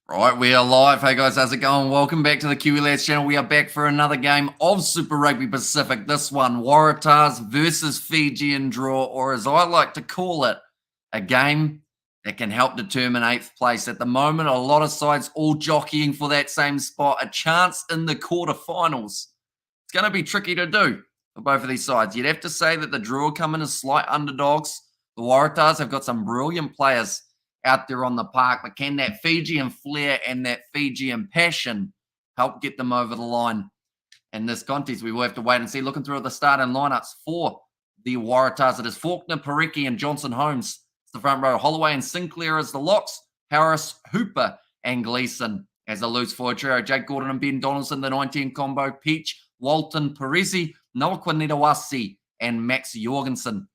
Right, we are live. Hey guys, how's it going? Welcome back to the Kiwi Lads channel. We are back for another game of Super Rugby Pacific. This one, Waratahs versus Fijian Drua, or as I like to call it, a game that can help determine 8th place. At the moment, a lot of sides all jockeying for that same spot, a chance in the quarterfinals. It's going to be tricky to do for both of these sides. You'd have to say that the Drua come in as slight underdogs. The Waratahs have got some brilliant players out there on the park, but can that Fijian flair and that Fijian passion help get them over the line in this contest? We will have to wait and see. Looking through at the starting lineups for the Waratahs, it is Faulkner, Parecki, and Johnson Holmes. It's the front row. Holloway and Sinclair as the locks. Harris, Hooper, and Gleeson as a loose forward trio. Jake Gordon and Ben Donaldson, the 19 combo. Peach, Walton, Perezi, Noah Quinetawasi, and Max Jorgensen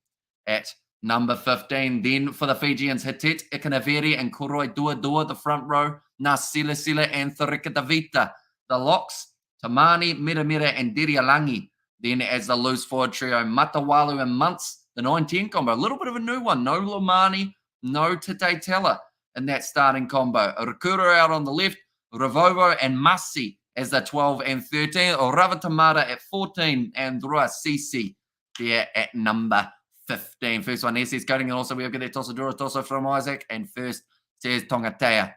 at number 15. Then for the Fijians, Hitet, Ikanaveri, and Koroi Dua, the front row. Nasila Sila and Thorika Davita. The locks, Tamani, Mira, and Dirialangi. Then as the loose forward trio, Matawalu and Muntz, the 19 combo. A little bit of a new one. No Lomani, no Tete Teller in that starting combo. Rukura out on the left, Ravovo and Masi as the 12 and 13. Ravatamata at 14, and Drua Sisi there at number 15. First one there says coding, and also we have got that Tosa from Isaac, and first says Tongatea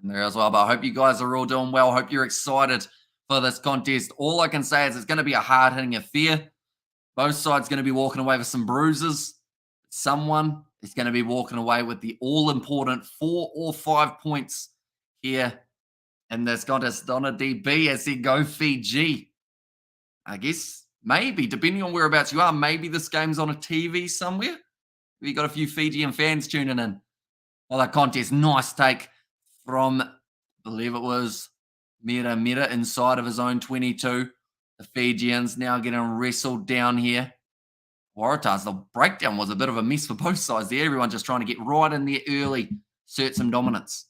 in there as well. But I hope you guys are all doing well. Hope you're excited for this contest. All I can say is it's going to be a hard-hitting affair. Both sides going to be walking away with some bruises. Someone is going to be walking away with the all-important 4 or 5 points here in this contest. Donna DB as they go Fiji. I guess maybe, depending on whereabouts you are, maybe this game's on a TV somewhere. We got a few Fijian fans tuning in. Well, that contest, nice take from, I believe it was Mira inside of his own 22. The Fijians now getting wrestled down here. Waratahs, the breakdown was a bit of a mess for both sides there. Everyone just trying to get right in there early, assert some dominance.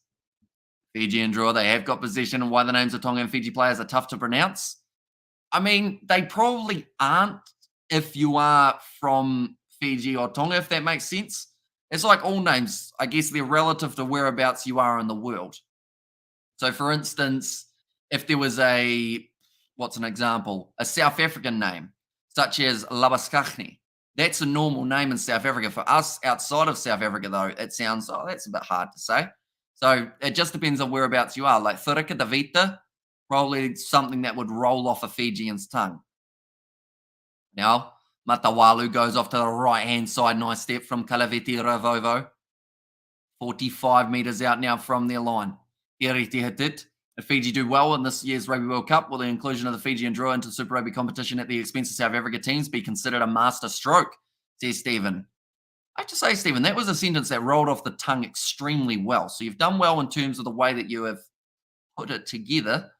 Fijian Drua, they have got possession, and why the names of Tonga and Fiji players are tough to pronounce. I mean, they probably aren't if you are from Fiji or Tonga, if that makes sense. It's like all names. I guess they're relative to whereabouts you are in the world. So, for instance, if there was what's an example? A South African name, such as Labaskachni. That's a normal name in South Africa. For us outside of South Africa, though, it sounds, that's a bit hard to say. So, it just depends on whereabouts you are. Like Thurika Davita, probably something that would roll off a Fijian's tongue. Now, Matawalu goes off to the right-hand side. Nice step from Kalaviti Ravovo. 45 metres out now from their line. Iriti Hitit. If Fiji do well in this year's Rugby World Cup, will the inclusion of the Fijian Drua into Super Rugby competition at the expense of South Africa teams be considered a master stroke? Says Stephen. I have to say, Stephen, that was a sentence that rolled off the tongue extremely well. So you've done well in terms of the way that you have put it together.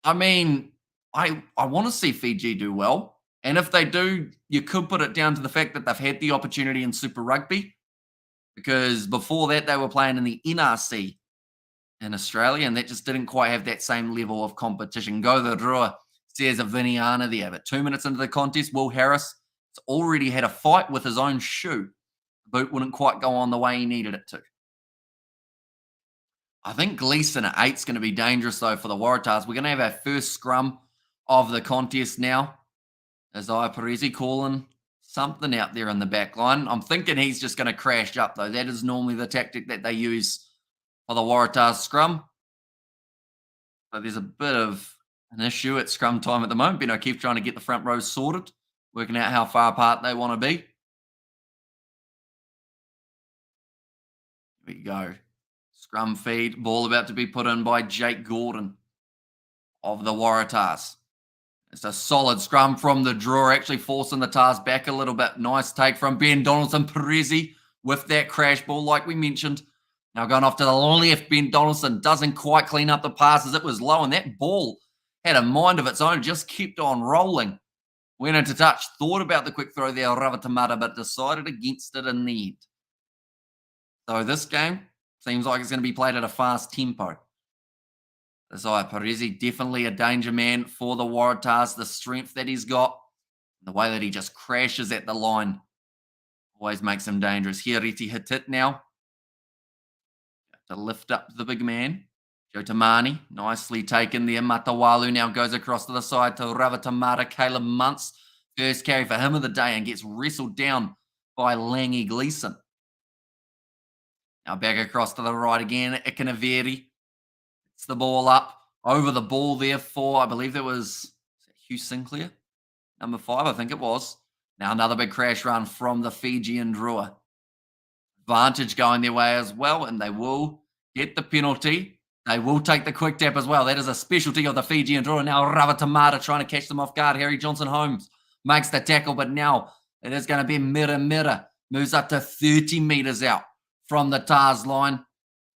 I mean, I want to see Fiji do well. And if they do, you could put it down to the fact that they've had the opportunity in Super Rugby. Because before that, they were playing in the NRC in Australia, and that just didn't quite have that same level of competition. Go the Drua, says a Viniana there. But 2 minutes into the contest, Will Harris has already had a fight with his own shoe. The boot wouldn't quite go on the way he needed it to. I think Gleeson at 8 is going to be dangerous, though, for the Waratahs. We're going to have our first scrum of the contest now. As Perezi calling something out there in the back line. I'm thinking he's just going to crash up, though. That is normally the tactic that they use for the Waratahs scrum. But there's a bit of an issue at scrum time at the moment. Beno keep trying to get the front row sorted, working out how far apart they want to be. Here we go. Scrum feed, ball about to be put in by Jake Gordon of the Waratahs. It's a solid scrum from the Drua, actually forcing the Tars back a little bit. Nice take from Ben Donaldson. Perezi with that crash ball, like we mentioned. Now going off to the left, Ben Donaldson doesn't quite clean up the passes. It was low, and that ball had a mind of its own, just kept on rolling. Went into touch, thought about the quick throw there, Ravatamata, but decided against it in the end. So this game seems like it's going to be played at a fast tempo. Isaiah Perezi, definitely a danger man for the Waratahs. The strength that he's got, the way that he just crashes at the line, always makes him dangerous. Here, Riti Hitit now. Have to lift up the big man. Yotamani, nicely taken there. Matawalu now goes across to the side to Ravatamata. Caleb Muntz, first carry for him of the day and gets wrestled down by Langy Gleeson. Now back across to the right again. Ikanaveri. It's the ball up. Over the ball there for, I believe that was Hugh Sinclair. Number 5, I think it was. Now another big crash run from the Fijian Drua. Advantage going their way as well, and they will get the penalty. They will take the quick tap as well. That is a specialty of the Fijian Drua. Now Ravatamata trying to catch them off guard. Harry Johnson-Holmes makes the tackle, but now it is going to be Mira. Moves up to 30 metres out from the TARS line.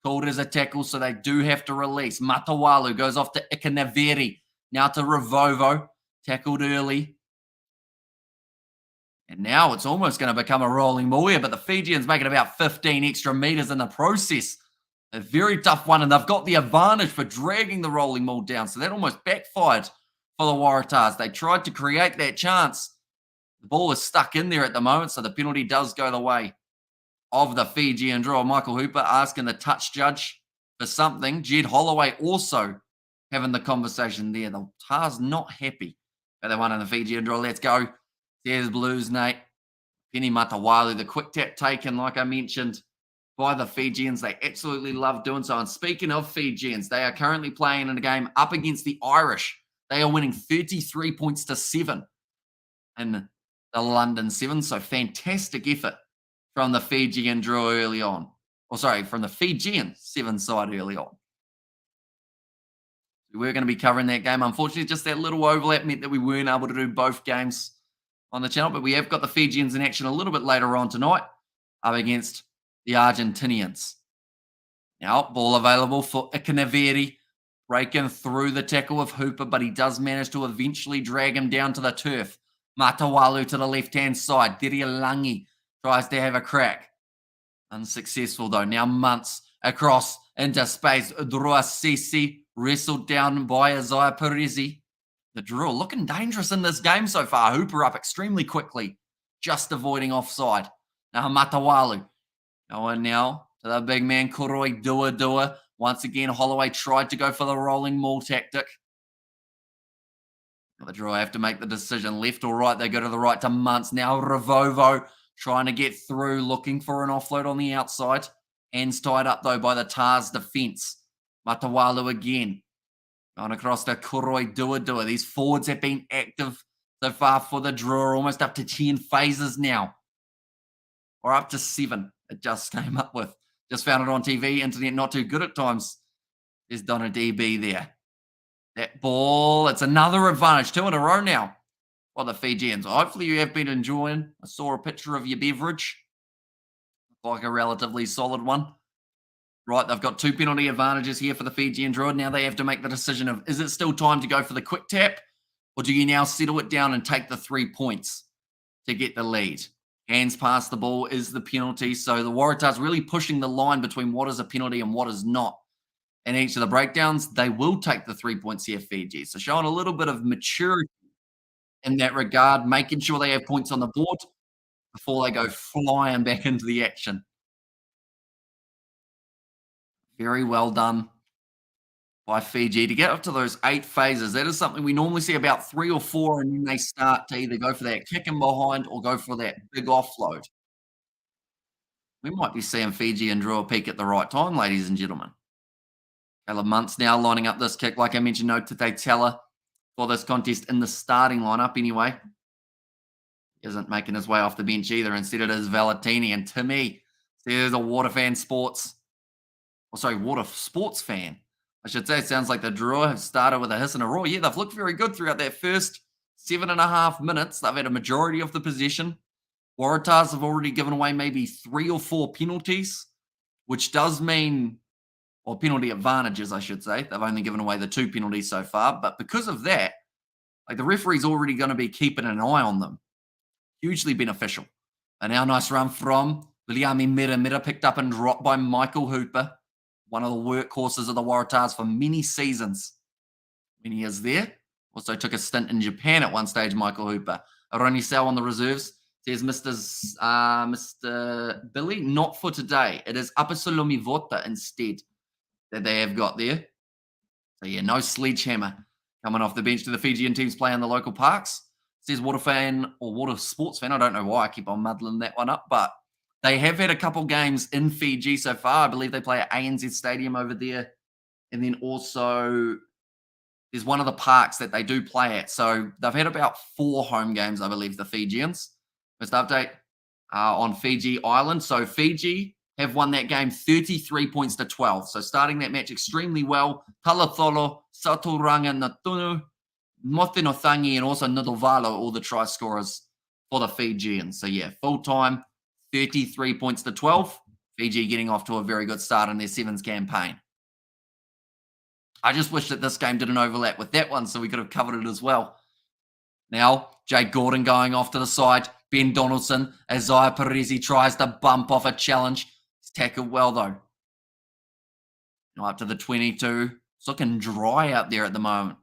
Called as a tackle, so they do have to release. Matawalu goes off to Ikanaveri. Now to Ravovo. Tackled early. And now it's almost going to become a rolling ball here, but the Fijians making about 15 extra metres in the process. A very tough one, and they've got the advantage for dragging the rolling ball down, so that almost backfired for the Waratahs. They tried to create that chance. The ball is stuck in there at the moment, so the penalty does go the way of the Fijian Drua. Michael Hooper asking the touch judge for something. Jed Holloway also having the conversation there. The TARS not happy about that one in the Fijian Drua. Let's go. There's Blues, Nate. Penny Matawalu, the quick tap taken, like I mentioned, by the Fijians. They absolutely love doing so. And speaking of Fijians, they are currently playing in a game up against the Irish. They are winning 33 points to 7 in the London Sevens. So fantastic effort from the Fijian Drua early on. From the Fijian 7 side early on. We're going to be covering that game. Unfortunately, just that little overlap meant that we weren't able to do both games on the channel, but we have got the Fijians in action a little bit later on tonight up against the Argentinians. Now, ball available for Ikanaveri, breaking through the tackle of Hooper, but he does manage to eventually drag him down to the turf. Matawalu to the left-hand side. Dirialangi tries to have a crack. Unsuccessful, though. Now Muntz across into space. Drua Sisi wrestled down by Isaiah Perezi. The Drua looking dangerous in this game so far. Hooper up extremely quickly, just avoiding offside. Now Matawalu going now to the big man, Kuroi Dua. Once again, Holloway tried to go for the rolling maul tactic. The Drua have to make the decision, left or right. They go to the right to Muntz. Now Ravovo trying to get through, looking for an offload on the outside. Hands tied up, though, by the TARS defence. Matawalu again. Going across to Kuroi Dua. These forwards have been active so far for the Drua, almost up to 10 phases now. Or up to 7, it just came up with. Just found it on TV, internet not too good at times. There's Donna DB there. That ball, it's another advantage, 2 in a row now for the Fijians. Hopefully you have been enjoying. I saw a picture of your beverage. Like a relatively solid one. Right, they've got 2 penalty advantages here for the Fijian Drua. Now they have to make the decision of, is it still time to go for the quick tap? Or do you now settle it down and take the 3 points to get the lead? Hands past the ball is the penalty. So the Waratahs really pushing the line between what is a penalty and what is not. In each of the breakdowns, they will take the 3 points here, Fiji. So showing a little bit of maturity in that regard, making sure they have points on the board before they go flying back into the action. Very well done by Fiji to get up to those 8 phases. That is something we normally see about 3 or 4, and then they start to either go for that kick in behind or go for that big offload. We might be seeing Fiji and Drua peak at the right time, ladies and gentlemen. Caleb Muntz now lining up this kick. Like I mentioned, no Tate Teller for this contest in the starting lineup anyway. He isn't making his way off the bench either. Instead it is Valentini. And to me, there's a Water Sports fan. I should say. It sounds like the Drua have started with a hiss and a roar. Yeah, they've looked very good throughout that first 7.5 minutes. They've had a majority of the possession. Waratahs have already given away maybe 3 or 4 penalties, which does mean, or penalty advantages, I should say. They've only given away the 2 penalties so far. But because of that, like the referee's already going to be keeping an eye on them. Hugely beneficial. And now nice run from Viliami Mira, picked up and dropped by Michael Hooper, one of the workhorses of the Waratahs for many seasons when he is there. Also took a stint in Japan at one stage, Michael Hooper. Aroni Sal on the reserves. Says Mr. Billy, not for today. It is Apasulumi Vota instead that they have got there. So yeah, no sledgehammer coming off the bench. Do the Fijian teams play in the local parks? Says Water fan or Water Sports fan. I don't know why I keep on muddling that one up, but they have had a couple games in Fiji so far. I believe they play at ANZ Stadium over there. And then also there's one of the parks that they do play at. So they've had about 4 home games, I believe, the Fijians. First update on Fiji Island. So Fiji have won that game 33 points to 12. So starting that match extremely well. Talatholo, Saturanga, Natunu, Motenothangi, and also Nudovalo, all the try scorers for the Fijians. So yeah, full time, 33 points to 12. Fiji getting off to a very good start in their sevens campaign. I just wish that this game didn't overlap with that one so we could have covered it as well. Now, Jake Gordon going off to the side. Ben Donaldson, Isaiah Parisi tries to bump off a challenge. He's tackled well, though. Now up to the 22. It's looking dry out there at the moment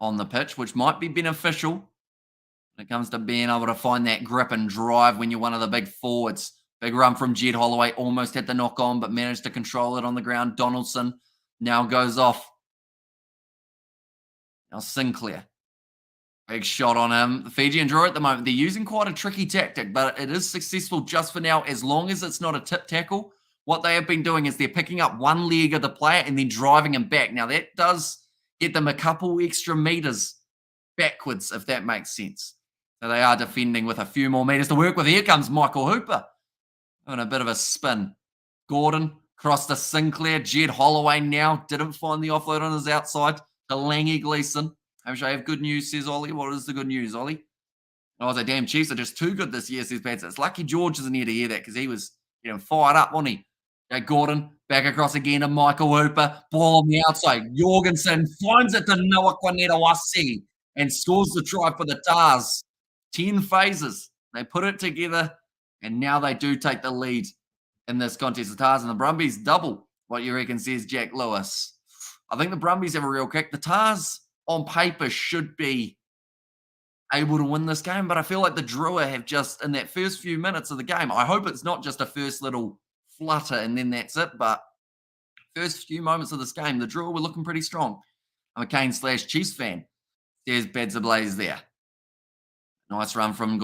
on the pitch, which might be beneficial when it comes to being able to find that grip and drive when you're one of the big forwards. Big run from Jed Holloway. Almost had the knock on, but managed to control it on the ground. Donaldson now goes off. Now Sinclair. Big shot on him. The Fijian Drua at the moment, they're using quite a tricky tactic, but it is successful just for now as long as it's not a tip tackle. What they have been doing is they're picking up one leg of the player and then driving him back. Now, that does get them a couple extra meters backwards, if that makes sense. So they are defending with a few more meters to work with. Here comes Michael Hooper. Having a bit of a spin. Gordon crossed to Sinclair. Jed Holloway now didn't find the offload on his outside to Langy Gleeson. I wish I have good news, says Ollie. What is the good news, Ollie? Oh, the damn Chiefs are just too good this year, says Pats. It's lucky George isn't here to hear that because he was fired up, wasn't he? Gordon back across again to Michael Hooper. Ball on the outside. Jorgensen finds it to Noah Kwanetawasi and scores the try for the Tars. 10 phases. They put it together, and now they do take the lead in this contest. The Tars and the Brumbies double. What you reckon, says Jack Lewis. I think the Brumbies have a real kick. The Tars, on paper, should be able to win this game, but I feel like the Drua have just, in that first few minutes of the game, I hope it's not just a first little flutter and then that's it, but first few moments of this game, the Drua were looking pretty strong. I'm a Kane/Chiefs fan. There's Beds Ablaze there. Nice run from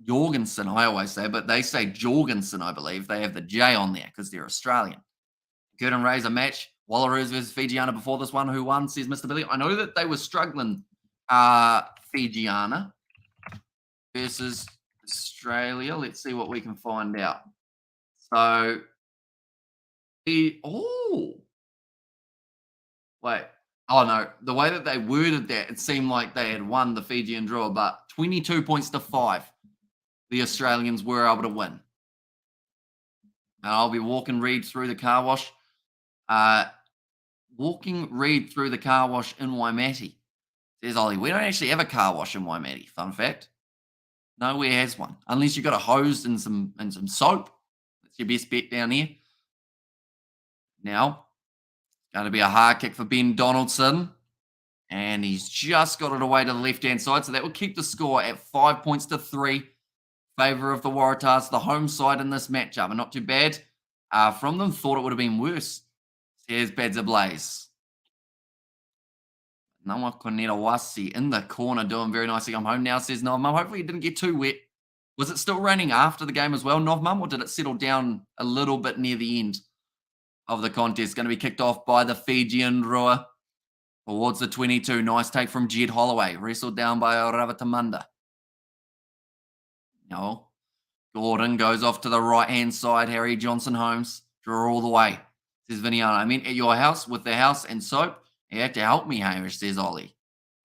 Jorgensen, I always say, but they say Jorgensen, I believe. They have the J on there because they're Australian. Curtin Razor match. Wallaroos versus Fijiana before this one. Who won, says Mr. Billy. I know that they were struggling, Fijiana versus Australia. Let's see what we can find out. So, wait. Oh, no. The way that they worded that, it seemed like they had won the Fijian Drua, but 22 points to 5, the Australians were able to win. And I'll be walking Reed through the car wash. Walking Reed through the car wash in Waimate. Says Ollie, we don't actually have a car wash in Waimate. Fun fact. Nowhere has one. Unless you've got a hose and some soap. That's your best bet down here. Now, going to be a hard kick for Ben Donaldson. And he's just got it away to the left-hand side. So that will keep the score at 5 points to 3. Favor of the Waratahs, the home side in this matchup. And not too bad from them. Thought it would have been worse. Here's Beds Ablaze. Noah Kwanetawasi in the corner doing very nicely. I'm home now, says Novmum. Hopefully it didn't get too wet. Was it still raining after the game as well, Novmum, or did it settle down a little bit near the end of the contest? Going to be kicked off by the Fijian Drua towards the 22. Nice take from Jed Holloway. Wrestled down by Ravatamanda. No. Gordon goes off to the right-hand side. Harry Johnson-Holmes. Draw all the way. Says Viniana. I mean, at your house with the house and soap. You have to help me, Hamish, says Ollie.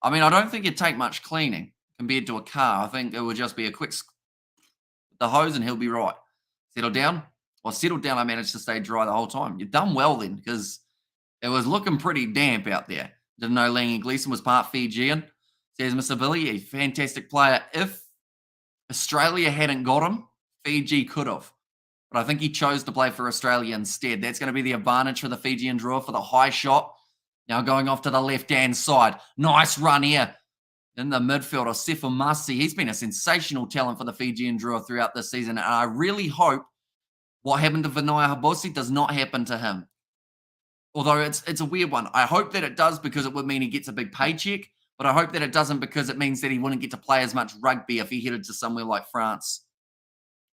I mean, I don't think it'd take much cleaning compared to a car. I think it would just be a quick the hose and he'll be right. Settle down. Well, settled down, I managed to stay dry the whole time. You've done well then because it was looking pretty damp out there. Didn't know Langy Gleeson was part Fijian. Says Mr. Billy, a fantastic player. If Australia hadn't got him, Fiji could have. But I think he chose to play for Australia instead. That's going to be the advantage for the Fijian Drua for the high shot. Now going off to the left-hand side. Nice run here in the midfield of Sefa Masi. He's been a sensational talent for the Fijian Drua throughout this season. And I really hope what happened to Vinaya Habosi does not happen to him. Although it's a weird one. I hope that it does because it would mean he gets a big paycheck, but I hope that it doesn't because it means that he wouldn't get to play as much rugby if he headed to somewhere like France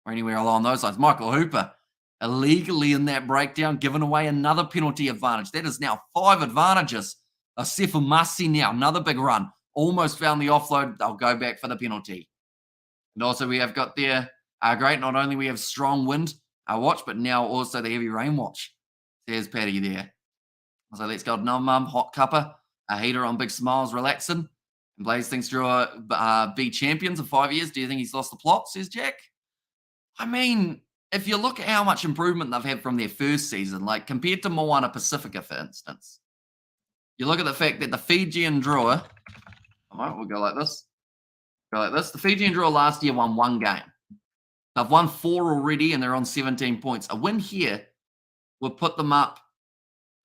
or anywhere along those lines. Michael Hooper, illegally in that breakdown, giving away another penalty advantage. That is now 5 advantages. Sefu Masi now, another big run. Almost found the offload. They'll go back for the penalty. And also we have got there, great, not only we have strong wind watch, but now also the heavy rain watch. There's Paddy there. So let's go Nom Mum, hot cuppa, a heater on big smiles, relaxing. And Blaze thinks Drua be champions in 5 years. Do you think he's lost the plot, says Jack? I mean, if you look at how much improvement they've had from their first season, like compared to Moana Pacifica, for instance, you look at the fact that the Fijian Drua, we'll go like this. Go like this. The Fijian Drua last year won 1 game. They've won 4 already, and they're on 17 points. A win here would put them up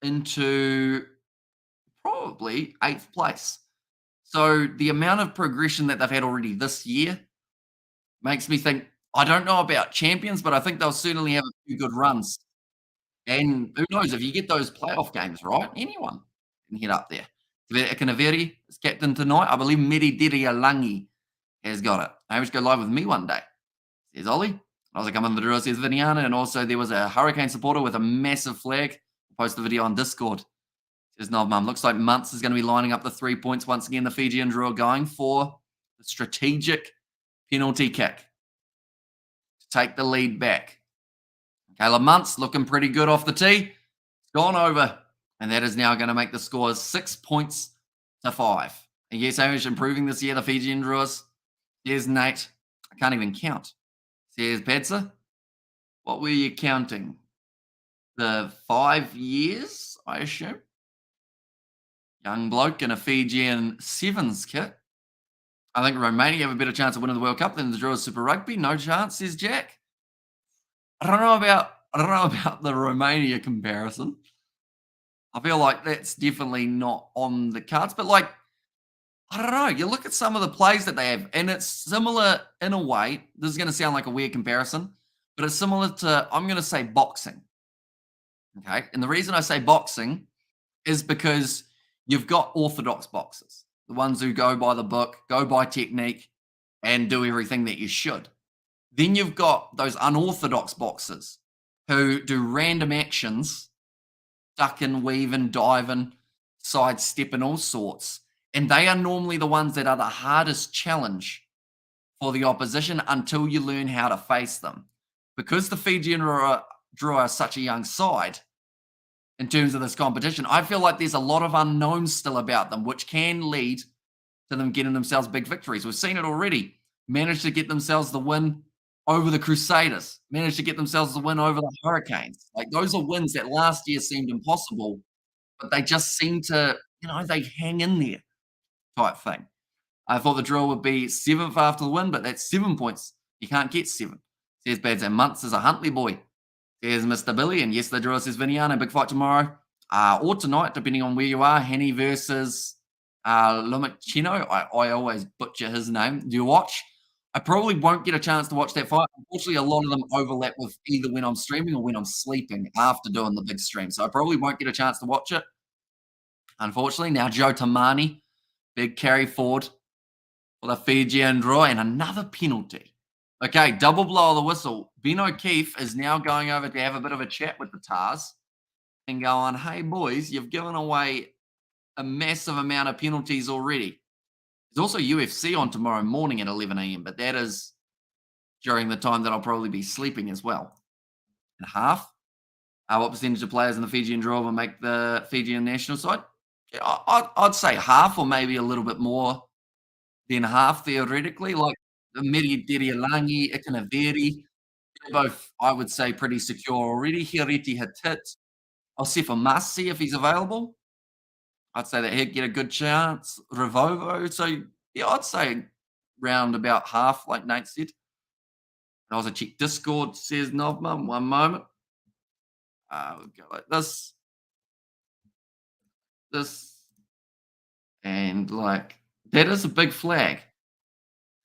into probably 8th place. So the amount of progression that they've had already this year makes me think, I don't know about champions, but I think they'll certainly have a few good runs. And who knows, if you get those playoff games, right, anyone can head up there. Ikanaveri is captain tonight. I believe Meri Dirialangi has got it. I wish to go live with me one day, says Ollie. I was coming to the Drua, says Viniana. And also there was a Hurricane supporter with a massive flag. I'll post the video on Discord. Says Knob Mum. Looks like Muntz is going to be lining up the 3 points once again. The Fijian Drua going for the strategic penalty kick to take the lead back. Caleb Muntz looking pretty good off the tee. It's gone over. And that is now going to make the scores 6 points to 5. And yes, Hamish improving this year, the Fijian Druas. There's Nate. I can't even count. Says Padsa. What were you counting? The 5 years, I assume? Young bloke in a Fijian Sevens kit. I think Romania have a better chance of winning the World Cup than the Drua Super Rugby. No chance, says Jack. I don't know about the Romania comparison. I feel like that's definitely not on the cards. But, like, I don't know. You look at some of the plays that they have, and it's similar in a way. This is going to sound like a weird comparison, but it's similar to, I'm going to say, boxing. Okay? And the reason I say boxing is because you've got orthodox boxers, the ones who go by the book, go by technique, and do everything that you should. Then you've got those unorthodox boxers who do random actions, ducking, weaving, diving, sidestepping, all sorts. And they are normally the ones that are the hardest challenge for the opposition until you learn how to face them. Because the Fijian Drua are such a young side in terms of this competition, I feel like there's a lot of unknowns still about them, which can lead to them getting themselves big victories. We've seen it already. Managed to get themselves the win over the Crusaders, managed to get themselves the win over the Hurricanes. Like, those are wins that last year seemed impossible, but they just seem to, they hang in there type thing. I thought the drill would be 7th after the win, but that's 7 points. You can't get 7. Says Bads and Muntz is a Huntley boy. Says Mr. Billy, and yes, the drill says Viniana, big fight tomorrow or tonight, depending on where you are. Henny versus Lumicino. I always butcher his name. Do you watch? I probably won't get a chance to watch that fight. Unfortunately, a lot of them overlap with either when I'm streaming or when I'm sleeping after doing the big stream. So I probably won't get a chance to watch it. Unfortunately, now Joe Tamani, big carry forward for the Fijian Drua, and another penalty. Okay, double blow of the whistle. Ben O'Keefe is now going over to have a bit of a chat with the Tars and going, hey, boys, you've given away a massive amount of penalties already. There's also UFC on tomorrow morning at 11 a.m., but that is during the time that I'll probably be sleeping as well. And half? What percentage of players in the Fijian Drua will make the Fijian national side? Yeah, I'd say half, or maybe a little bit more than half, theoretically. Like Meri Dirialangi, Ikanaveri, they're both, I would say, pretty secure already. Hiriti Hatit. I'll see for Masi if he's available. I'd say that he'd get a good chance. Rivovo. So, yeah, I'd say round about half, like Nate said. I also check Discord, says Novma. One moment. We'll go like this. This. And, like, that is a big flag.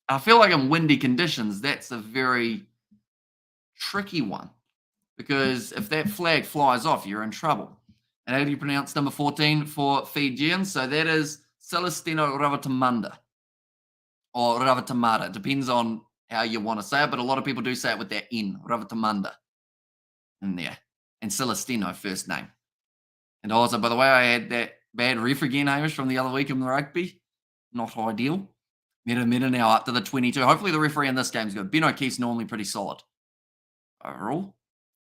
I feel like in windy conditions, that's a very tricky one. Because if that flag flies off, you're in trouble. And how do you pronounce number 14 for Fijian? So that is Celestino Ravatamanda or Ravatamada. Depends on how you want to say it, but a lot of people do say it with that N, Ravatamanda, in there. And Celestino, first name. And also, by the way, I had that bad ref again, Hamish, from the other week in the rugby. Not ideal. Meta now up to the 22. Hopefully the referee in this game is good. Ben O'Keefe's normally pretty solid overall.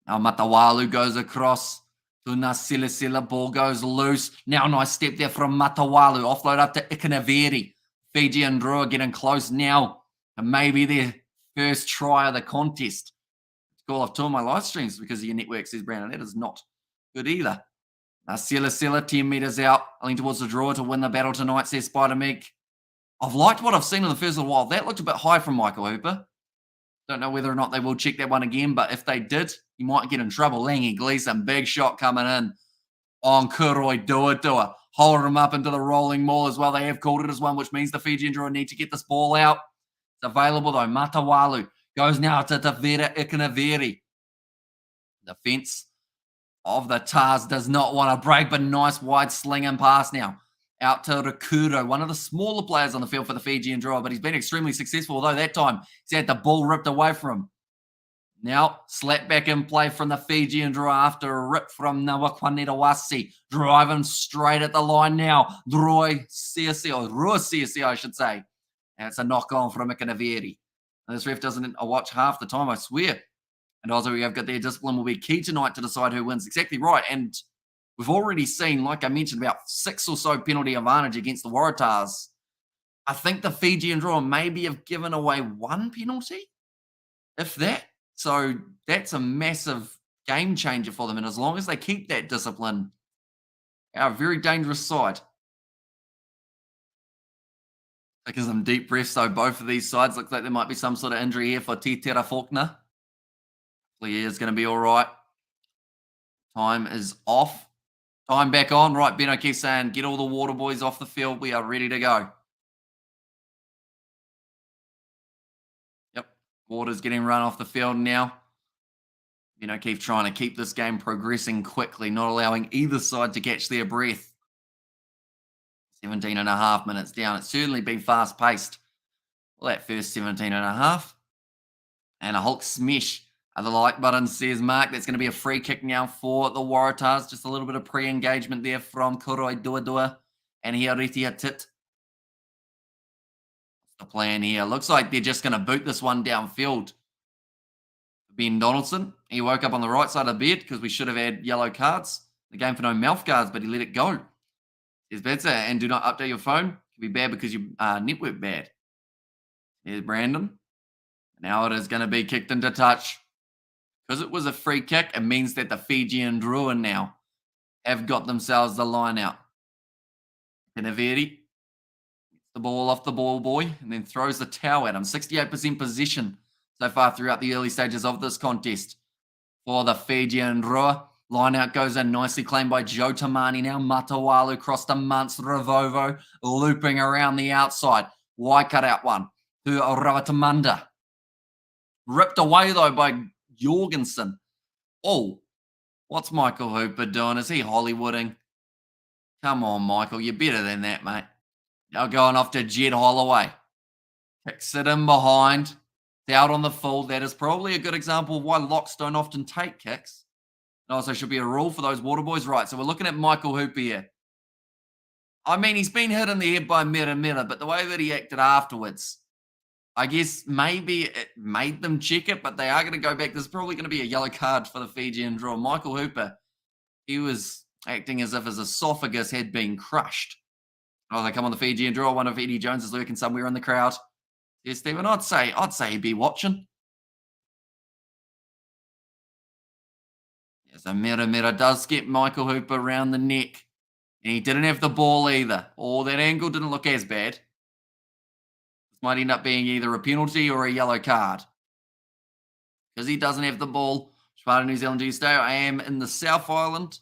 Now Matawalu goes across to Nasilisila. Ball goes loose. Now nice step there from Matawalu. Offload up to Ikanaveri. Fijian Drua getting close now. And maybe their first try of the contest. Call off two of my live streams because of your network, says Brandon. That is not good either. Nasilisila 10 metres out. Leaning towards the draw to win the battle tonight, says Spider Meg. I've liked what I've seen in the first little while. That looked a bit high from Michael Hooper. Don't know whether or not they will check that one again, but if they did, he might get in trouble. Langy Gleeson, big shot coming in on Kuroi Dua. Hold him up into the rolling maul as well. They have called it as one, which means the Fijian Drua need to get this ball out. It's available though. Matawalu goes now to Tavera Ikanaveri. Defense of the Tars does not want to break, but nice wide sling and pass now. Out to Rakuro, one of the smaller players on the field for the Fijian Drua, but he's been extremely successful, although that time he's had the ball ripped away from him. Now, slap back in play from the Fijian Drua after a rip from Nawakwanetawasi. Driving straight at the line now. Drua CSC, I should say. And it's a knock on from Ikanaveri. This ref doesn't watch half the time, I swear. And also, we have got their discipline will be key tonight to decide who wins. Exactly right. And we've already seen, like I mentioned, about 6 or so penalty advantage against the Waratahs. I think the Fijian Drua maybe have given away 1 penalty, if that. So that's a massive game changer for them. And as long as they keep that discipline, they're a very dangerous side. Taking some deep breaths, though, both of these sides. Looks like there might be some sort of injury here for Titera Faulkner. He is going to be all right. Time is off. Time back on. Right, Ben O'Keefe saying, get all the water boys off the field. We are ready to go. Yep, water's getting run off the field now. Ben O'Keefe trying to keep this game progressing quickly, not allowing either side to catch their breath. 17 and a half minutes down. It's certainly been fast-paced. Well, that first 17 and a half. And a Hulk smash. The like button says, Mark, that's going to be a free kick now for the Waratahs. Just a little bit of pre-engagement there from Kuroi Dua and Hiaritia Tit. The plan here. Looks like they're just going to boot this one downfield. Ben Donaldson, he woke up on the right side of the bed because we should have had yellow cards. The game for no mouth guards, but he let it go. Says better, and do not update your phone. It can be bad because your network bad. Here's Brandon. Now it is going to be kicked into touch. Because it was a free kick, it means that the Fijian Drua now have got themselves the line out. Kanaveri gets the ball off the ball boy and then throws the towel at him. 68% possession so far throughout the early stages of this contest for the Fijian Drua. Line out goes in, nicely claimed by Joe Tamani now. Matawalu across to Muntz, Ravovo, looping around the outside. Wide cut out one to Ravatamanda. Ripped away though by Jorgensen. Oh, what's Michael Hooper doing? Is he Hollywooding? Come on, Michael. You're better than that, mate. Now going off to Jed Holloway. Kicks it in behind. It's out on the full. That is probably a good example of why locks don't often take kicks. And also should be a rule for those water boys. Right, so we're looking at Michael Hooper here. I mean, he's been hit in the head by Mera, but the way that he acted afterwards, I guess maybe it made them check it, but they are going to go back. There's probably going to be a yellow card for the Fijian Drua. Michael Hooper, he was acting as if his esophagus had been crushed. Oh, they come on the Fijian Drua. One of Eddie Jones is lurking somewhere in the crowd. Yes, Stephen, I'd say he'd be watching. Yes, so Mera does get Michael Hooper around the neck. And he didn't have the ball either. Oh, that angle didn't look as bad. This might end up being either a penalty or a yellow card. Because he doesn't have the ball. It's part of New Zealand Tuesday. I am in the South Island,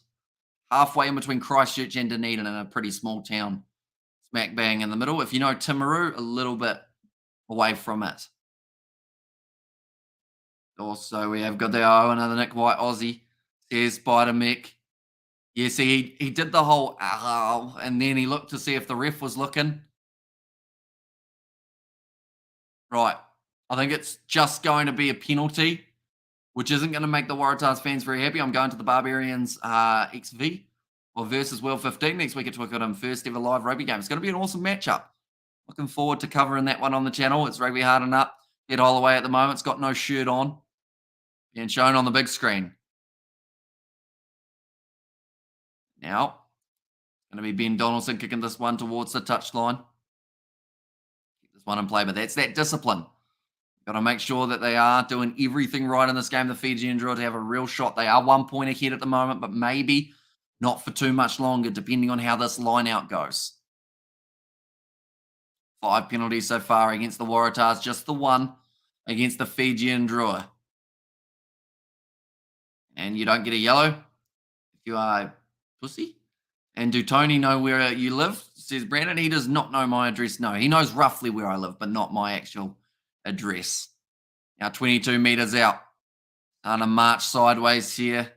halfway in between Christchurch and Dunedin in a pretty small town. Smack bang in the middle. If you know Timaru, a little bit away from it. Also, we have got another Nick White Aussie. Says Spider Mick. Yeah, see, he did the whole, "Ow," and then he looked to see if the ref was looking. Right. I think it's just going to be a penalty, which isn't going to make the Waratahs fans very happy. I'm going to the Barbarians XV or versus World 15 next week at Twickenham, first ever live rugby game. It's going to be an awesome matchup. Looking forward to covering that one on the channel. It's Rugby Hard and Up. Ed Holloway at the moment. It's got no shirt on. Being shown on the big screen. Now, going to be Ben Donaldson kicking this one towards the touchline. Keep this one in play, but that's that discipline. Got to make sure that they are doing everything right in this game. The Fijian Drua to have a real shot. They are 1 point ahead at the moment, but maybe not for too much longer, depending on how this line out goes. 5 penalties so far against the Waratahs, just the one against the Fijian Drua. And you don't get a yellow if you are pussy. And do Tony know where you live? Says Brandon. He does not know my address. No, he knows roughly where I live, but not my actual address. Now 22 meters out. On a march sideways here.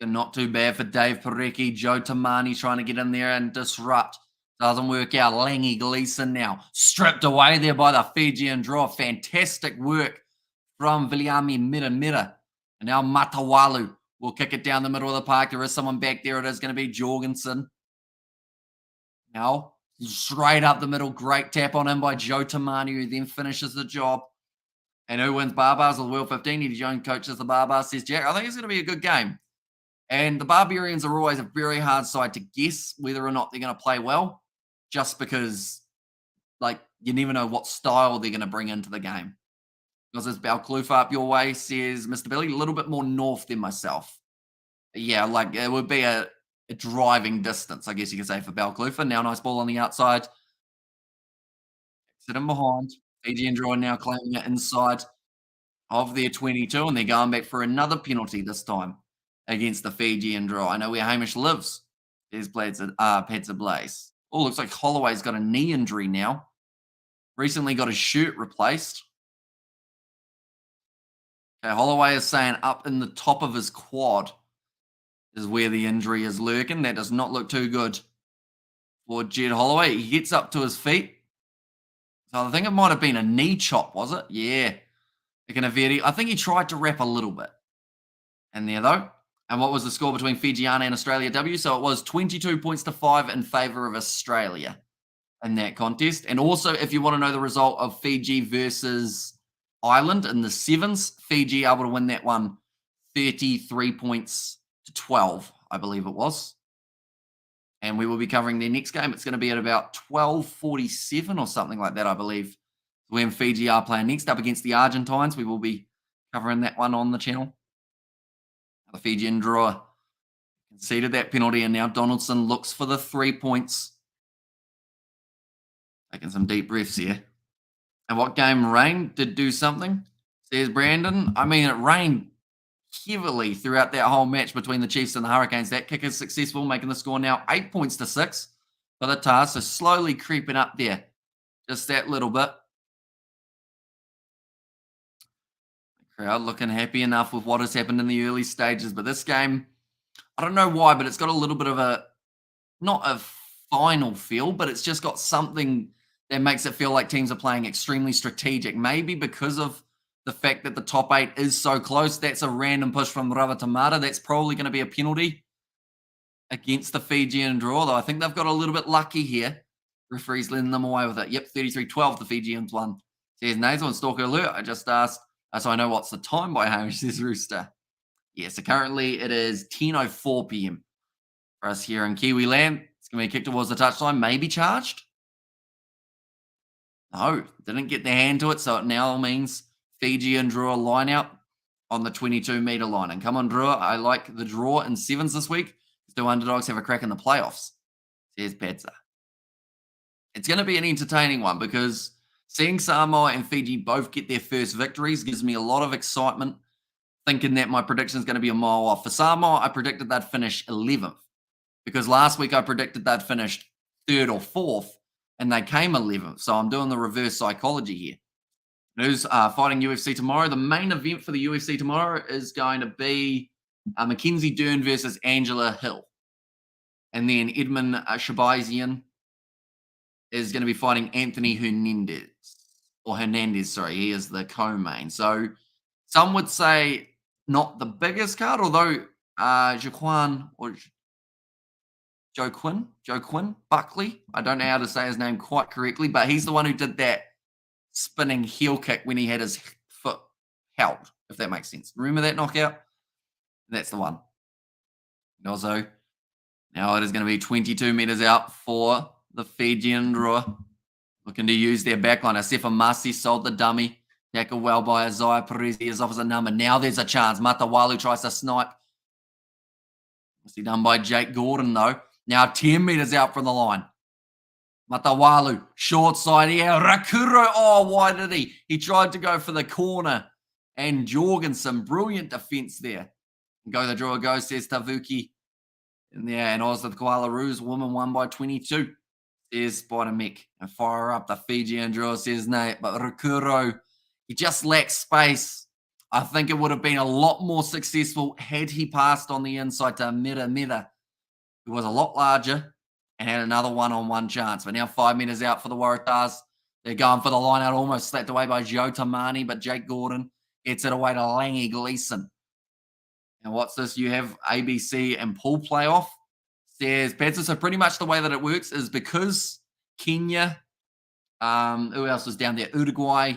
And not too bad for Dave Parecki. Joe Tamani trying to get in there and disrupt. Doesn't work out. Langy Gleeson now stripped away there by the Fijian Drua. Fantastic work from Viliami Mira. And now Matawalu will kick it down the middle of the park. There is someone back there. It is going to be Jorgensen. Now, straight up the middle. Great tap on him by Joe Tamani, who then finishes the job. And who wins Barbars of the World 15? Eddie Jones coaches the Barbars, says Jack. I think it's going to be a good game. And the Barbarians are always a very hard side to guess whether or not they're going to play well, just because, like, you never know what style they're going to bring into the game. Because there's Balclufa up your way, says Mr. Billy, a little bit more north than myself. Yeah, like, it would be a driving distance, I guess you could say, for Balclufa. Now, nice ball on the outside. Sit in behind. Fijian Drua now claiming it inside of their 22, and they're going back for another penalty this time against the Fijian Drua. I know where Hamish lives. There's Padza Blaze. Oh, looks like Holloway's got a knee injury now. Recently got his shirt replaced. Okay, Holloway is saying up in the top of his quad is where the injury is lurking. That does not look too good for Jed Holloway. He gets up to his feet. So I think it might have been a knee chop, was it? Yeah. I think he tried to wrap a little bit. And there, though. And what was the score between Fijiana and Australia W? So it was 22 points to 5 in favour of Australia in that contest. And also, if you want to know the result of Fiji versus Ireland in the sevens, Fiji able to win that one 33 points to 12, I believe it was. And we will be covering their next game. It's going to be at about 12:47 or something like that, I believe, when Fiji are playing next up against the Argentines. We will be covering that one on the channel. The Fijian Drua conceded that penalty, and now Donaldson looks for the 3 points. Taking some deep breaths here. And what game rained did do something, says Brandon. I mean, it rained heavily throughout that whole match between the Chiefs and the Hurricanes. That kick is successful, making the score now 8 points to 6 for the Tars. So slowly creeping up there, just that little bit. Crowd looking happy enough with what has happened in the early stages. But this game, I don't know why, but it's got a little bit of not a final feel, but it's just got something that makes it feel like teams are playing extremely strategic. Maybe because of the fact that the top 8 is so close. That's a random push from Ravatamata. That's probably going to be a penalty against the Fijian Drua, though. I think they've got a little bit lucky here. Referee's letting them away with it. Yep, 33-12, the Fijians won. Says Nasal and Stalker Alert. I just asked. So I know what's the time by Hamish, says Rooster. Yeah, so currently it is 10:04 p.m. for us here in Kiwi land. It's going to be kicked towards the touchline, maybe charged. No, didn't get the hand to it, so it now means Fijian Drua line out on the 22-meter line. And come on, Drua, I like the draw in sevens this week. Do underdogs have a crack in the playoffs? Says Padza. It's going to be an entertaining one because seeing Samoa and Fiji both get their first victories gives me a lot of excitement, thinking that my prediction is going to be a mile off. For Samoa, I predicted they'd finish 11th because last week I predicted they'd finish 3rd or 4th, and they came 11th. So I'm doing the reverse psychology here. Who's fighting UFC tomorrow? The main event for the UFC tomorrow is going to be Mackenzie Dern versus Angela Hill. And then Edmund Shabazian is going to be fighting Anthony Hernandez. Or Hernandez, sorry. He is the co-main. So some would say not the biggest card, although Jaquan or Joe Quinn Buckley. I don't know how to say his name quite correctly, but he's the one who did that spinning heel kick when he had his foot held, if that makes sense. Remember that knockout? That's the one. And also, now it is going to be 22 meters out for the Fijian Drua, looking to use their backline. Asefa Masi sold the dummy. Tackled well by Isaiah Perez, his opposite number. Now there's a chance. Matawalu tries to snipe. Mostly done by Jake Gordon, though. Now 10 meters out from the line. Matawalu, short side here. Rakuro, oh, why did he? He tried to go for the corner. And Jorgensen, brilliant defense there. Go the draw goes, says Tavuki. And there, and Oz the Kuala Roos, woman won by 22. Says Spider Mick. And fire up the Fijian Drua, says Nate. But Rakuro, he just lacks space. I think it would have been a lot more successful had he passed on the inside to Mira, who was a lot larger and had another one-on-one chance. But now 5 meters out for the Waratahs. They're going for the line out, almost slapped away by Joe Tamani, but Jake Gordon gets it away to Langy Gleeson. And what's this? You have ABC and pool playoff. Says Petsa. So pretty much the way that it works is because Kenya, who else was down there? Uruguay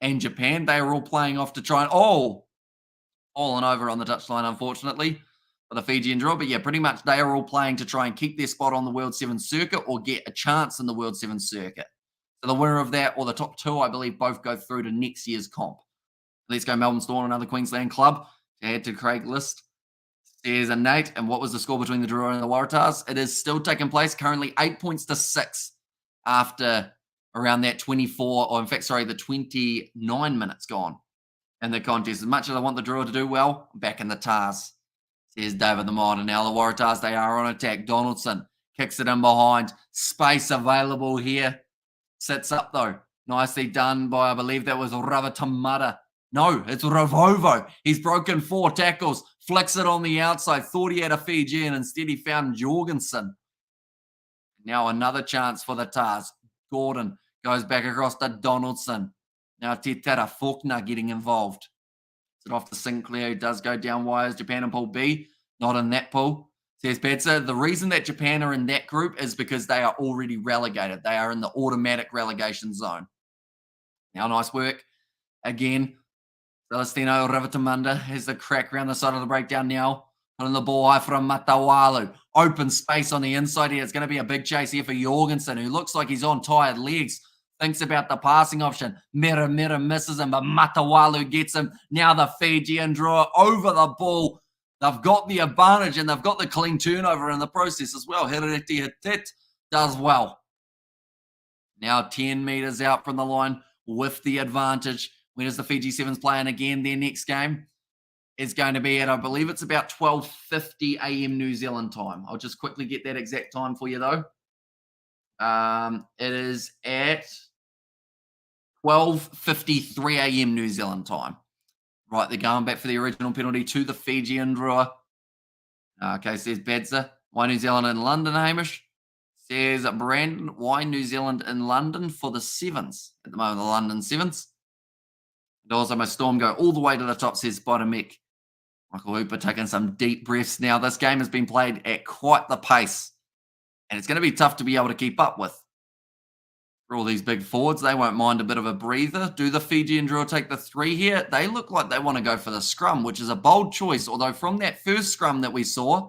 and Japan, they are all playing off to try and, fallen over on the touchline, unfortunately, for the Fijian Drua. But yeah, pretty much they are all playing to try and keep their spot on the World 7 circuit or get a chance in the World 7 circuit. So the winner of that, or the top two, I believe, both go through to next year's comp. Let's go Melbourne Storm, another Queensland club. To add to Craig List. Says a Nate, and what was the score between the Drua and the Waratahs? It is still taking place, currently 8 points to 6 after around that the 29 minutes gone in the contest. As much as I want the Drua to do well, I'm back in the Tars, says David the Mod. And now the Waratahs, they are on attack. Donaldson kicks it in behind. Space available here. Sits up, though. Nicely done by, I believe that was Ravatamata. No, it's Ravovo. He's broken 4 tackles, flicks it on the outside, thought he had a Fiji, and instead he found Jorgensen. Now another chance for the Tars. Gordon goes back across to Donaldson. Now Tetera Faulkner getting involved. It's off to Sinclair, who does go down wires. Japan in Pool B, not in that pool. Says Petsa, the reason that Japan are in that group is because they are already relegated. They are in the automatic relegation zone. Now nice work. Again, Celestino Ravatamanda has the crack around the side of the breakdown now. Putting the ball high from Matawalu. Open space on the inside here. It's going to be a big chase here for Jorgensen, who looks like he's on tired legs. Thinks about the passing option. Mira misses him, but Matawalu gets him. Now the Fijian Drua over the ball. They've got the advantage, and they've got the clean turnover in the process as well. Hereti Hitit does well. Now 10 meters out from the line with the advantage. When is the Fiji Sevens playing again? Their next game is going to be at, I believe it's about 12:50 a.m. New Zealand time. I'll just quickly get that exact time for you, though. It is at 12:53 a.m. New Zealand time. Right, they're going back for the original penalty to the Fijian Drua. Okay, says Badza. Why New Zealand in London, Hamish? Says Brandon, why New Zealand in London for the Sevens? At the moment, the London Sevens. And also, my Storm go all the way to the top, says Spider Mick. Michael Hooper taking some deep breaths now. This game has been played at quite the pace, and it's going to be tough to be able to keep up with. For all these big forwards, they won't mind a bit of a breather. Do the Fijian Drua take the 3 here? They look like they want to go for the scrum, which is a bold choice, although from that first scrum that we saw,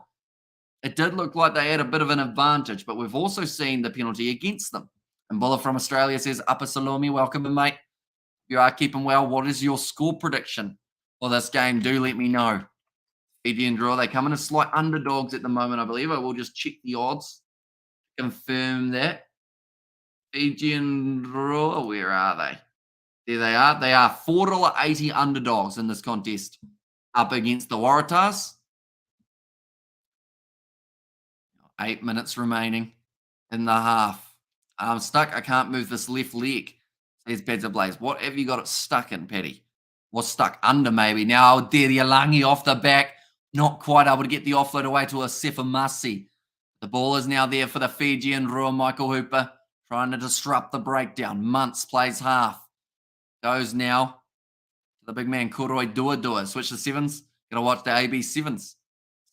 it did look like they had a bit of an advantage, but we've also seen the penalty against them. And Buller from Australia says, Upper Salome, welcome in, mate. You are keeping well. What is your score prediction for this game? Do let me know. Fijian Drua, they come in as slight underdogs at the moment, I believe. I will just check the odds. Confirm that. Fijian Drua, where are they? There they are. They are $4.80 underdogs in this contest up against the Waratahs. 8 minutes remaining in the half. I'm stuck. I can't move this left leg. Says Badger Blaze. What have you got it stuck in, Paddy? What's stuck under, maybe? Now, Derialangi off the back. Not quite able to get the offload away to a Sefamasi. The ball is now there for the Fijian Drua. Michael Hooper trying to disrupt the breakdown. Muntz plays half. Goes now to the big man Kuroi Dua. Switch to sevens. Gotta watch the AB sevens.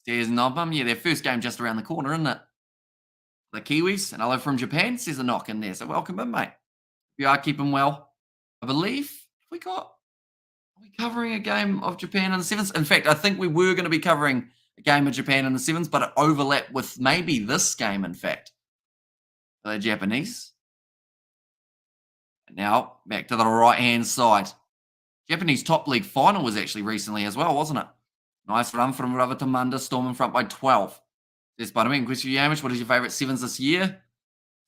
Says Nobum. Yeah, their first game just around the corner, isn't it? The Kiwis. And hello from Japan. Says a knock in there. So welcome in, mate. You are keeping well. I believe are we covering a game of Japan in the sevens? In fact, I think we were going to be covering a game of Japan in the sevens, but it overlapped with maybe this game, in fact. The Japanese. And now back to the right-hand side. Japanese top league final was actually recently as well, wasn't it? Nice run from Ravatamanda, storm in front by 12. Says Spider-Man, question you, Hamish, what is your favourite sevens this year?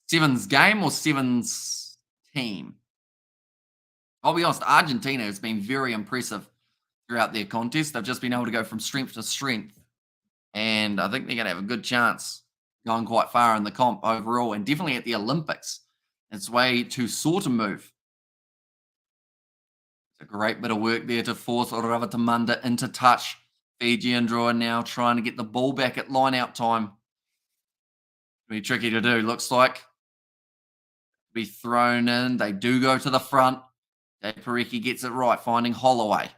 Sevens game or sevens team? I'll be honest, Argentina has been very impressive throughout their contest. They've just been able to go from strength to strength. And I think they're going to have a good chance going quite far in the comp overall, and definitely at the Olympics. It's way too sore to move. It's a great bit of work there to force Ravatamanda into touch. Fijian Drua now trying to get the ball back at line-out time. Be tricky to do, looks like. Be thrown in. They do go to the front. Dave Parecki gets it right, finding Holloway.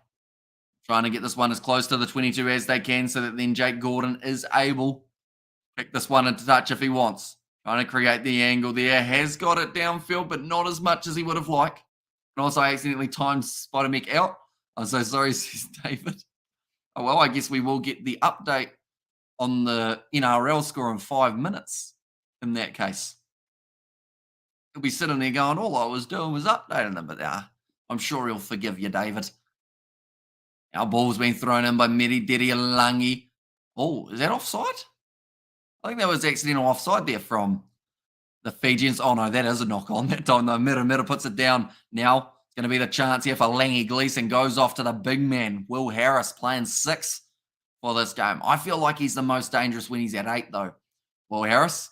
Trying to get this one as close to the 22 as they can so that then Jake Gordon is able to pick this one into touch if he wants. Trying to create the angle there. Has got it downfield, but not as much as he would have liked. And also accidentally timed Spider-Mick out. I'm so sorry, says David. Oh, well, I guess we will get the update on the NRL score in 5 minutes in that case. He'll be sitting there going, all I was doing was updating them, but I'm sure he'll forgive you, David. Our ball's been thrown in by Medi Langi. Oh, is that offside? I think that was accidental offside there from the Fijians. Oh, no, that is a knock on that time, though. Mira puts it down. Now it's going to be the chance here for Langi Gleeson. Goes off to the big man, Will Harris, playing 6 for this game. I feel like he's the most dangerous when he's at 8, though. Will Harris,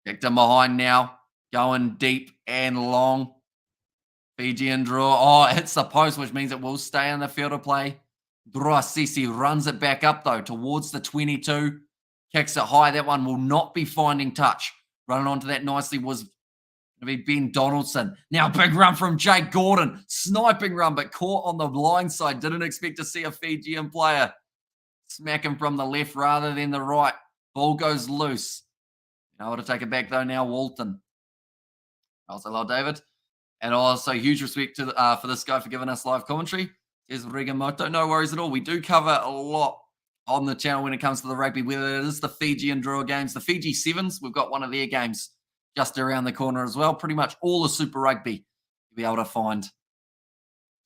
kicked him behind now. Going deep and long. Fijian Drua. Oh, it hits the post, which means it will stay in the field of play. Drua Sisi runs it back up, though, towards the 22. Kicks it high. That one will not be finding touch. Running onto that nicely was going to be Ben Donaldson. Now, big run from Jake Gordon. Sniping run, but caught on the blind side. Didn't expect to see a Fijian player smack him from the left rather than the right. Ball goes loose. I want to take it back, though, now, Walton. Also, hello, David. And also, huge respect to for this guy for giving us live commentary. Says Rigamoto. No worries at all. We do cover a lot on the channel when it comes to the rugby, whether it is the Fijian Drua games, the Fiji Sevens. We've got one of their games just around the corner as well. Pretty much all the Super Rugby you'll be able to find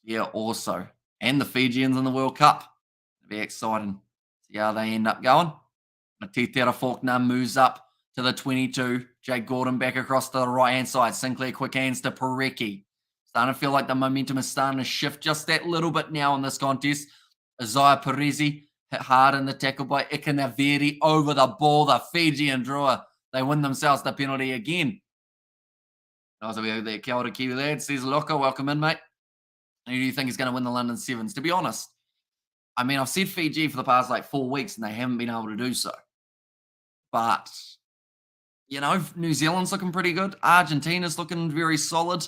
here also. And the Fijians in the World Cup. It'll be exciting. See how they end up going. Matitera Faulkner moves up to the 22. Jake Gordon back across to the right-hand side. Sinclair quick hands to Parecki. Starting to feel like the momentum is starting to shift just that little bit now in this contest. Isaiah Perezi hit hard in the tackle by Ikanaveri over the ball. The Fijian Drua, they win themselves the penalty again. Also, we have the Kia ora Kiwi lad. Says Loco, welcome in, mate. Who do you think is going to win the London Sevens? To be honest, I mean, I've said Fiji for the past 4 weeks and they haven't been able to do so. But, you know, New Zealand's looking pretty good. Argentina's looking very solid.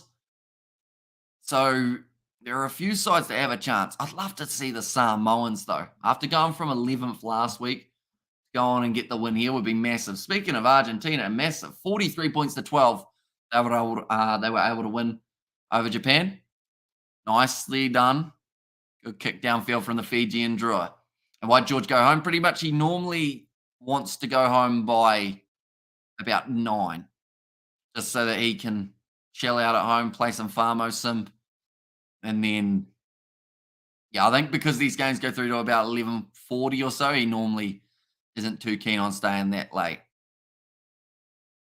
So there are a few sides that have a chance. I'd love to see the Samoans, though. After going from 11th last week, to go on and get the win here would be massive. Speaking of Argentina, massive. 43 points to 12. They were able to win over Japan. Nicely done. Good kick downfield from the Fijian Drua. And why'd George go home? Pretty much he normally wants to go home by about 9. Just so that he can chill out at home, play some Farmo Sim. And then, yeah, I think because these games go through to about 11:40 or so, he normally isn't too keen on staying that late.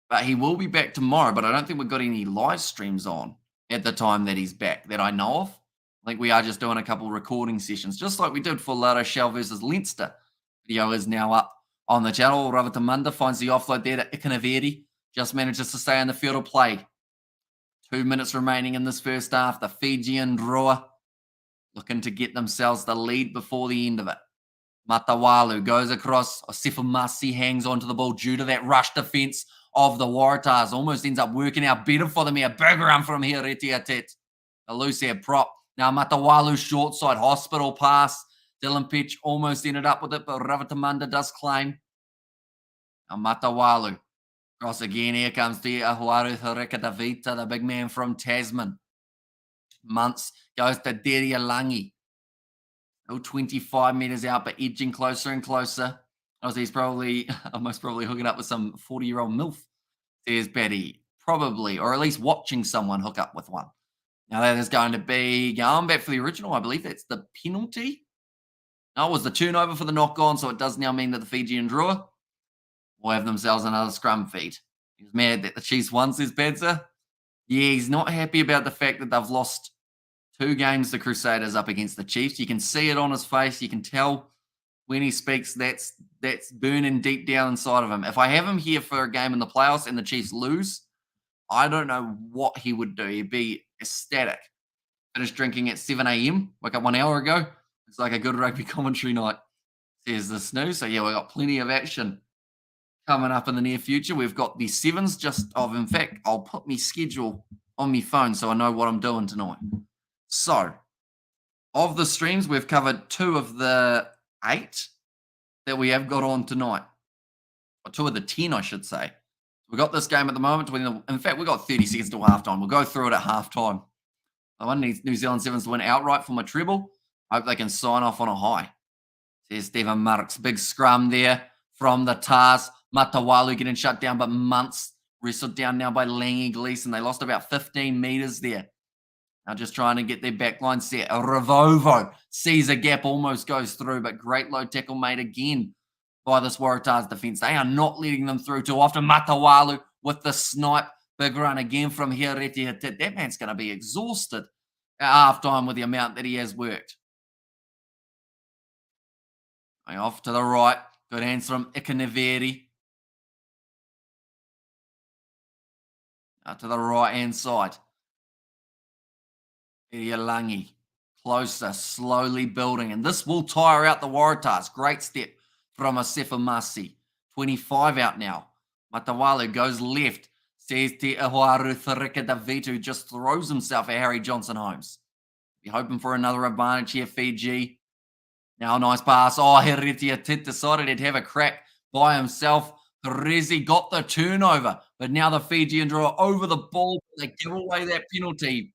But he will be back tomorrow, but I don't think we've got any live streams on at the time that he's back that I know of. I think we are just doing a couple recording sessions, just like we did for La Rochelle versus Leinster. Video is now up on the channel. Ravatamanda finds the offload there to Ikanaveri. Just manages to stay in the field of play. 2 minutes remaining in this first half. The Fijian Drua looking to get themselves the lead before the end of it. Matawalu goes across. Sifumasi hangs onto the ball due to that rush defense of the Waratahs. Almost ends up working out better for them here. Big run from here, Retiatet. A loose head prop. Now Matawalu short side, hospital pass. Dylan Pitch almost ended up with it, but Ravatamanda does claim. Now Matawalu. Cross again. Here comes the Ahuaru Horekadavita, the big man from Tasman. Months goes to Derialangi. 25 meters out, but edging closer and closer. He's probably almost probably hooking up with some 40-year-old MILF. Says Betty. Probably, or at least watching someone hook up with one. Now that is going to be going back for the original. I believe that's the penalty. No, it was the turnover for the knock-on, so it does now mean that the Fijian Drua will have themselves another scrum feed. He's mad that the Chiefs won, says Benzer. Yeah, he's not happy about the fact that they've lost 2 games, the Crusaders, up against the Chiefs. You can see it on his face. You can tell when he speaks that's burning deep down inside of him. If I have him here for a game in the playoffs and the Chiefs lose, I don't know what he would do. He'd be ecstatic. Finished drinking at 7 a.m. Woke up 1 hour ago. It's like a good rugby commentary night, says the snooze. So, yeah, we've got plenty of action coming up in the near future. We've got the sevens in fact, I'll put my schedule on my phone so I know what I'm doing tonight. So, of the streams, we've covered 2 of the 8 that we have got on tonight. Or 2 of the 10, I should say. We've got this game at the moment. In fact, we've got 30 seconds till halftime. We'll go through it at halftime. I want New Zealand Sevens to win outright for my treble. Hope they can sign off on a high. Says Stephen Marks. Big scrum there from the Tars. Matawalu getting shut down, but Months wrestled down now by Langy Gleeson. They lost about 15 meters there. Now just trying to get their backline set. Ravovo sees a gap, almost goes through, but great low tackle made again by this Waratahs defense. They are not letting them through too often. Matawalu with the snipe. Big run again from Hireti Hatit. That man's going to be exhausted at halftime with the amount that he has worked. Going off to the right. Good hands from Ikaneveri. Out to the right-hand side. Irialangi. Closer, slowly building. And this will tire out the Waratahs. Great step from Asefamasi. 25 out now. Matawalu goes left. Says Te Ahuaru Tharika Davitu, who just throws himself at Harry Johnson Holmes. Be hoping for another advantage here, Fiji. Now, nice pass. Oh, Heriti Atit decided he'd have a crack by himself. Rezi got the turnover, but now the Fijian Drua over the ball. They give away that penalty.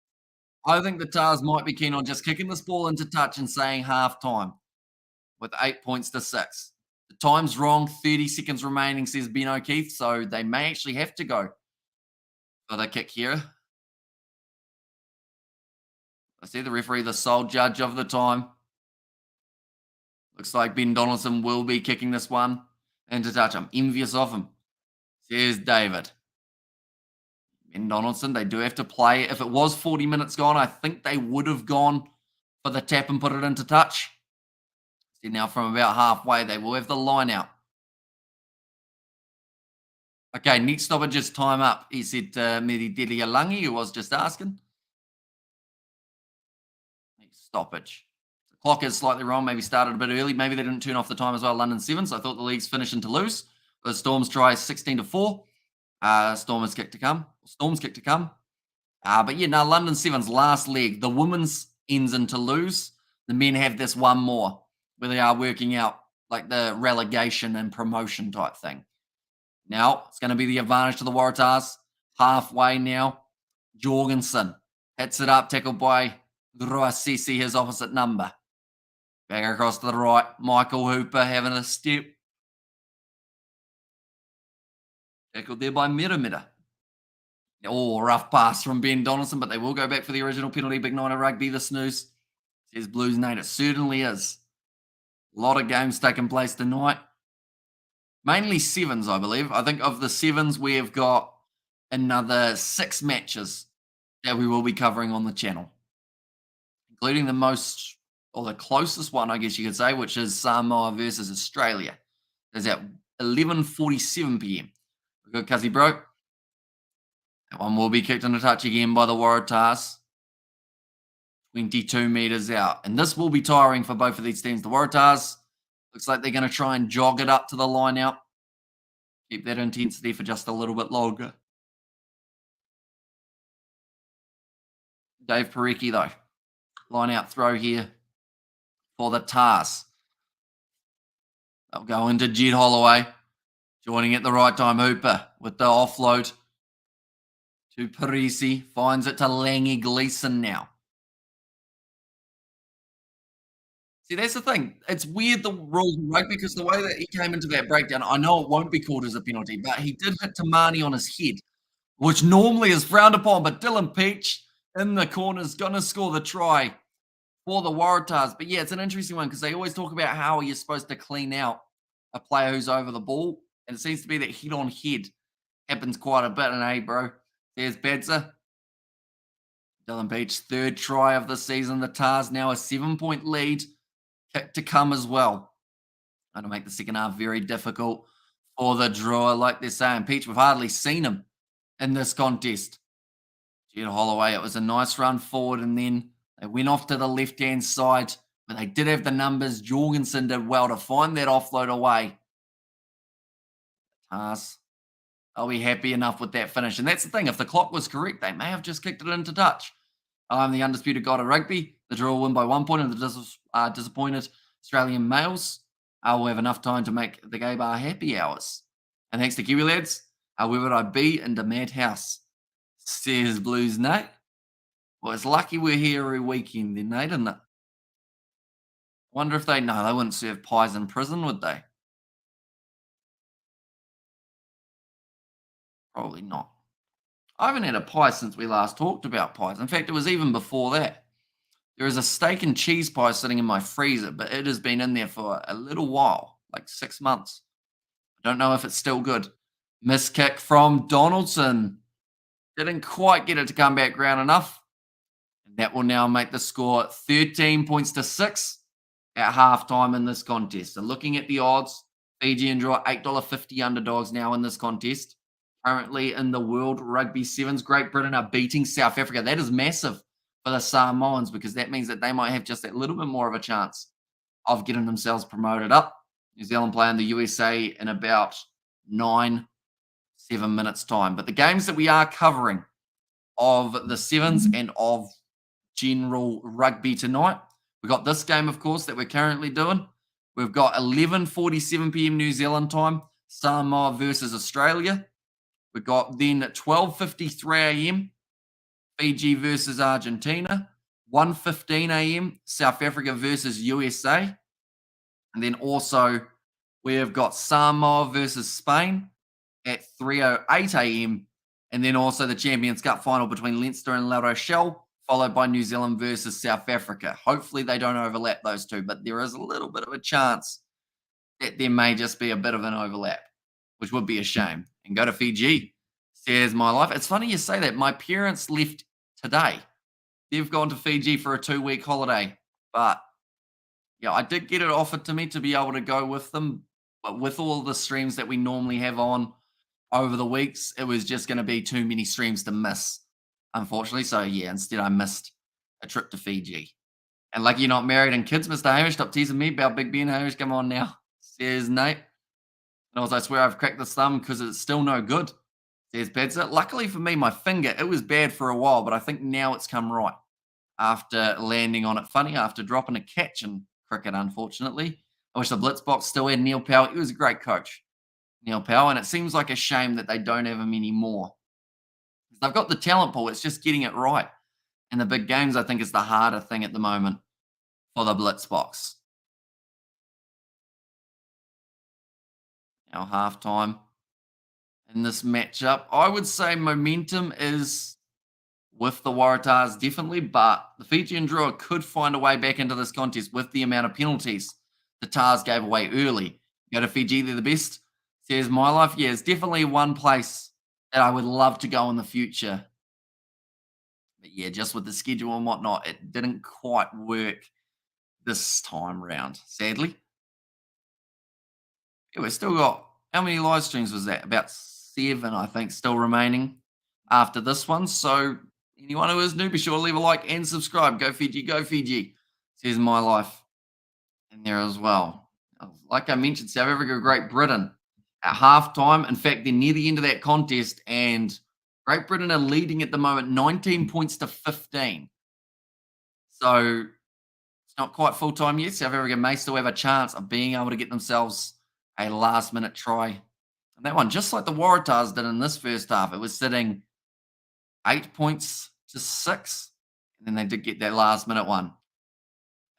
I think the Tars might be keen on just kicking this ball into touch and saying half time with 8 points to 6. The time's wrong. 30 seconds remaining, says Ben O'Keefe, so they may actually have to go for the kick here. I see the referee, the sole judge of the time. Looks like Ben Donaldson will be kicking this one into touch. I'm envious of him, says David. Ben Donaldson, they do have to play. If it was 40 minutes gone, I think they would have gone for the tap and put it into touch. See, now from about halfway, they will have the line out. Okay, next stoppage is time up, he said to Miri Delialangi, who was just asking. Next stoppage. The clock is slightly wrong, maybe started a bit early. Maybe they didn't turn off the time as well, London Sevens. I thought the league's finishing to lose. The Storms try 16-4. Storm's kick to come. But yeah, now London Sevens last leg. The women's ends in to lose. The men have this one more where they are working out like the relegation and promotion type thing. Now it's going to be the advantage to the Waratahs. Halfway now. Jorgensen hits it up, tackled by Ruasisi, his opposite number. Back across to the right. Michael Hooper having a step. Tackled there by Miramira. Oh, rough pass from Ben Donaldson, but they will go back for the original penalty. Big night of rugby, the snooze. Says Blues Nate. It certainly is. A lot of games taking place tonight. Mainly sevens, I believe. I think of the sevens, we have got another 6 matches that we will be covering on the channel, including the most, or the closest one, I guess you could say, which is Samoa versus Australia. It's at 11:47 p.m. We've got Cuzzy Bro. That one will be kicked into touch again by the Waratahs. 22 meters out. And this will be tiring for both of these teams. The Waratahs, Looks like they're going to try and jog it up to the line out. Keep that intensity for just a little bit longer. Dave Parecki, though. Line out throw here for the Tahs. They'll go into Jed Holloway. Joining at the right time, Hooper with the offload to Parisi. Finds it to Langy Gleeson now. See, that's the thing. It's weird, the rules of rugby, because the way that he came into that breakdown, I know it won't be called as a penalty, but he did hit Tamani on his head, which normally is frowned upon. But Dylan Peach in the corner is going to score the try for the Waratahs. But yeah, it's an interesting one because they always talk about how you're supposed to clean out a player who's over the ball. And it seems to be that head on head happens quite a bit. And hey, bro, there's Bedza. Dylan Peach, third try of the season. The Tahs now a 7-point lead. Kick to come as well. Going to make the second half very difficult for the Drua. Like they're saying, Peach, we've hardly seen him in this contest. Jed Holloway, it was a nice run forward, and then they went off to the left-hand side, but they did have the numbers. Jorgensen did well to find that offload away. Tahs, I'll be happy enough with that finish. And that's the thing. If the clock was correct, they may have just kicked it into touch. I'm the undisputed god of rugby. The Drua will win by 1 point, and the disappointed Australian males will have enough time to make the gay bar happy hours. And thanks to Kiwi lads, where would I be in the madhouse? Says Blues Nate. Well, it's lucky we're here every weekend then, Nate, isn't it? Wonder if they wouldn't serve pies in prison, would they? Probably not. I haven't had a pie since we last talked about pies. In fact, it was even before that. There is a steak and cheese pie sitting in my freezer, but it has been in there for a little while, like 6 months. I don't know if it's still good. Miss kick from Donaldson. Didn't quite get it to come back round enough. And that will now make the score 13 points to 6 at halftime in this contest. So looking at the odds, Fijian Drua $8.50 underdogs now in this contest. Currently in the World Rugby Sevens, Great Britain are beating South Africa. That is massive for the Samoans because that means that they might have just that little bit more of a chance of getting themselves promoted up. New Zealand playing the USA in about 7 minutes time. But the games that we are covering of the sevens and of general rugby tonight, we've got this game, of course, that we're currently doing. We've got 11:47 p.m. New Zealand time, Samoa versus Australia. We've got then at 12:53 a.m., Fiji versus Argentina. 1:15 a.m., South Africa versus USA. And then also we have got Samoa versus Spain at 3:08 a.m. And then also the Champions Cup final between Leinster and La Rochelle, followed by New Zealand versus South Africa. Hopefully they don't overlap those two, but there is a little bit of a chance that there may just be a bit of an overlap, which would be a shame. And go to Fiji, says my life. It's funny you say that. My parents left today. They've gone to Fiji for a 2-week holiday. But, yeah, I did get it offered to me to be able to go with them. But with all the streams that we normally have on over the weeks, it was just going to be too many streams to miss, unfortunately. So, yeah, instead I missed a trip to Fiji. And lucky you're not married and kids, Mr. Hamish. Stop teasing me about Big Ben. Hamish, come on now, says Nate. And also, I swear I've cracked this thumb because it's still no good, says Padza. Luckily for me, my finger, it was bad for a while, but I think now it's come right after landing on it. Funny, after dropping a catch in cricket, unfortunately. I wish the Blitzbox still had Neil Powell. He was a great coach, Neil Powell, and it seems like a shame that they don't have him anymore. They've got the talent pool. It's just getting it right. And the big games, I think, is the harder thing at the moment for the Blitzbox. Now halftime in this matchup. I would say momentum is with the Waratahs, definitely, but the Fijian Drua could find a way back into this contest with the amount of penalties the Tahs gave away early. Go to Fiji, they're the best, says my life. Yeah, it's definitely one place that I would love to go in the future. But yeah, just with the schedule and whatnot, it didn't quite work this time round, sadly. Yeah, we've still got, how many live streams was that? About 7, I think, still remaining after this one. So anyone who is new, be sure to leave a like and subscribe. Go Fiji, says my life in there as well. Like I mentioned, South Africa, Great Britain at halftime. In fact, they're near the end of that contest, and Great Britain are leading at the moment 19 points to 15. So it's not quite full time yet. South Africa may still have a chance of being able to get themselves a last minute try. And that one, just like the Waratahs did in this first half, it was sitting 8 points to 6. And then they did get that last minute one.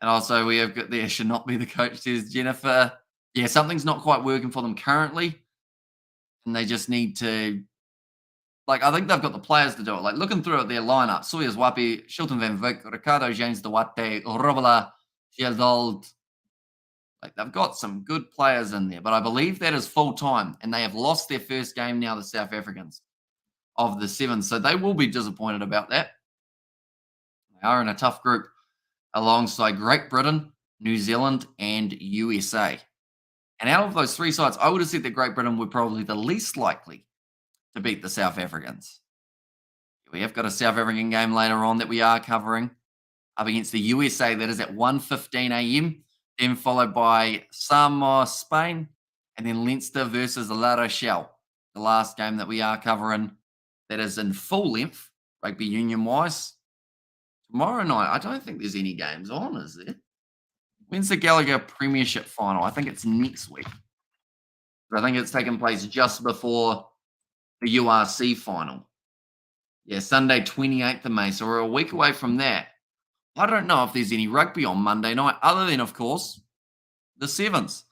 And also, we have got there should not be the coach, says Jennifer. Yeah, something's not quite working for them currently. And they just need to, like, I think they've got the players to do it. Like, looking through at their lineup, Sawyers Wapi, Shilton Van Vick, Ricardo James Duarte, Robala, Gerald. Like, they've got some good players in there. But I believe that is full time. And they have lost their first game now, the South Africans, of the 7. So they will be disappointed about that. They are in a tough group alongside Great Britain, New Zealand, and USA. And out of those 3 sides, I would have said that Great Britain were probably the least likely to beat the South Africans. We have got a South African game later on that we are covering up against the USA. That is at 1:15 a.m. Then followed by Samoa, Spain, and then Leinster versus La Rochelle. The last game that we are covering that is in full length, rugby union wise. Tomorrow night, I don't think there's any games on, is there? When's the Gallagher Premiership final? I think it's next week. I think it's taking place just before the URC final. Yeah, Sunday, 28th of May. So we're a week away from that. I don't know if there's any rugby on Monday night, other than, of course, the Sevens.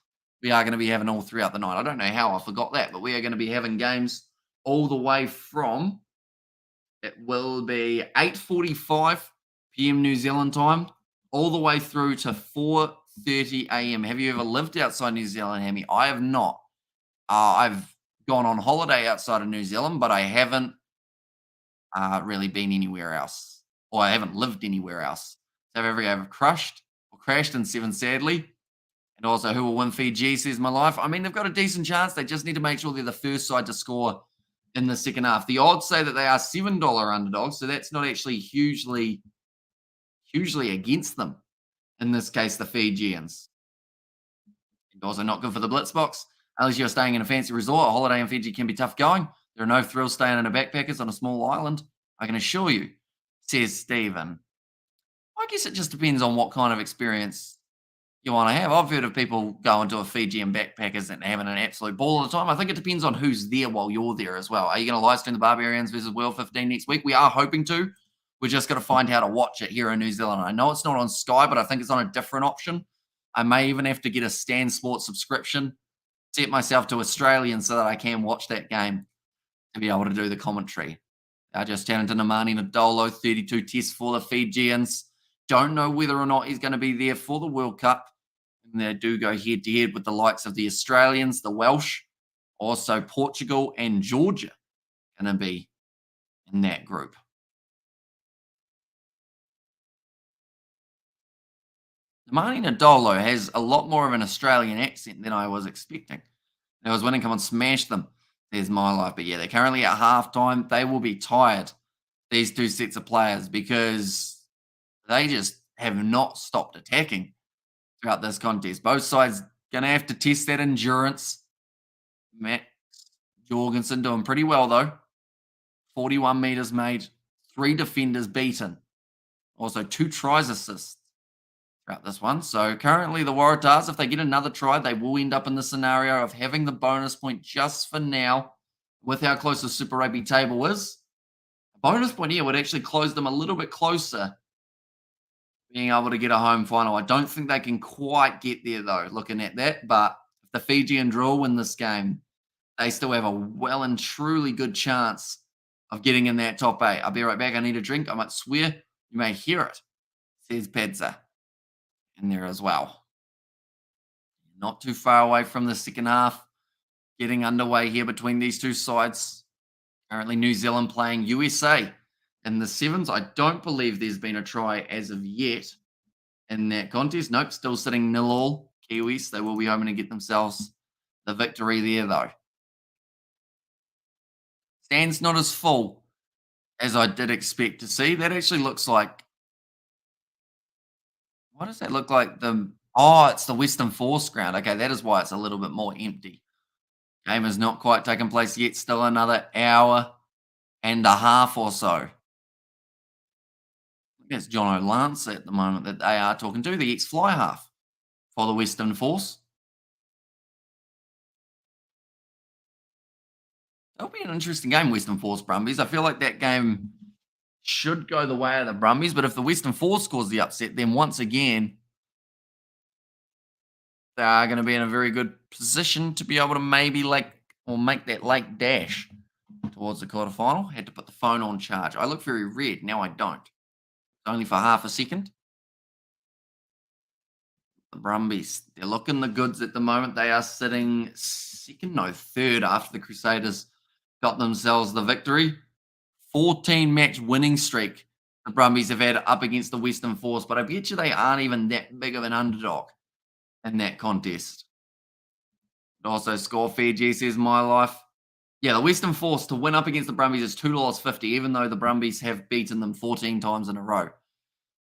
We are going to be having all throughout the night. I don't know how I forgot that, but we are going to be having games all the way from, it will be 8:45 p.m. New Zealand time, all the way through to 4:30 a.m. Have you ever lived outside New Zealand, Hammy? I have not. I've gone on holiday outside of New Zealand, but I haven't really been anywhere else, or I haven't lived anywhere else. South Africa have crashed in 7, sadly. And also, who will win Fiji, says my life. I mean, they've got a decent chance. They just need to make sure they're the first side to score in the second half. The odds say that they are $7 underdogs, so that's not actually hugely against them. In this case, the Fijians. And also not good for the blitz box. Unless you're staying in a fancy resort, a holiday in Fiji can be tough going. There are no thrills staying in a backpackers on a small island, I can assure you, says Stephen. I guess it just depends on what kind of experience you want to have. I've heard of people going to a Fijian backpackers and having an absolute ball all the time. I think it depends on who's there while you're there as well. Are you going to live stream the Barbarians versus World 15 next week? We are hoping to. We're just going to find how to watch it here in New Zealand. I know it's not on Sky, but I think it's on a different option. I may even have to get a Stan Sports subscription, set myself to Australian so that I can watch that game to be able to do the commentary. Just chatting to Nemani Nadolo, 32 tests for the Fijians. Don't know whether or not he's going to be there for the World Cup. And they do go head-to-head with the likes of the Australians, the Welsh, also Portugal and Georgia going to be in that group. Nemani Nadolo has a lot more of an Australian accent than I was expecting. I was winning, come on, smash them. There's my life. But yeah, they're currently at halftime. They will be tired, these 2 sets of players, because they just have not stopped attacking throughout this contest. Both sides going to have to test that endurance. Max Jorgensen doing pretty well, though. 41 meters made, 3 defenders beaten. Also 2 tries assists throughout this one. So currently the Waratahs, if they get another try, they will end up in the scenario of having the bonus point just for now. With how close the Super Rugby table is, a bonus point here would actually close them a little bit closer being able to get a home final. I don't think they can quite get there, though, looking at that. But if the Fijian Drua win this game, they still have a well and truly good chance of getting in that top 8. I'll be right back. I need a drink. I might swear you may hear it, says Pedza in there as well. Not too far away from the second half. Getting underway here between these 2 sides. Currently, New Zealand playing USA in the 7s. I don't believe there's been a try as of yet in that contest. Nope, still sitting 0-0. Kiwis, they will be hoping to get themselves the victory there, though. Stand's not as full as I did expect to see. That actually looks like... What does that look like? The Oh, it's the Western Force ground. Okay, that is why it's a little bit more empty. Game has not quite taken place yet. Still another hour and a half or so. I think it's John O'Lance at the moment that they are talking to, the ex-fly half for the Western Force. That'll be an interesting game, Western Force Brumbies. I feel like that game should go the way of the Brumbies, but if the Western Force scores the upset, then once again, they are going to be in a very good position to be able to maybe or make that late dash towards the quarterfinal. Had to put the phone on charge. I look very red. Now I don't. Only for half a second. The Brumbies, they're looking the goods at the moment. They are sitting second, no, third after the Crusaders got themselves the victory. 14-match winning streak the Brumbies have had up against the Western Force, but I bet you they aren't even that big of an underdog in that contest. Also, score Fiji says my life. Yeah, the Western Force to win up against the Brumbies is $2.50, even though the Brumbies have beaten them 14 times in a row.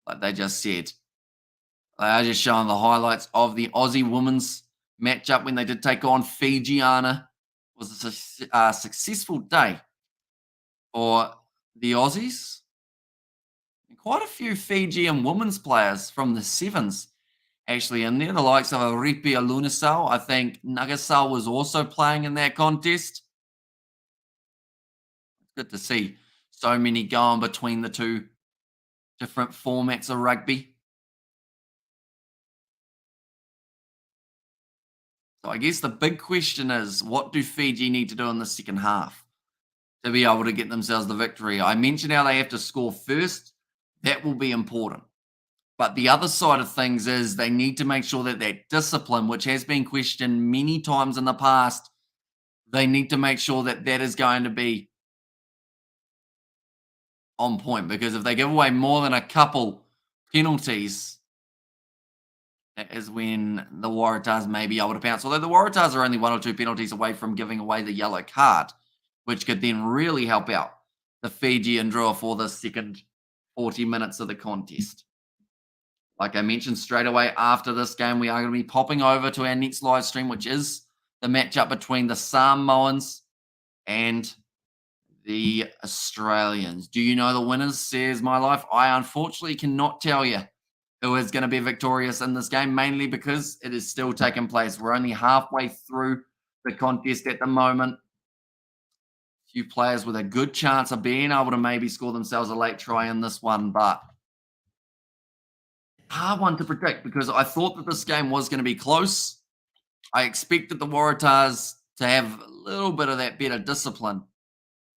Like they just said. They are just showing the highlights of the Aussie women's matchup when they did take on Fijiana. It was a successful day for the Aussies. And quite a few Fijian women's players from the sevens actually in there. The likes of Ripia Lunasau. I think Nagasau was also playing in that contest. It's good to see so many going between the two different formats of rugby. So I guess the big question is, what do Fiji need to do in the second half to be able to get themselves the victory? I mentioned how they have to score first. That will be important. But the other side of things is they need to make sure that that discipline, which has been questioned many times in the past, they need to make sure that that is going to be on point. Because if they give away more than a couple penalties, that is when the Waratahs may be able to pounce. Although the Waratahs are only 1 or 2 penalties away from giving away the yellow card, which could then really help out the Fijian Drua for the second 40 minutes of the contest. Like I mentioned, straight away after this game, we are going to be popping over to our next live stream, which is the matchup between the Samoans and the Australians. Do you know the winners, says my life? I unfortunately cannot tell you who is going to be victorious in this game, mainly because it is still taking place. We're only halfway through the contest at the moment. A few players with a good chance of being able to maybe score themselves a late try in this one, but hard one to predict because I thought that this game was going to be close. I expected the Waratahs to have a little bit of that better discipline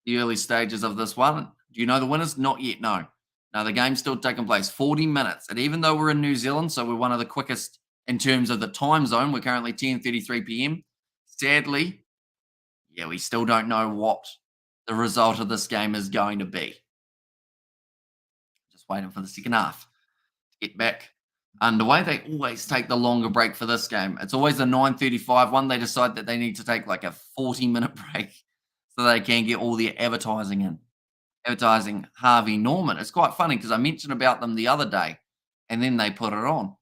the early stages of this one. Do you know the winners? Not yet, no. Now, the game's still taking place, 40 minutes. And even though we're in New Zealand, so we're one of the quickest in terms of the time zone, we're currently 10:33 p.m. Sadly, yeah, we still don't know what the result of this game is going to be. Just waiting for the second half to get back underway. They always take the longer break for this game. It's always a 9:35 one. They decide that they need to take like a 40-minute break so they can get all the advertising in. Advertising Harvey Norman. It's quite funny because I mentioned about them the other day and then they put it on.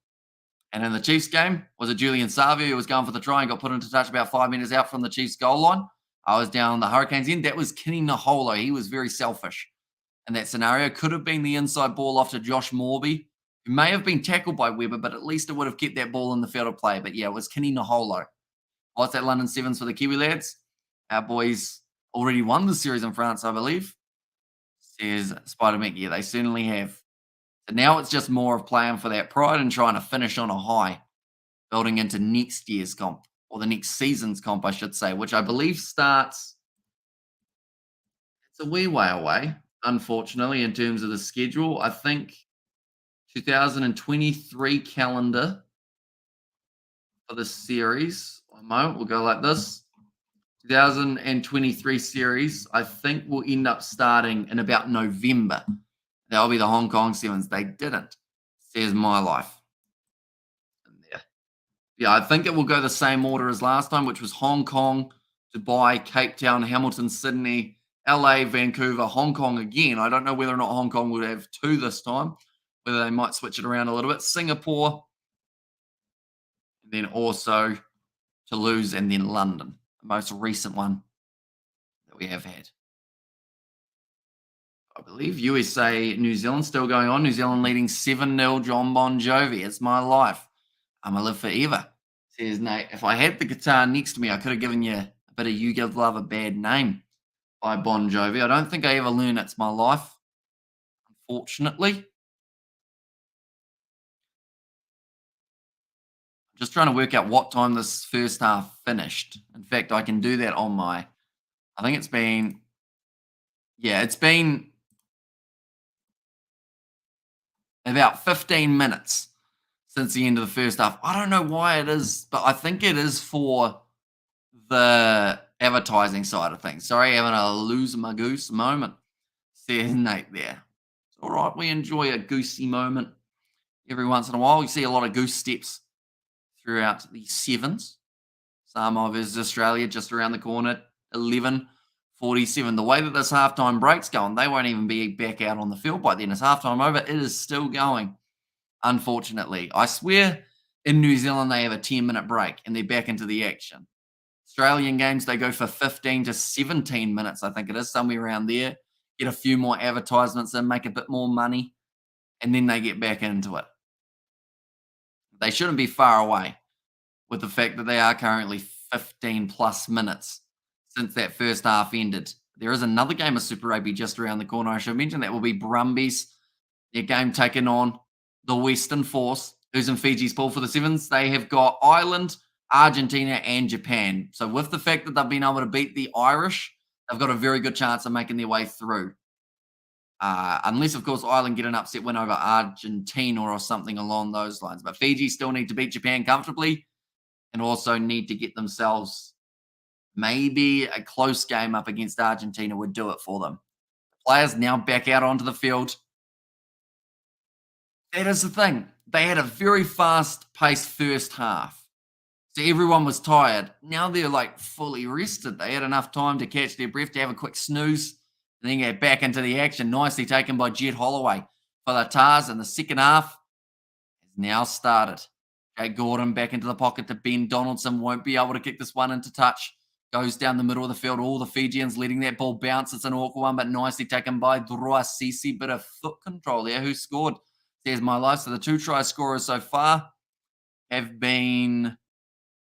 And in the Chiefs game, was it Julian Savio who was going for the try and got put into touch about 5 minutes out from the Chiefs goal line? I was down the Hurricanes end. That was Kenny Naholo. He was very selfish in that scenario. Could have been the inside ball off to Josh Morby, who may have been tackled by Weber, but at least it would have kept that ball in the field of play. But yeah, it was Kenny Naholo. What's that London Sevens for the Kiwi lads? Our boys already won the series in France, I believe. Says Spider Mick. Yeah, they certainly have. So now it's just more of playing for that pride and trying to finish on a high, building into next year's comp, or the next season's comp, I should say, which I believe starts. It's a wee way away, unfortunately, in terms of the schedule. I think 2023 calendar for the series. One moment, we'll go like this. 2023 series, I think will end up starting in about November. That'll be the Hong Kong Sevens. They didn't, says my life. Yeah, I think it will go the same order as last time, which was Hong Kong, Dubai, Cape Town, Hamilton, Sydney, LA, Vancouver, Hong Kong again. I don't know whether or not Hong Kong would have 2 this time, whether they might switch it around a little bit. Singapore, and then also Toulouse, and then London, the most recent one that we have had. I believe USA, New Zealand still going on. New Zealand leading 7-0. John Bon Jovi. It's my life. I'ma live forever. Says Nate. If I had the guitar next to me, I could have given you a bit of You Give Love a Bad Name by Bon Jovi. I don't think I ever learned It's My Life, unfortunately. Just trying to work out what time this first half finished. In fact, I can do that on my. I think it's been. Yeah, it's been about 15 minutes since the end of the first half. I don't know why it is, but I think it is for the advertising side of things. Sorry, having a lose my goose moment. Says Nate there. It's all right. We enjoy a goosey moment every once in a while. You see a lot of goose steps throughout the sevens. Samoa versus Australia just around the corner, 11:47. The way that this halftime break's going, they won't even be back out on the field by then. It's halftime over. It is still going, unfortunately. I swear in New Zealand they have a 10-minute break and they're back into the action. Australian games, they go for 15 to 17 minutes, I think it is, somewhere around there. Get a few more advertisements in, make a bit more money, and then they get back into it. They shouldn't be far away with the fact that they are currently 15 plus minutes since that first half ended. There is another game of Super Rugby just around the corner. I should mention that will be Brumbies. Their game taking on the Western Force, who's in Fiji's pool for the sevens. They have got Ireland, Argentina, and Japan. So with the fact that they've been able to beat the Irish, they've got a very good chance of making their way through. Unless, of course, Ireland get an upset win over Argentina or something along those lines. But Fiji still need to beat Japan comfortably and also need to get themselves maybe a close game up against Argentina would do it for them. Players now back out onto the field. That is the thing. They had a very fast-paced first half. So everyone was tired. Now they're like fully rested. They had enough time to catch their breath, to have a quick snooze, and then get back into the action. Nicely taken by Jed Holloway for the Tars, and the second half has now started. Jake Gordon back into the pocket to Ben Donaldson. Won't be able to kick this one into touch. Goes down the middle of the field. All the Fijians letting that ball bounce. It's an awkward one, but nicely taken by Drua Sisi. Bit of foot control there. Who scored? Says my life. So the 2 try scorers so far have been,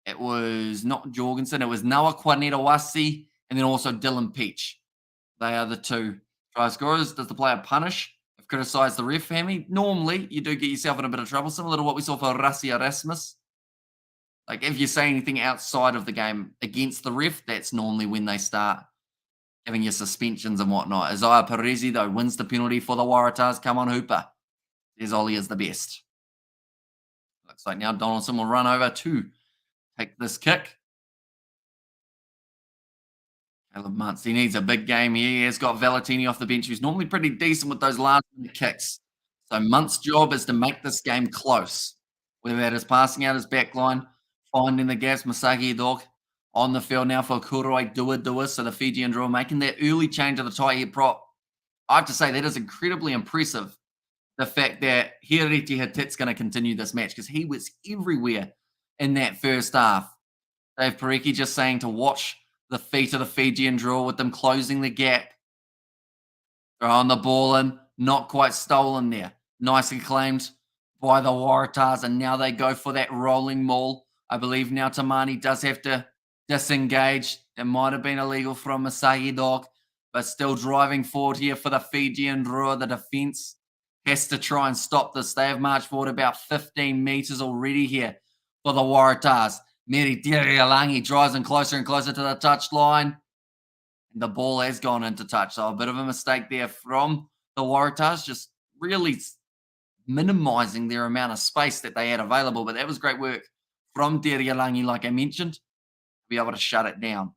it was not Jorgensen, it was Noah Kwanetawasi, and then also Dylan Peach. They are the 2 try scorers. Does the player punish? I've criticised the ref, Hammy. Normally, you do get yourself in a bit of trouble, similar to what we saw for Rassi Erasmus. Like, if you say anything outside of the game against the ref, that's normally when they start giving you suspensions and whatnot. Isaiah Perezi, though, wins the penalty for the Waratahs. Come on, Hooper. There's Ollie is the best. Looks like now Donaldson will run over to take this kick. Caleb Muntz, he needs a big game here. He has got Valentini off the bench, who's normally pretty decent with those last-minute kicks. So Muntz's job is to make this game close, whether that is passing out his back line, finding the gaps. Masagi Dog on the field now for Kuroi Dua. So the Fijian Drua making that early change of the tight head prop. I have to say that is incredibly impressive. The fact that Hiriti Hatit's going to continue this match because he was everywhere in that first half. Dave Pareki just saying to watch the feet of the Fijian Drua with them closing the gap. Throwing the ball in, not quite stolen there. Nicely claimed by the Waratahs, and now they go for that rolling maul. I believe now Tamani does have to disengage. It might have been illegal from Masagi Dog, but still driving forward here for the Fijian Drua. The defense has to try and stop this. They have marched forward about 15 meters already here for the Waratahs. Meri Tirialangi drives in closer and closer to the touchline. And the ball has gone into touch. So a bit of a mistake there from the Waratahs, just really minimizing their amount of space that they had available. But that was great work from Tirialangi, like I mentioned, to be able to shut it down.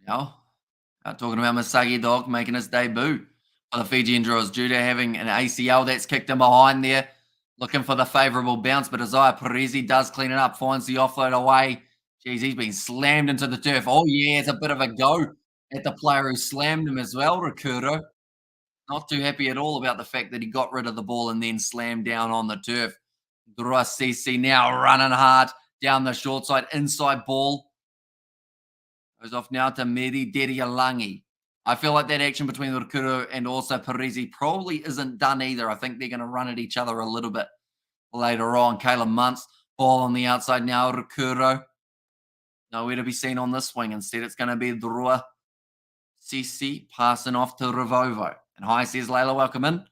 Now, talking about Masagi Dog making his debut for the Fijian Druas due to having an ACL that's kicked him behind there, looking for the favourable bounce, but Isaiah Perezi does clean it up, finds the offload away. Jeez, he's been slammed into the turf. Oh, yeah, it's a bit of a go at the player who slammed him as well, Rakuro. Not too happy at all about the fact that he got rid of the ball and then slammed down on the turf. Drua CC now running hard down the short side, inside ball. Goes off now to Medi Dedialangi. I feel like that action between Rukuro and also Parisi probably isn't done either. I think they're going to run at each other a little bit later on. Caleb Muntz, ball on the outside now. Rukuro. Nowhere to be seen on this wing. Instead, it's going to be Drua CC passing off to Rivovo. And hi, says Layla, welcome in.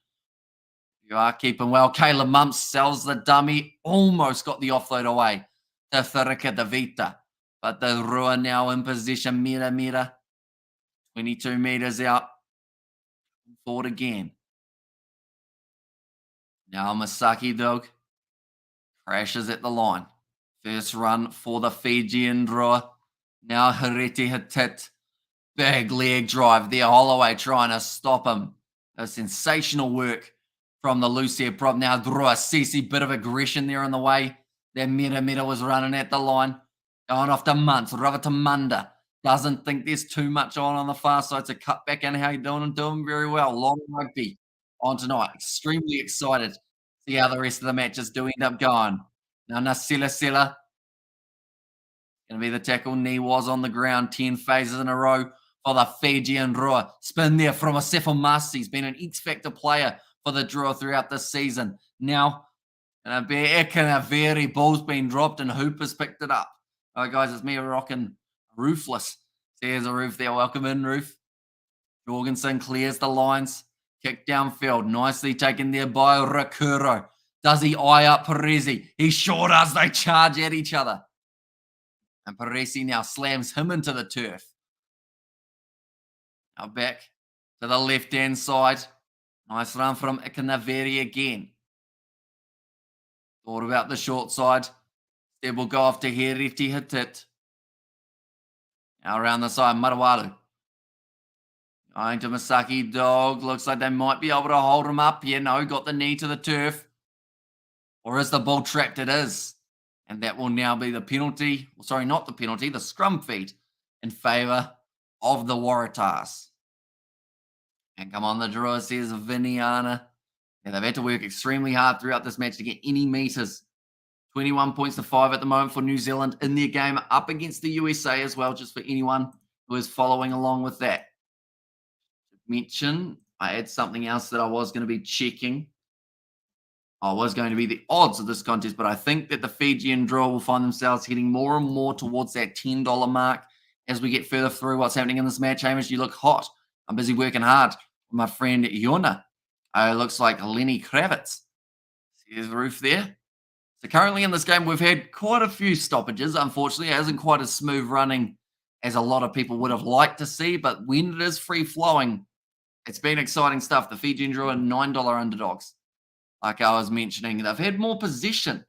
You are keeping well. Caleb Mumps sells the dummy. Almost got the offload away to Thurika De Vita. But the Rua now in position. Mira. 22 meters out. Forward again. Now Masaki Dog crashes at the line. First run for the Fijian Drua. Now Hereti Hatit. Big leg drive there. Holloway trying to stop him. A sensational work from the Lucia prop. Now Drua Sisi, bit of aggression there in the way. That Mira was running at the line. Going off to Muntz. Ravatamunda. Doesn't think there's too much on the far side to cut back in. How you doing? And doing very well. Long rugby on tonight. Extremely excited to see how the rest of the matches do end up going. Now Nasila Silla. Going to be the tackle. Knee was on the ground. 10 phases in a row for the Fijian Drua. Spin there from Asefo Masi. He's been an X-Factor player for the Drua throughout this season. Now, a very ball's been dropped and Hooper's picked it up. All right, guys, it's me rocking Roofless. There's a Roof there. Welcome in, Roof. Jorgensen clears the lines. Kick downfield. Nicely taken there by Rakuro. Does he eye up Parisi? He sure does. They charge at each other. And Parisi now slams him into the turf. Now back to the left-hand side. Nice run from Ikanaveri again. Thought about the short side. Instead will go off to Heriti Hitit. Now around the side, Marawalu. Going to Masaki Dog. Looks like they might be able to hold him up. Yeah, no, got the knee to the turf. Or is the ball trapped? It is. And that will now be the penalty. Well, sorry, not the penalty, the scrum feed in favour of the Waratahs. And come on, the Drua, says Viniana. Yeah, they've had to work extremely hard throughout this match to get any meters. 21 points to 5 at the moment for New Zealand in their game up against the USA as well, just for anyone who is following along with that. Mention, I had something else that I was going to be checking. I was going to be the odds of this contest, but I think that the Fijian Drua will find themselves heading more and more towards that $10 mark as we get further through what's happening in this match. Hamish, you look hot. I'm busy working hard with my friend Yona. Looks like Lenny Kravitz. There's the Roof there. So currently in this game, we've had quite a few stoppages. Unfortunately, it isn't quite as smooth running as a lot of people would have liked to see, but when it is free-flowing, it's been exciting stuff. The Fijian Drua are $9 underdogs. Like I was mentioning, they've had more possession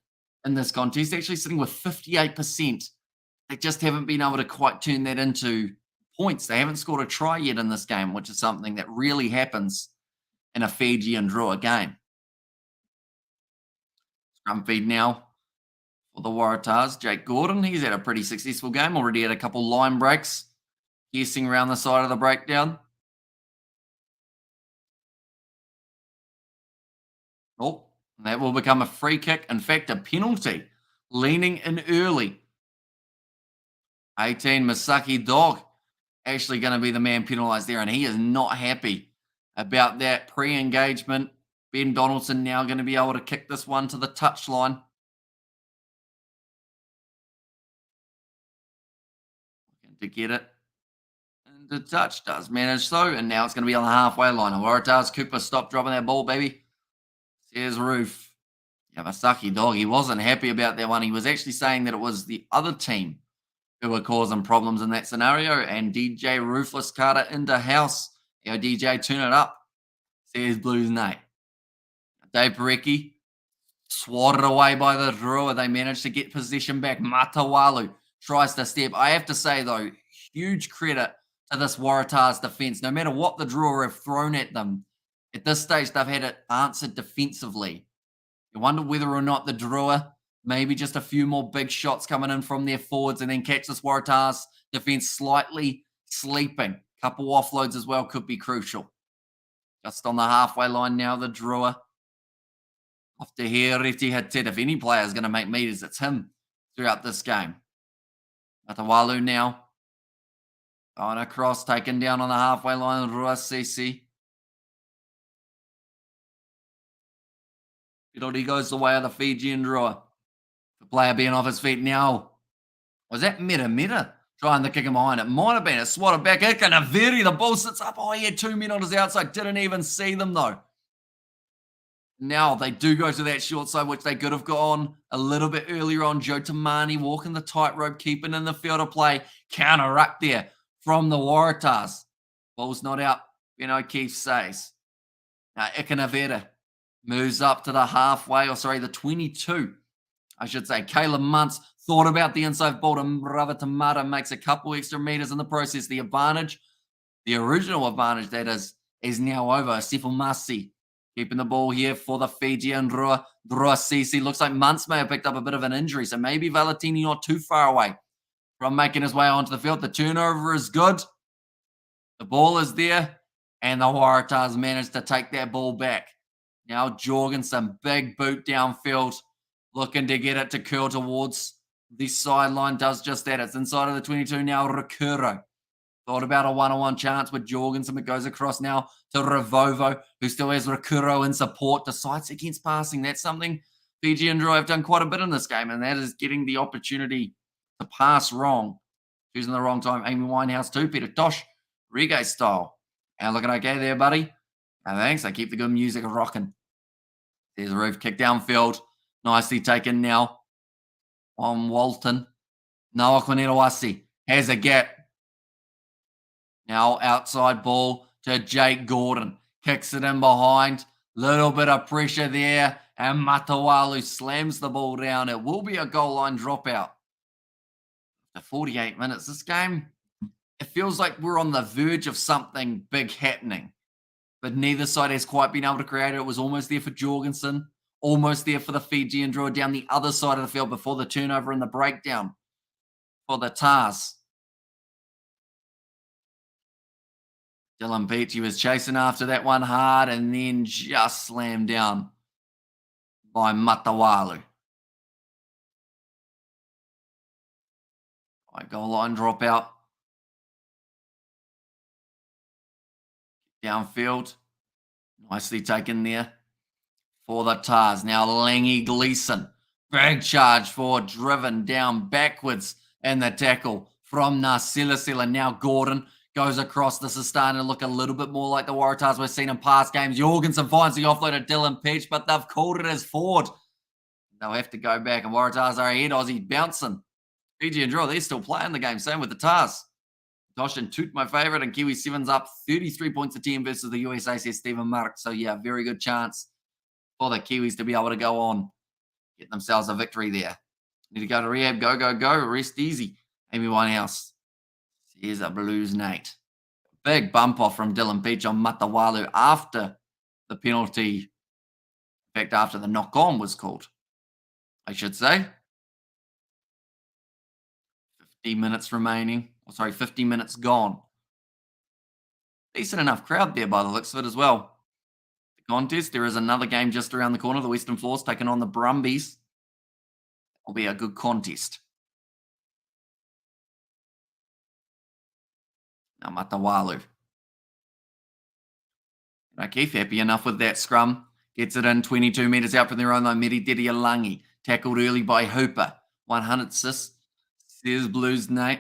in this contest, actually sitting with 58%. They just haven't been able to quite turn that into points. They haven't scored a try yet in this game, which is something that really happens in a Fijian Drua game. Scrum feed now for the Waratahs. Jake Gordon, he's had a pretty successful game. Already had a couple line breaks. Guessing around the side of the breakdown. Oh, that will become a free kick. In fact, a penalty. Leaning in early. 18, Masaki Dog. Actually going to be the man penalised there, and he is not happy about that pre-engagement. Ben Donaldson now going to be able to kick this one to the touchline. Looking to get it into touch. Does manage so, and now it's going to be on the halfway line. Waratahs, Cooper, stop dropping that ball, baby. Says Roof. Yeah, Masaki Dog, he wasn't happy about that one. He was actually saying that it was the other team who were causing problems in that scenario. And DJ Ruthless Carter into house. Yo, DJ, turn it up. Says Blues Nate. Dave Parecki swatted away by the Drua. They managed to get possession back. Matawalu tries to step. I have to say, though, huge credit to this Waratahs defence. No matter what the Drua have thrown at them, at this stage, they've had it answered defensively. You wonder whether or not the Drua, maybe just a few more big shots coming in from their forwards and then catch this Waratahs defence slightly sleeping. Couple offloads as well could be crucial. Just on the halfway line now, the Drua. After here, Reti had said if any player is going to make meters, it's him throughout this game. Matawalu now. On across, taken down on the halfway line, Rua Sisi. Penalty goes the way of the Fijian Drua. The player being off his feet now. Was that Meta? Trying to kick him behind. It might have been a swatted back. Ikanaveri, the ball sits up. Oh, he had 2 men on his outside. Didn't even see them, though. Now they do go to that short side, which they could have gone a little bit earlier on. Joe Tamani walking the tightrope, keeping in the field of play. Counter ruck there from the Waratahs. Ball's not out. Keith says. Now Ikanaveri moves up to the halfway, the 22. I should say. Caleb Muntz thought about the inside ball to Ravatamata, makes a couple extra meters in the process. The advantage, the original advantage that is now over. Sifo Masi keeping the ball here for the Fijian Drua. Drua Sisi. Looks like Muntz may have picked up a bit of an injury, so maybe Valentini not too far away from making his way onto the field. The turnover is good. The ball is there, and the Waratahs managed to take that ball back. Now Jorgensen, big boot downfield, looking to get it to curl towards the sideline. Does just that. It's inside of the 22 now. Rakuro thought about a one-on-one chance with Jorgensen, but goes across now to Revovo, who still has Rakuro in support. Decides against passing. That's something Fijian Drua have done quite a bit in this game, and that is getting the opportunity to pass wrong. Choosing the wrong time. Amy Winehouse too. Peter Tosh, reggae style. And looking okay there, buddy. And thanks. They keep the good music rocking. There's a roof kick downfield. Nicely taken now on Walton. Noah Kwanetawasi has a gap. Now outside ball to Jake Gordon. Kicks it in behind. Little bit of pressure there. And Matawalu slams the ball down. It will be a goal line dropout. After 48 minutes, this game, it feels like we're on the verge of something big happening. But neither side has quite been able to create it. It was almost there for Jorgensen. Almost there for the Fijian Drua down the other side of the field before the turnover and the breakdown for the Tars. Dylan Peachy was chasing after that one hard and then just slammed down by Matawalu. Goal line dropout. Downfield. Nicely taken there for the Tars. Now Langy Gleeson. Big charge forward, driven down backwards in the tackle from Narsilasila. Now Gordon goes across. This is starting to look a little bit more like the Waratahs we've seen in past games. Jorgensen finds the offload of Dylan Peach, but they've called it as forward. They'll have to go back, and Waratahs are ahead. Aussie bouncing. Fijian Drua, they're still playing the game. Same with the Tars. Tosh and Toot, my favourite, and Kiwi 7's up 33 points to 10 versus the USA, says Stephen Mark. So, yeah, very good chance for the Kiwis to be able to go on, get themselves a victory there. Need to go to rehab. Go, go, go. Rest easy. Amy Winehouse. Here's a Blues Nate. Big bump off from Dylan Peach on Matawalu after the penalty. In fact, after the knock-on was called, I should say. 50 minutes remaining. 50 minutes gone. Decent enough crowd there by the looks of it as well. The contest, there is another game just around the corner. The Western Force taking on the Brumbies. Will be a good contest. Now Matawalu. Keith happy enough with that scrum. Gets it in 22 metres out from their own line. Meri Dedialangi. Tackled early by Hooper. 100 sis. Says Blues Nate.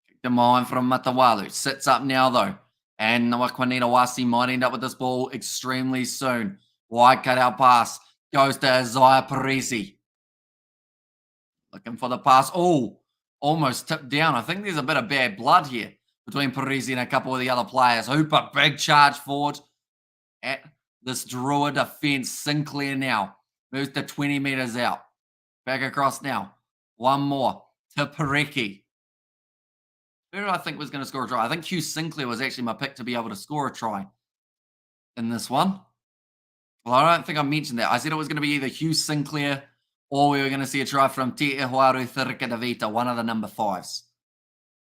Kicked him on from Matawalu. Sits up now though. And Kwanetawasi might end up with this ball extremely soon. Wide cutout pass. Goes to Isaiah Parisi. Looking for the pass. Oh, almost tipped down. I think there's a bit of bad blood here between Parisi and a couple of the other players. Hooper, big charge forward at this Drua defense. Sinclair now moves to 20 metres out. Back across now. One more to Pareki. Who did I think was going to score a try? I think Hugh Sinclair was actually my pick to be able to score a try in this one. Well, I don't think I mentioned that. I said it was going to be either Hugh Sinclair or we were going to see a try from Te Ehuaru Thirikadavita, one of the number 5s.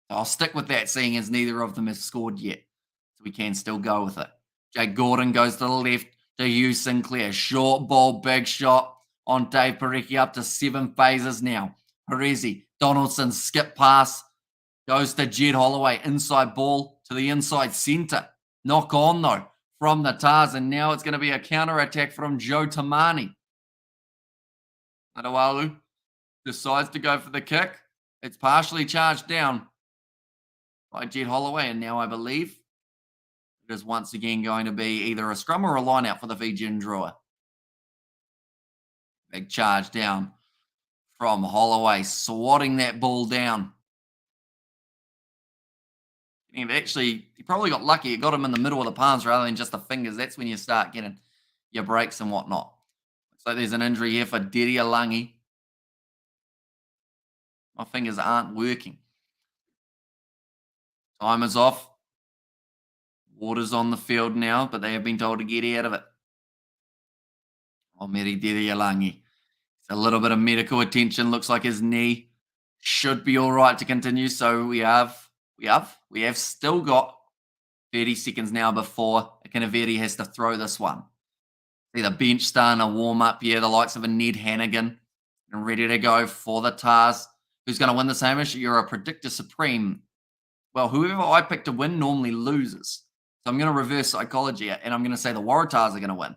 So I'll stick with that, seeing as neither of them has scored yet. So we can still go with it. Jake Gordon goes to the left to Hugh Sinclair. Short ball, big shot on Dave Parecki, up to 7 phases now. Perezi, Donaldson, skip pass, goes to Jed Holloway. Inside ball to the inside centre. Knock on, though, from the Tars, and now it's going to be a counter-attack from Joe Tamani. Matawalu decides to go for the kick. It's partially charged down by Jed Holloway, and now I believe it is once again going to be either a scrum or a line out for the Fijian Drua. Big charge down from Holloway, swatting that ball down. He probably got lucky. It got him in the middle of the palms rather than just the fingers. That's when you start getting your breaks and whatnot. Looks like there's an injury here for Didia Langi. My fingers aren't working. Time is off. Water's on the field now, but they have been told to get out of it. Meri Didia Langi. A little bit of medical attention. Looks like his knee should be all right to continue. So we have still got 30 seconds now before Akinaveri has to throw this one. See the bench starting to warm up here. The likes of a Ned Hannigan and ready to go for the Tars. Who's going to win this, Hamish? You're a predictor supreme. Well, whoever I pick to win normally loses. So I'm going to reverse psychology and I'm going to say the Waratahs are going to win.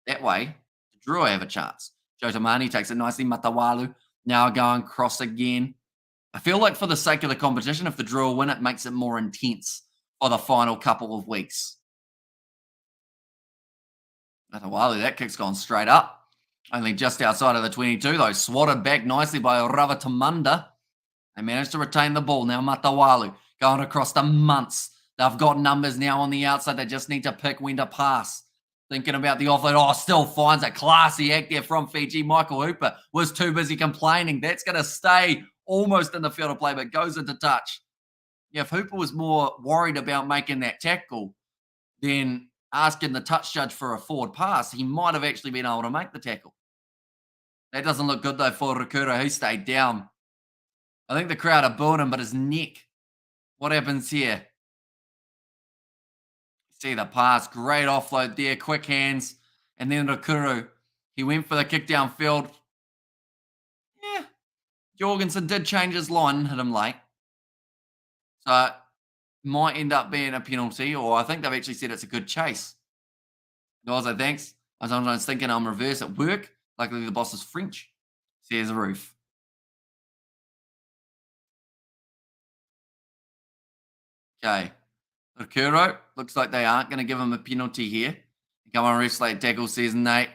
That way, the Drua have a chance. Joe Tamani takes it nicely. Matawalu now going cross again. I feel like for the sake of the competition, if the Drua win, it makes it more intense for the final couple of weeks. Matawalu, that kick's gone straight up. Only just outside of the 22, though. Swatted back nicely by Ravatamunda. They managed to retain the ball. Now Matawalu going across the Munts. They've got numbers now on the outside. They just need to pick when to pass. Thinking about the offload. Oh, still finds a classy act there from Fiji. Michael Hooper was too busy complaining. That's going to stay almost in the field of play, but goes into touch. Yeah, if Hooper was more worried about making that tackle than asking the touch judge for a forward pass, he might have actually been able to make the tackle. That doesn't look good, though, for Rukura, who stayed down. I think the crowd are booing him, but his neck. What happens here? See the pass. Great offload there. Quick hands. And then Rukuru, he went for the kick downfield. Yeah. Jorgensen did change his line and hit him late. So it might end up being a penalty, or I think they've actually said it's a good chase. Guys, thanks. I was sometimes thinking I'm reverse at work. Luckily, the boss is French. Says Roof. Okay. Rukuro, looks like they aren't going to give him a penalty here. Come on, ref, late tackle, says Nate.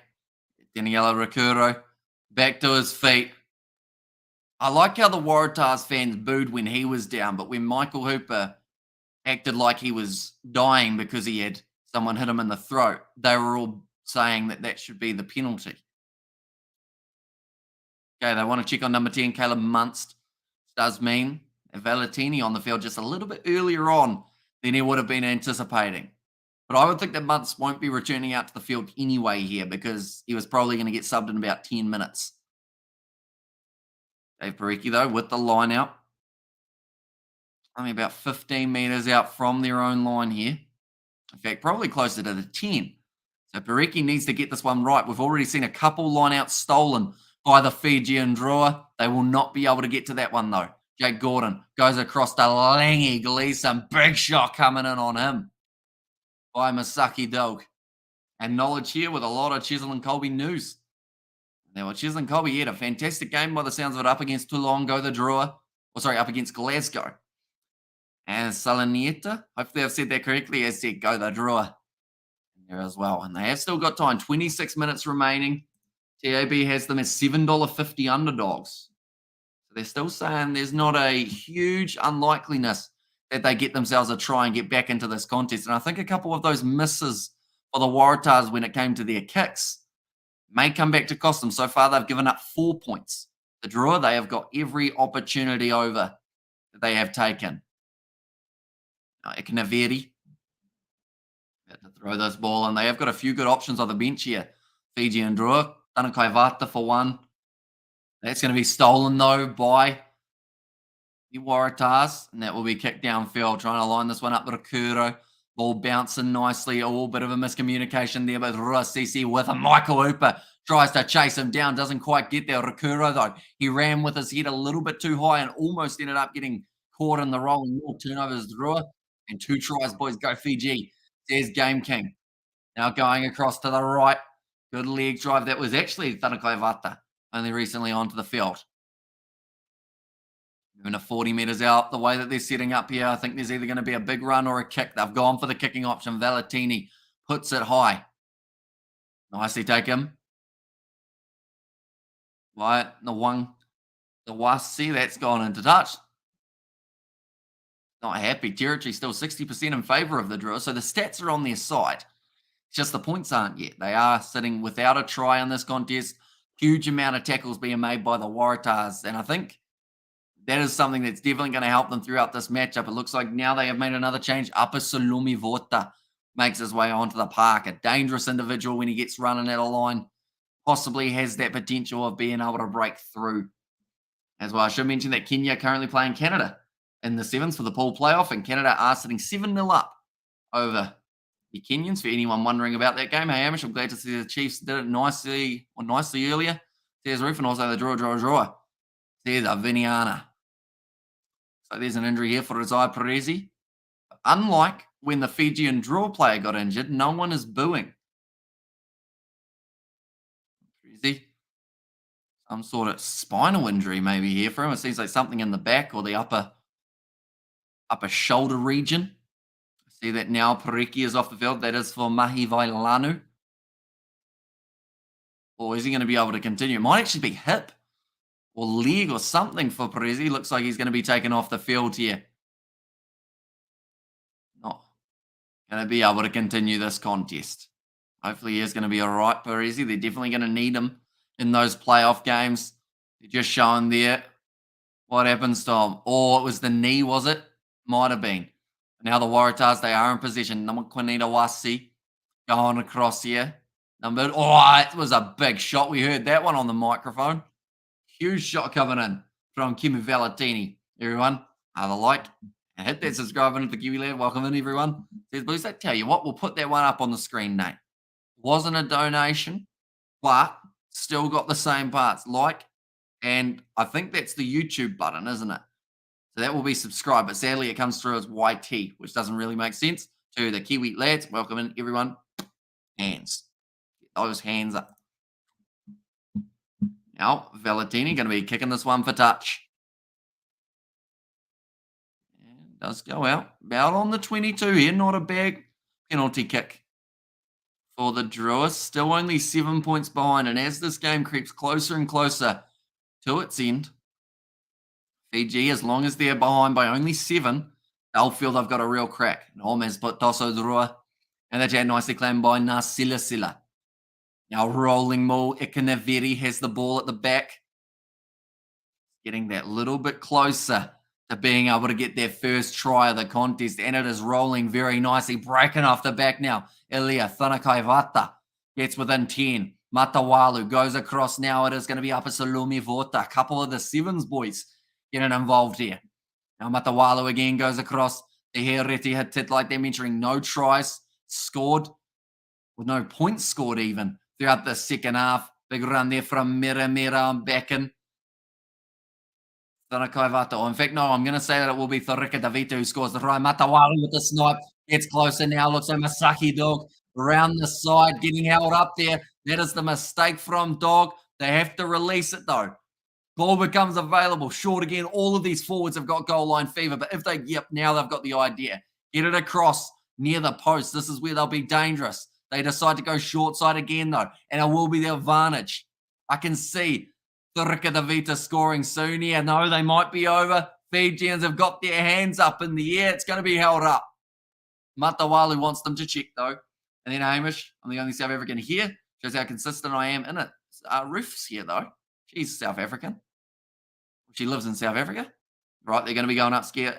Daniela Rukuro back to his feet. I like how the Waratahs fans booed when he was down, but when Michael Hooper acted like he was dying because he had someone hit him in the throat, they were all saying that that should be the penalty. Okay, they want to check on number 10, Caleb Munst. Does mean Valentini on the field just a little bit earlier on than he would have been anticipating. But I would think that Munst won't be returning out to the field anyway here because he was probably going to get subbed in about 10 minutes. Dave Parecki, though, with the line out. Only about 15 metres out from their own line here. In fact, probably closer to the 10. So Parecki needs to get this one right. We've already seen a couple line outs stolen by the Fijian Drua. They will not be able to get to that one, though. Jake Gordon goes across to Langi Gleeson. Big shot coming in on him by Masaki Dog. And knowledge here with a lot of Chisel and Colby news. Now, Chisel and Colby had a fantastic game by the sounds of it up against Toulon, go the Drua. Up against Glasgow. And Salanieta, hopefully I've said that correctly, has said go the Drua there as well. And they have still got time, 26 minutes remaining. TAB has them as $7.50 underdogs. So they're still saying there's not a huge unlikeliness that they get themselves a try and get back into this contest. And I think a couple of those misses for the Waratahs when it came to their kicks may come back to cost them. So far, they've given up 4 points. The Drua, they have got every opportunity over that they have taken. Now, Ekanaveri had to throw this ball, and they have got a few good options on the bench here. Fijian Drua, Tanakai Vata for one. That's going to be stolen, though, by the Waratahs, and that will be kicked downfield, trying to line this one up with Akuro. Ball bouncing nicely. Oh, bit of a miscommunication there, but Rasisi with a Michael Hooper tries to chase him down. Doesn't quite get there. Rakuro, though, he ran with his head a little bit too high and almost ended up getting caught in the rolling ball. Turnovers, Drua, and 2 tries, boys. Go Fiji. There's Game King. Now going across to the right. Good leg drive. That was actually Tanakai Vata, only recently onto the field. Moving to 40 metres out, the way that they're setting up here, I think there's either going to be a big run or a kick. They've gone for the kicking option. Valentini puts it high. Nicely taken. Right, the Wasi, that's gone into touch. Not happy. Territory still 60% in favour of the Drua, so the stats are on their side. It's just the points aren't yet. They are sitting without a try in this contest. Huge amount of tackles being made by the Waratahs, and I think that is something that's definitely going to help them throughout this matchup. It looks like now they have made another change. Upper Salumi Vota makes his way onto the park. A dangerous individual when he gets running at a line. Possibly has that potential of being able to break through. As well, I should mention that Kenya currently playing Canada in the sevens for the pool playoff, and Canada are sitting 7-0 up over the Kenyans. For anyone wondering about that game, hey Amish, I'm glad to see the Chiefs did it nicely earlier. There's Roof and also the draw. There's a Viniana. So there's an injury here for Rizai Perezi. Unlike when the Fijian Drua player got injured, no one is booing. Perezi. Some sort of spinal injury maybe here for him. It seems like something in the back or the upper shoulder region. I see that now Pariki is off the field. That is for Mahi Vailanu. Or is he going to be able to continue? It might actually be hip or leg or something for Perezi. Looks like he's going to be taken off the field here. Not going to be able to continue this contest. Hopefully he is going to be all right, Perezi. They're definitely going to need him in those playoff games. They're just showing there what happens to him. Or it was the knee, was it? Might have been. Now the Waratahs, they are in possession. Number Quinita Wasi going across here. It was a big shot. We heard that one on the microphone. Huge shot coming in from Kimi Valentini. Everyone, have a like and hit that subscribe button for Kiwi Land. Welcome in, everyone. Says Blues, I tell you what, we'll put that one up on the screen now. Wasn't a donation, but still got the same parts. Like, and I think that's the YouTube button, isn't it? So that will be subscribe, but sadly it comes through as YT, which doesn't really make sense. To the Kiwi lads, welcome in, everyone. Hands. Get those hands up. Now, Valentini going to be kicking this one for touch. And does go out. About on the 22 here. Not a bad penalty kick for the Drua. Still only 7 points behind. And as this game creeps closer and closer to its end, Fiji, as long as they're behind by only 7, they'll feel they've got a real crack. Holmes put Tosso Drua. And that's nicely claimed by Nasila Sila. Now rolling maul, Ikanaveri has the ball at the back. Getting that little bit closer to being able to get their first try of the contest. And it is rolling very nicely. Breaking off the back now. Elia Thanakaivata gets within 10. Matawalu goes across now. It is going to be Upper Salumi Vota. A couple of the sevens boys getting involved here. Now Matawalu again goes across. The Hereti hit like they're mentioning. No tries scored. With no points scored even throughout the second half. Big run there from Mira and Becken. In fact, no, I'm going to say that it will be Thorika Davita who scores the try. Matawalu with the snipe. Gets closer now. Looks like Masaki Dog around the side. Getting held up there. That is the mistake from Dog. They have to release it though. Ball becomes available. Short again. All of these forwards have got goal line fever. But if they, now they've got the idea. Get it across near the post. This is where they'll be dangerous. They decide to go short side again, though, and it will be their advantage. I can see Thurika Davita scoring soon here. No, they might be over. Fijians have got their hands up in the air. It's going to be held up. Matawalu wants them to check, though. And then Hamish, I'm the only South African here. Shows how consistent I am in it. Roof's here, though. She's South African. She lives in South Africa. Right, they're going to be going upstairs,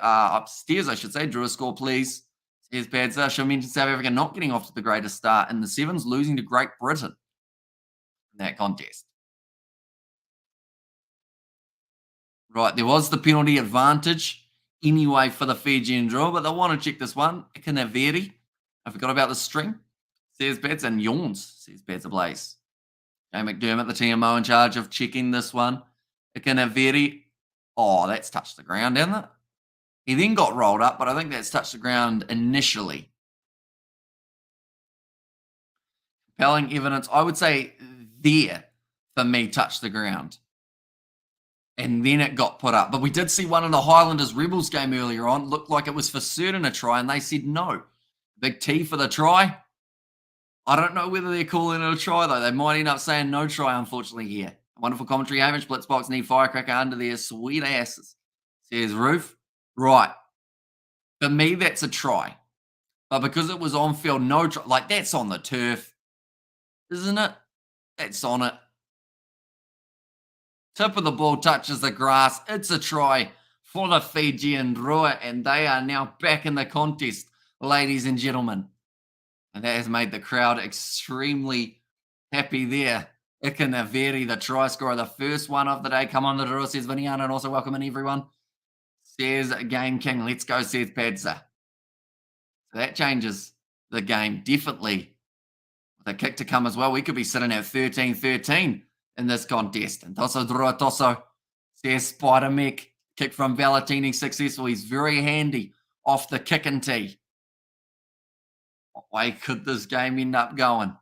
I should say. Drew a score, please. Here's Padza. She'll mention South Africa not getting off to the greatest start in the sevens, losing to Great Britain in that contest. Right, there was the penalty advantage anyway for the Fijian Drua, but they want to check this one. Ikanaveri I forgot about the string. Says Beds and yawns, says Beds Ablaze. Jay McDermott, the TMO, in charge of checking this one. Ikanaveri. Oh, that's touched the ground, hasn't it? He then got rolled up, but I think that's touched the ground initially. Compelling evidence, I would say there, for me, touched the ground. And then it got put up. But we did see one in the Highlanders Rebels game earlier on. Looked like it was for certain a try, and they said no. Big T for the try. I don't know whether they're calling it a try, though. They might end up saying no try, unfortunately, here. Wonderful commentary, Hamish. Blitzbox need firecracker under their sweet asses. Says Roof. Right. For me, that's a try. But because it was on field, no try. Like, that's on the turf. Isn't it? That's on it. Tip of the ball touches the grass. It's a try for the Fijian Drua, and they are now back in the contest, ladies and gentlemen. And that has made the crowd extremely happy there. Ikanaveri, the try scorer, the first one of the day. Come on, the Drua, says Viniana, and also welcome in everyone. Says Game King, let's go, says Padza. So that changes the game, definitely. With a kick to come as well, we could be sitting at 13-13 in this contest. And Tosso Drua Tosso, says Spider Mech. Kick from Valentini, successful. He's very handy off the kick and tee. What way could this game end up going?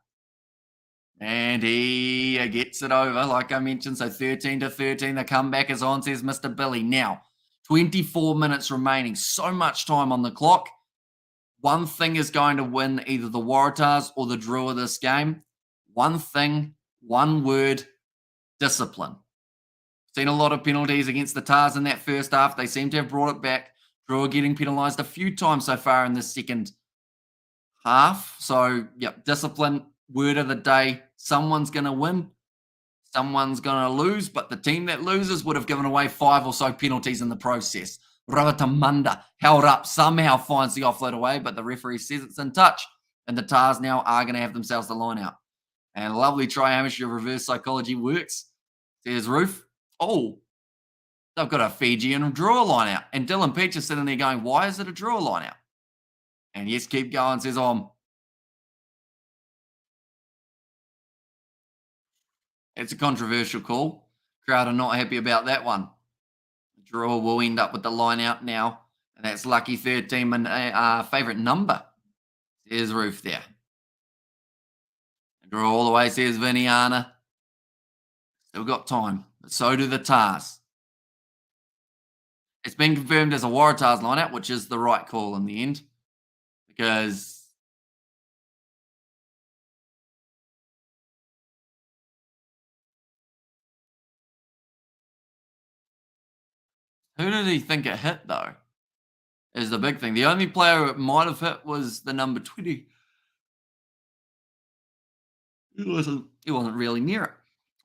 And he gets it over, like I mentioned. So 13-13, the comeback is on, says Mr. Billy. Now, 24 minutes remaining. So much time on the clock. One thing is going to win either the Waratahs or the Drua this game. One thing, one word, discipline. Seen a lot of penalties against the Tars in that first half. They seem to have brought it back. Drua getting penalised a few times so far in the second half. So, yep, discipline, word of the day. Someone's going to win. Someone's going to lose. But the team that loses would have given away 5 or so penalties in the process. Ravatamunda held up, somehow finds the offload away, but the referee says it's in touch. And the Tars now are going to have themselves the line out. And a lovely try, Hamish, your reverse psychology works. Says Roof. Oh, they've got a Fijian Drua line out. And Dylan Peach is sitting there going, why is it a Drua line out? And yes, keep going, says It's a controversial call. Crowd are not happy about that one. Drua will end up with the line out now. And that's lucky 13 and favourite number. Says Roof there. Drua all the way, says Viniana. Still got time. But so do the Tars. It's been confirmed as a Waratahs line out, which is the right call in the end. Because who did he think it hit, though? Is the big thing. The only player it might have hit was the number 20. He wasn't really near it.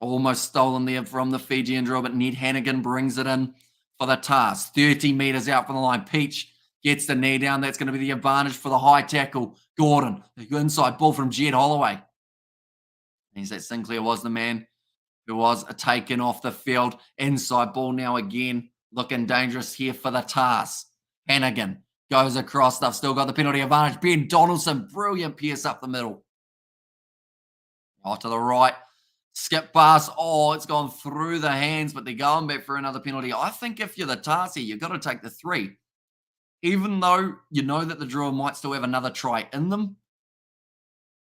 Almost stolen there from the Fijian Drua, but Ned Hannigan brings it in for the Tars. 30 metres out from the line. Peach gets the knee down. That's going to be the advantage for the high tackle. Gordon, the inside ball from Jed Holloway. Means that Sinclair was the man who was taken off the field. Inside ball now again. Looking dangerous here for the Tars. Hannigan goes across. They've still got the penalty advantage. Ben Donaldson, brilliant pierce up the middle. Oh, to the right. Skip pass. Oh, it's gone through the hands, but they're going back for another penalty. I think if you're the Tars here, you've got to take the 3. Even though you know that the Drua might still have another try in them,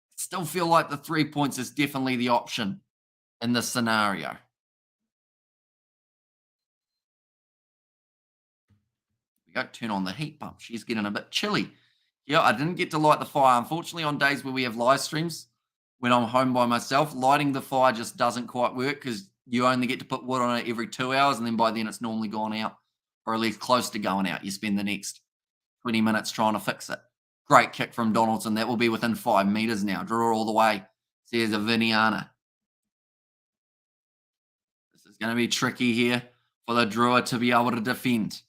I still feel like the 3 points is definitely the option in this scenario. We go turn on the heat pump. She's getting a bit chilly. Yeah, I didn't get to light the fire. Unfortunately, on days where we have live streams, when I'm home by myself, lighting the fire just doesn't quite work because you only get to put wood on it every 2 hours, and then by then it's normally gone out, or at least close to going out. You spend the next 20 minutes trying to fix it. Great kick from Donaldson. That will be within 5 metres now. Draw all the way. Says a Viniana. This is going to be tricky here for the Drua to be able to defend.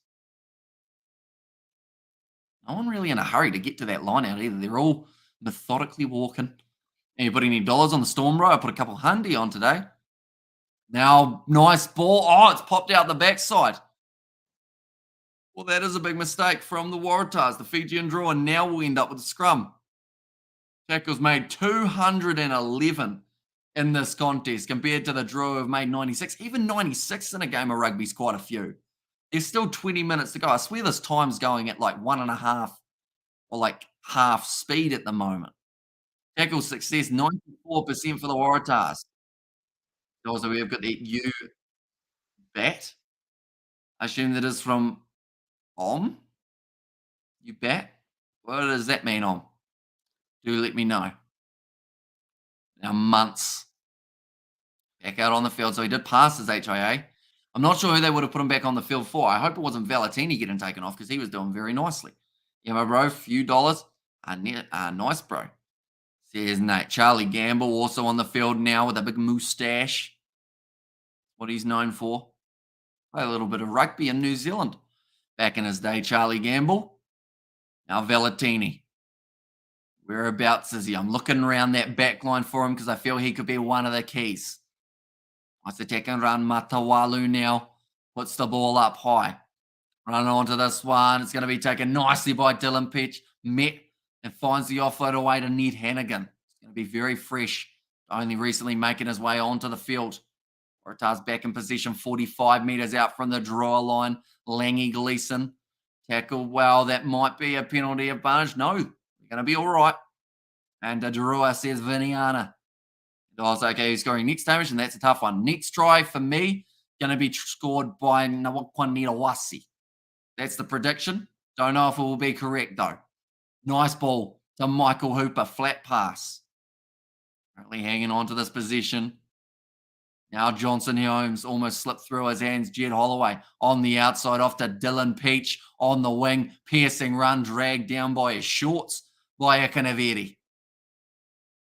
No one really in a hurry to get to that line out either. They're all methodically walking. And you put any dollars on the Storm row? I put a couple hundy on today. Now, nice ball. Oh, it's popped out the backside. Well, that is a big mistake from the Waratahs. The Fijian Drua now will end up with a scrum. Tackles made 211 in this contest compared to the Drua who've made 96. Even 96 in a game of rugby is quite a few. There's still 20 minutes to go. I swear this time's going at like 1.5 or like half speed at the moment. Tackle success, 94% for the Waratahs. Also, we've got the U bat. I assume that is from Om. You bat. What does that mean, Om? Do let me know. Now, months back out on the field. So he did pass his HIA. I'm not sure who they would have put him back on the field for. I hope it wasn't Valentini getting taken off because he was doing very nicely. Yeah, my bro, few dollars. Nice, bro. Says Nate. Charlie Gamble also on the field now with a big moustache. What he's known for. Play a little bit of rugby in New Zealand. Back in his day, Charlie Gamble. Now Valentini. Whereabouts is he? I'm looking around that back line for him because I feel he could be one of the keys. Nice attack and run. Matawalu now puts the ball up high. Running onto this one. It's going to be taken nicely by Dylan Petch. Met and finds the offload away to Ned Hannigan. It's going to be very fresh. Only recently making his way onto the field. Waratahs back in position 45 metres out from the draw line. Langy Gleeson. Tackle. Well, that might be a penalty advantage. No, we're going to be all right. And Drua says Viniana. Oh, okay, he's scoring next damage, and that's a tough one. Next try for me, going to be scored by Nawakwanitawasi. That's the prediction. Don't know if it will be correct, though. Nice ball to Michael Hooper. Flat pass. Currently hanging on to this position. Now Johnson Holmes almost slipped through his hands. Jed Holloway on the outside off to Dylan Peach on the wing. Piercing run dragged down by his shorts by Akinaveri.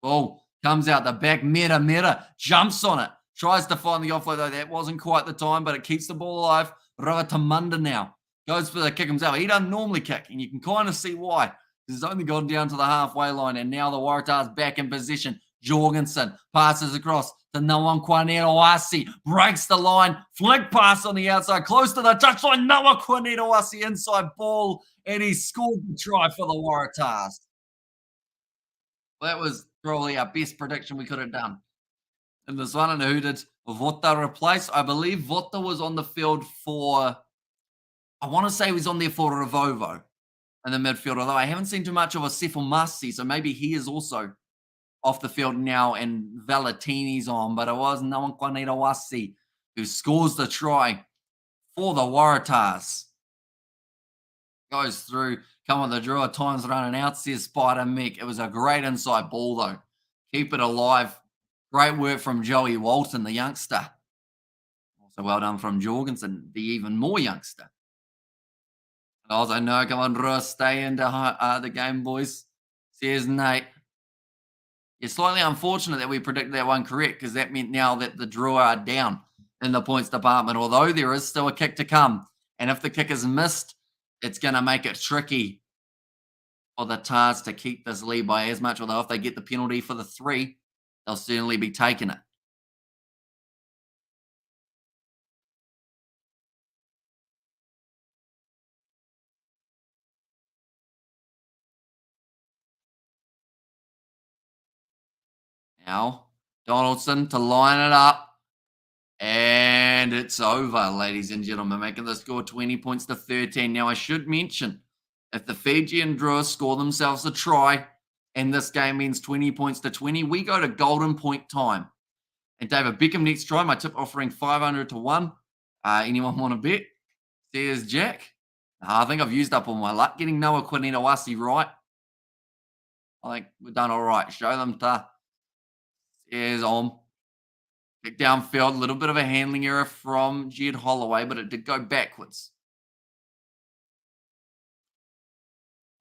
Oh, comes out the back. Mera jumps on it. Tries to find the offload, though. That wasn't quite the time, but it keeps the ball alive. Ravatamunda now goes for the kick himself. He doesn't normally kick, and you can kind of see why. He's only gone down to the halfway line, and now the Waratahs back in position. Jorgensen passes across to Nawakwanitawasi. Breaks the line. Flick pass on the outside. Close to the touchline. Nawakwanitawasi inside ball, and he scored the try for the Waratahs. Well, that was probably our best prediction we could have done. And this one, and who did Vota replace? I believe Vota was on the field for, I want to say he was on there for Ravovo in the midfield, although I haven't seen too much of a Sefo Masi, so maybe he is also off the field now and Valentini's on, but it was Nawakwanitawasi who scores the try for the Waratahs. Goes through, come on the draw, time's running out, says Spider Mick. It was a great inside ball, though. Keep it alive. Great work from Joey Walton, the youngster. Also well done from Jorgensen, the even more youngster. And also, no, come on, Drua, stay into the game, boys. Says Nate. It's slightly unfortunate that we predicted that one correct because that meant now that the Drua are down in the points department, although there is still a kick to come. And if the kick is missed, it's going to make it tricky for the Tars to keep this lead by as much, although if they get the penalty for the 3, they'll certainly be taking it. Now, Donaldson to line it up. And it's over, ladies and gentlemen, making the score 20 points to 13. Now, I should mention, if the Fijian Drua score themselves a try and this game ends 20 points to 20, we go to golden point time. And David Beckham next try, my tip offering 500 to 1. Anyone want to bet? Says Jack. I think I've used up all my luck. Getting Nawakwanitawasi right. I think we've done all right. Show them to. Says Om. Kick downfield, a little bit of a handling error from Jed Holloway, but it did go backwards.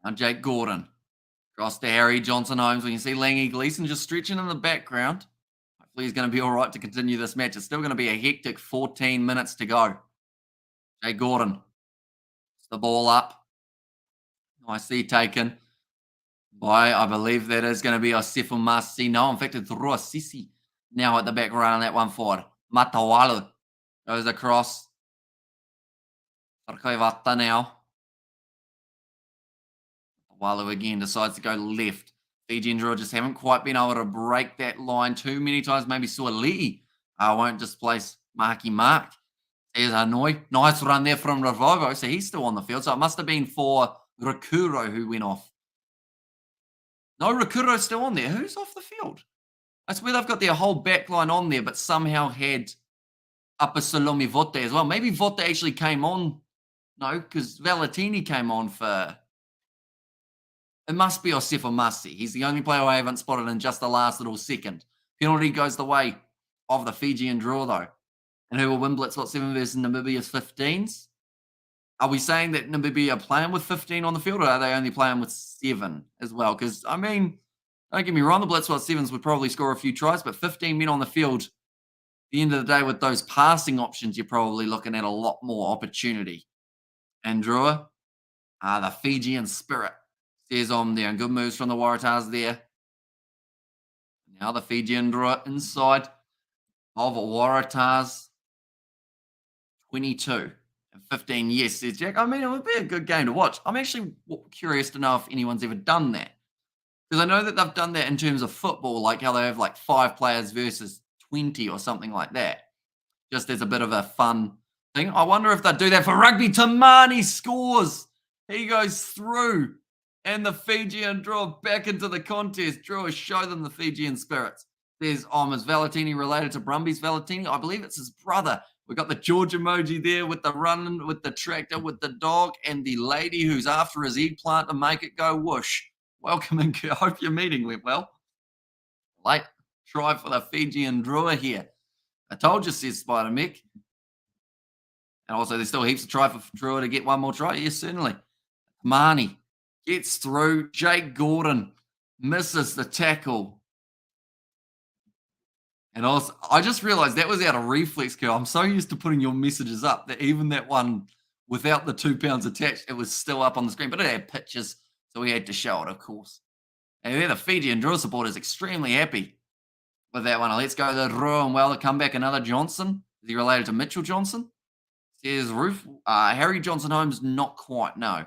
Now Jake Gordon. Cross to Harry Johnson Holmes. We can see Langy Gleeson just stretching in the background. Hopefully he's going to be all right to continue this match. It's still going to be a hectic 14 minutes to go. Jake Gordon. It's the ball up. Nicely taken by, I believe that is going to be Sefo Masi. No, in fact, it's Drua Sisi. Now at the back running that one forward. Matawalu goes across. Sarkoivata now. Matawalu again decides to go left. Fijian Drua just haven't quite been able to break that line too many times. Maybe Suali'i won't displace Maki Mark. There's Hanoi. Nice run there from Ravovo. So he's still on the field. So it must have been for Rakuro who went off. No, Rakuro's still on there. Who's off the field? I swear they've got their whole back line on there, but somehow had Upper Salome Vote as well. Maybe Vote actually came on. No, because Valentini came on for. It must be Osefo Masi. He's the only player I haven't spotted in just the last little second. Penalty goes the way of the Fijian Drua, though. And who will win Blitz Spot 7 versus Namibia's 15s? Are we saying that Namibia are playing with 15 on the field, or are they only playing with 7 as well? Because, I mean, don't get me wrong, the Blitz Spot 7s would probably score a few tries, but 15 men on the field, at the end of the day, with those passing options, you're probably looking at a lot more opportunity. And Drua, the Fijian spirit, stays on there. And good moves from the Waratahs there. Now the Fijian Drua inside of Waratahs 22 and 15. Yes, says Jack. I mean, it would be a good game to watch. I'm actually curious to know if anyone's ever done that. Because I know that they've done that in terms of football, like how they have like 5 players versus 20 or something like that. Just as a bit of a fun thing. I wonder if they'd do that for rugby. Tamani scores. He goes through. And the Fijian Drua back into the contest. Drua show them the Fijian spirits. There's is Valentini related to Brumby's Valentini? I believe it's his brother. We've got the George emoji there with the run, with the tractor, with the dog, and the lady who's after his eggplant to make it go whoosh. Welcome and I hope your meeting went well. Late try for the Fijian Drua here. I told you, says Spider Mick. And also, there's still heaps of try for Drua to get one more try. Yes, certainly. Marnie gets through. Jake Gordon misses the tackle. And also, I just realized that was out of reflex curl. I'm so used to putting your messages up that even that one without the 2 pounds attached, it was still up on the screen. But it had pictures, so we had to show it, of course. And then the Fijian Drua supporter is extremely happy with that one. Let's go to Drua and well to come back. Another Johnson. Is he related to Mitchell Johnson? Says Roof. Harry Johnson Holmes, not quite, no.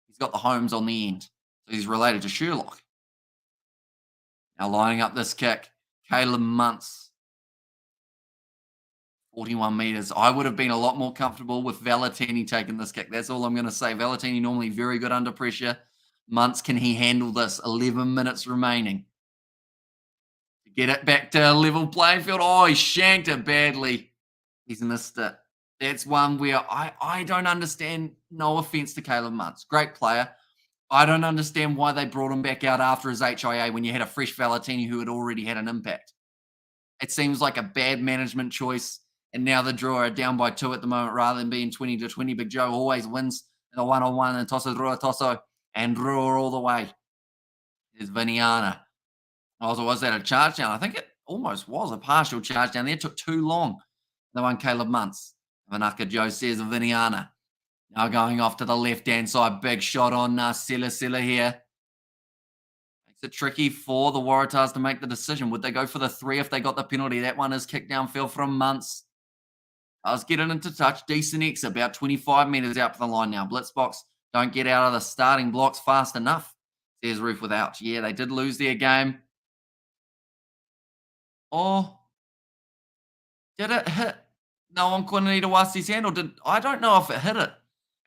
He's got the Holmes on the end. So he's related to Sherlock. Now lining up this kick, Caleb Muntz. 41 meters. I would have been a lot more comfortable with Valentini taking this kick. That's all I'm going to say. Valentini normally very good under pressure. Muntz, can he handle this? 11 minutes remaining. To get it back to a level playing field. Oh, he shanked it badly. He's missed it. That's one where I don't understand. No offense to Caleb Muntz. Great player. I don't understand why they brought him back out after his HIA when you had a fresh Valentini who had already had an impact. It seems like a bad management choice. And now the Drua are down by 2 at the moment rather than being 20-20. Big Joe always wins in a one-on-one and Tosso Drua Tosso and Drua all the way. There's Viniana. Also, was that a charge down? I think it almost was a partial charge down there. It took too long. The one Caleb Muntz. Vanaka Joe says Viniana. Now going off to the left-hand side. Big shot on Silla here. Makes it tricky for the Waratahs to make the decision. Would they go for the 3 if they got the penalty? That one is kicked downfield from Muntz. I was getting into touch. Decent X, about 25 meters out for the line now. Blitzbox, don't get out of the starting blocks fast enough. Says Roof without. Yeah, they did lose their game. Oh, did it hit? No one couldn't need to wash his hand, or did I don't know if it hit it.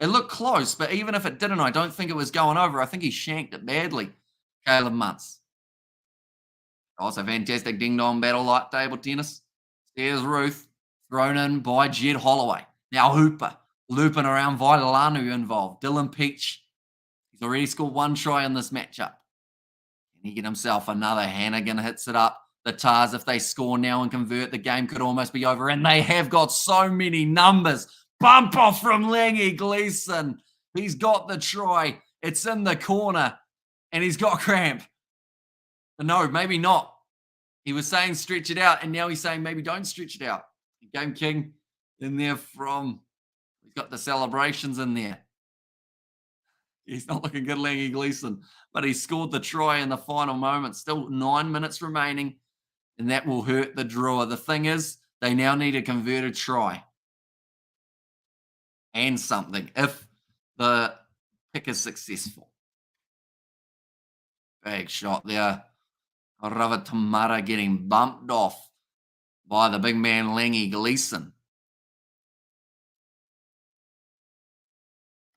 It looked close, but even if it didn't, I don't think it was going over. I think he shanked it badly. Caleb Muntz. Also, fantastic ding-dong battle like table tennis. There's Ruth. Thrown in by Jed Holloway. Now Hooper. Looping around Vitalanu involved. Dylan Peach. He's already scored 1 try in this matchup. Can he get himself another? Hannigan hits it up. The Tars, if they score now and convert, the game could almost be over. And they have got so many numbers. Bump off from Langy Gleeson. He's got the try. It's in the corner. And he's got cramp. But no, maybe not. He was saying stretch it out. And now he's saying maybe don't stretch it out. Game King in there from, he's got the celebrations in there. He's not looking good, Langy Gleeson, but he scored the try in the final moment. Still 9 minutes remaining, and that will hurt the Drua. The thing is, they now need a converted try and something if the pick is successful. Big shot there. Ravatamara getting bumped off by the big man Langy Gleeson.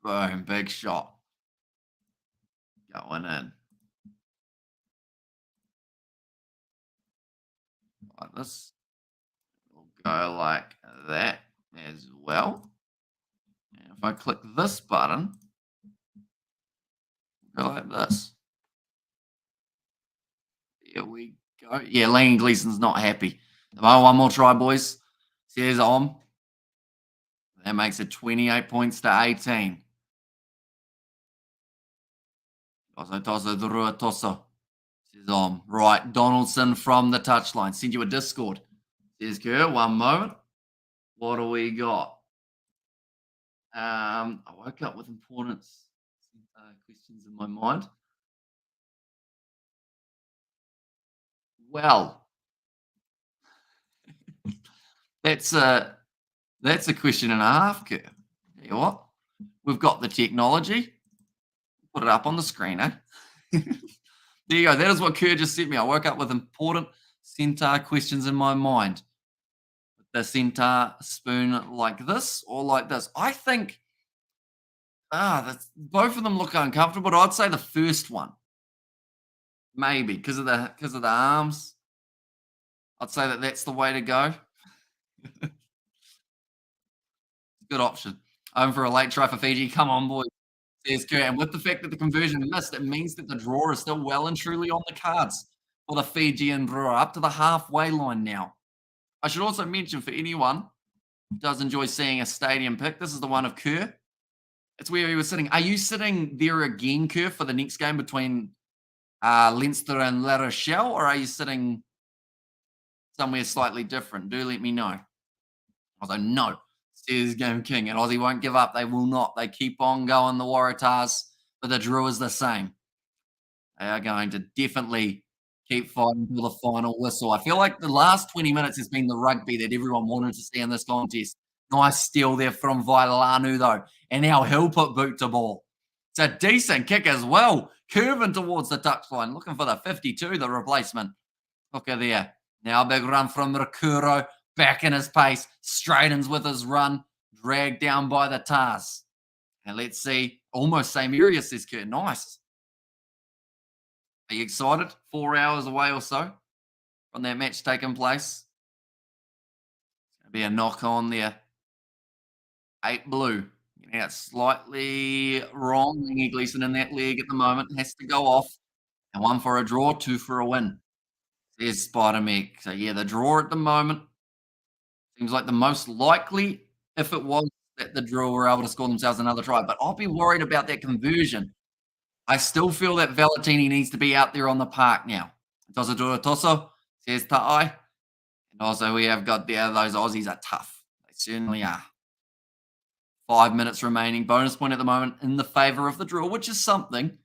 Boom, big shot. Going in. Like this. We'll go like that as well. And if I click this button, go like this. Here we go. Yeah, Langy Gleeson's not happy. One more try, boys. Says on. That makes it 28 points to 18. Toso Drua Toso. Says on. Right, Donaldson from the touchline. Send you a Discord. Says Kerr, one moment. What do we got? I woke up with important questions in my mind. Well, that's a question and a half, Kerr. Tell you what, we've got the technology. Put it up on the screen, eh? There you go. That is what Kerr just sent me. I woke up with important centaur questions in my mind. The centaur spoon like this or like this? I think both of them look uncomfortable, but I'd say the first one. Maybe because of the arms. I'd say that's the way to go. Good option. Home for a late try for Fiji. Come on, boys. Says Kerr. And with the fact that the conversion missed, it means that the draw is still well and truly on the cards for the Fijian Drua, up to the halfway line now. I should also mention for anyone who does enjoy seeing a stadium pick, this is the one of Kerr. It's where he was sitting. Are you sitting there again, Kerr, for the next game between Leinster and La Rochelle, or are you sitting somewhere slightly different? Do let me know. Although no, says Game King, and Aussie won't give up. They will not. They keep on going, the Waratahs, but the Drua is the same. They are going to definitely keep fighting until the final whistle. I feel like the last 20 minutes has been the rugby that everyone wanted to see in this contest. Nice steal there from Vailanu, though. And now he'll put boot to ball. It's a decent kick as well. Curving towards the touchline. Looking for the 52, the replacement. Hooker there. Now a big run from Rakuro. Back in his pace. Straightens with his run. Dragged down by the Tars. And let's see. Almost same area, says Kurt. Nice. Are you excited? 4 hours away or so from that match taking place. It's going to be a knock on there. 8 blue. Getting out slightly wrong. Langy Gleeson in that leg at the moment. Has to go off. And 1 for a draw, 2 for a win. There's Spider Meg. So, yeah, the draw at the moment seems like the most likely if it was that the Drua were able to score themselves another try. But I'll be worried about that conversion. I still feel that Valentini needs to be out there on the park now. Toso Drua Toso, says Ta'ai. And also we have got there, those Aussies are tough. They certainly are. 5 minutes remaining. Bonus point at the moment in the favour of the Drua, which is something.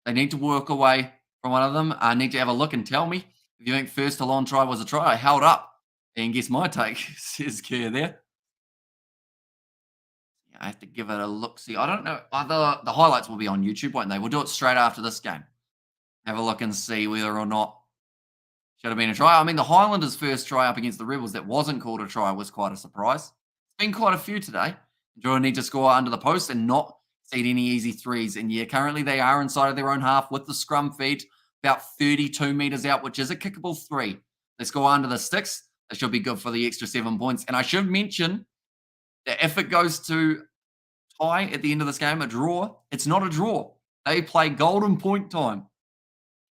They need to work away from one of them. I need to have a look and tell me if you think first Toulon try was a try. I held up and guess my take, says Kerr there. I have to give it a look. See, I don't know. The highlights will be on YouTube, won't they? We'll do it straight after this game. Have a look and see whether or not should have been a try. I mean, the Highlanders' first try up against the Rebels that wasn't called a try was quite a surprise. It's been quite a few today. Drua need to score under the post and not see any easy threes. And yeah, currently they are inside of their own half with the scrum feed, about 32 metres out, which is a kickable 3. They score under the sticks. They should be good for the extra 7 points. And I should mention that if it goes to tie at the end of this game, a draw, it's not a draw. They play golden point time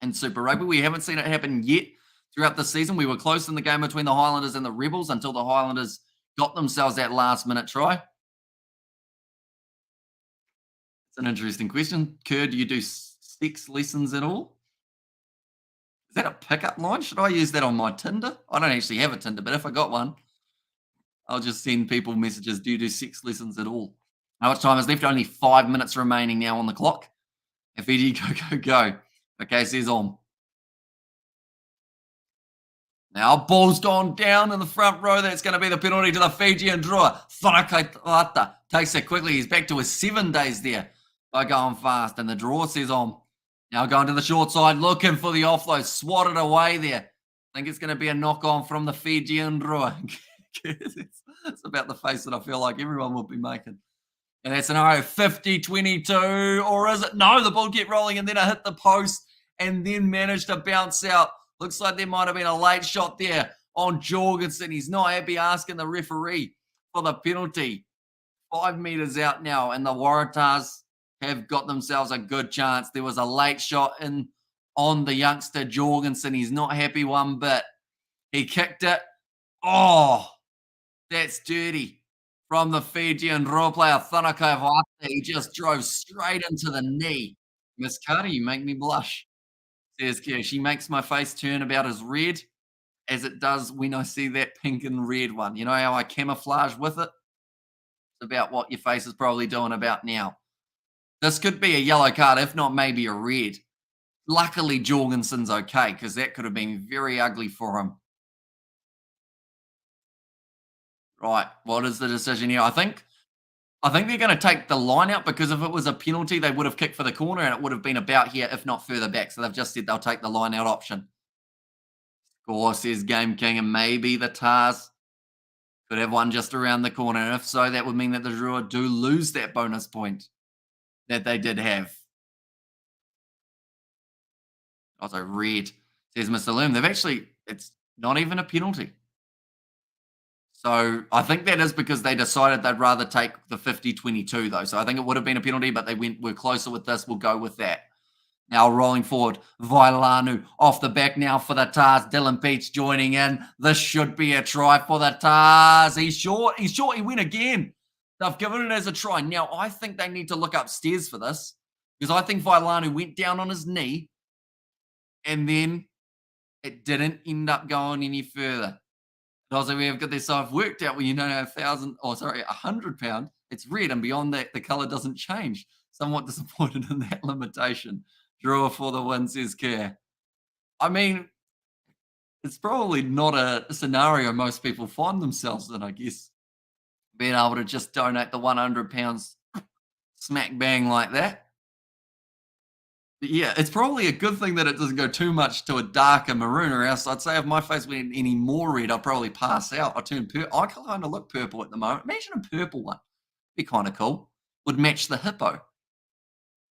in Super Rugby. We haven't seen it happen yet throughout the season. We were close in the game between the Highlanders and the Rebels until the Highlanders got themselves that last-minute try. It's an interesting question. Kerr, do you do sex lessons at all? Is that a pickup line? Should I use that on my Tinder? I don't actually have a Tinder, but if I got one, I'll just send people messages. Do you do sex lessons at all? How much time is left? Only 5 minutes remaining now on the clock. And Fiji, go. Okay, says on. Now, ball's gone down in the front row. That's going to be the penalty to the Fijian Drua. Whanakaitata takes it quickly. He's back to his 7 days there by going fast. And the draw says on. Now going to the short side, looking for the offload, swatted away there. I think it's going to be a knock on from the Fijian Drua. It's about the face that I feel like everyone will be making. And that's scenario 50-22, or is it? No, the ball kept rolling and then I hit the post and then managed to bounce out. Looks like there might have been a late shot there on Jorgensen. He's not happy, asking the referee for the penalty. 5 meters out now, and the Waratahs have got themselves a good chance. There was a late shot in on the youngster Jorgensen. He's not happy one bit. He kicked it. Oh, that's dirty from the Fijian Drua player, Thanaka Vata. He just drove straight into the knee. Miss Carter, you make me blush, says Kia. She makes my face turn about as red as it does when I see that pink and red one. You know how I camouflage with it? It's about what your face is probably doing about now. This could be a yellow card, if not maybe a red. Luckily, Jorgensen's okay, because that could have been very ugly for him. Right, what is the decision here? I think they're going to take the line out, because if it was a penalty, they would have kicked for the corner and it would have been about here, if not further back. So they've just said they'll take the line out option. Score, says Game King, and maybe the Tars could have one just around the corner. And if so, that would mean that the Drua do lose that bonus point that they did have. Also, red, says Mr. Loom. It's not even a penalty. So I think that is because they decided they'd rather take the 50-22, though. So I think it would have been a penalty, but we're closer with this. We'll go with that. Now rolling forward, Vailanu off the back now for the Tars. Dylan Peach joining in. This should be a try for the Tars. He's short. He went again. They've given it as a try. Now, I think they need to look upstairs for this, because I think Vailanu went down on his knee and then it didn't end up going any further. And also, we have got this, so I've worked out when you know 100 pound, it's red, and beyond that, the color doesn't change. Somewhat disappointed in that limitation. Draw for the win, says Kerr. I mean, it's probably not a scenario most people find themselves in, I guess. Being able to just donate the 100 pounds smack bang like that. But yeah, it's probably a good thing that it doesn't go too much to a darker maroon, or else I'd say if my face went any more red, I'd probably pass out. I turn purple. I kind of look purple at the moment. Imagine a purple one. Be kind of cool. Would match the hippo.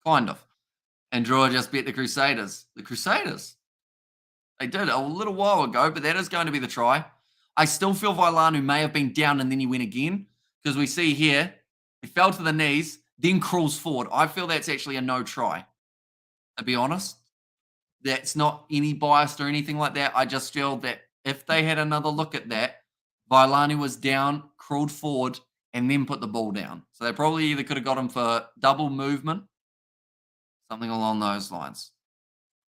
Kind of. And Drua just beat the Crusaders. The Crusaders? They did a little while ago, but that is going to be the try. I still feel Vailanu may have been down and then he went again, because we see here, he fell to the knees, then crawls forward. I feel that's actually a no try, to be honest. That's not any biased or anything like that. I just feel that if they had another look at that, Vailanu was down, crawled forward, and then put the ball down. So they probably either could have got him for double movement, something along those lines.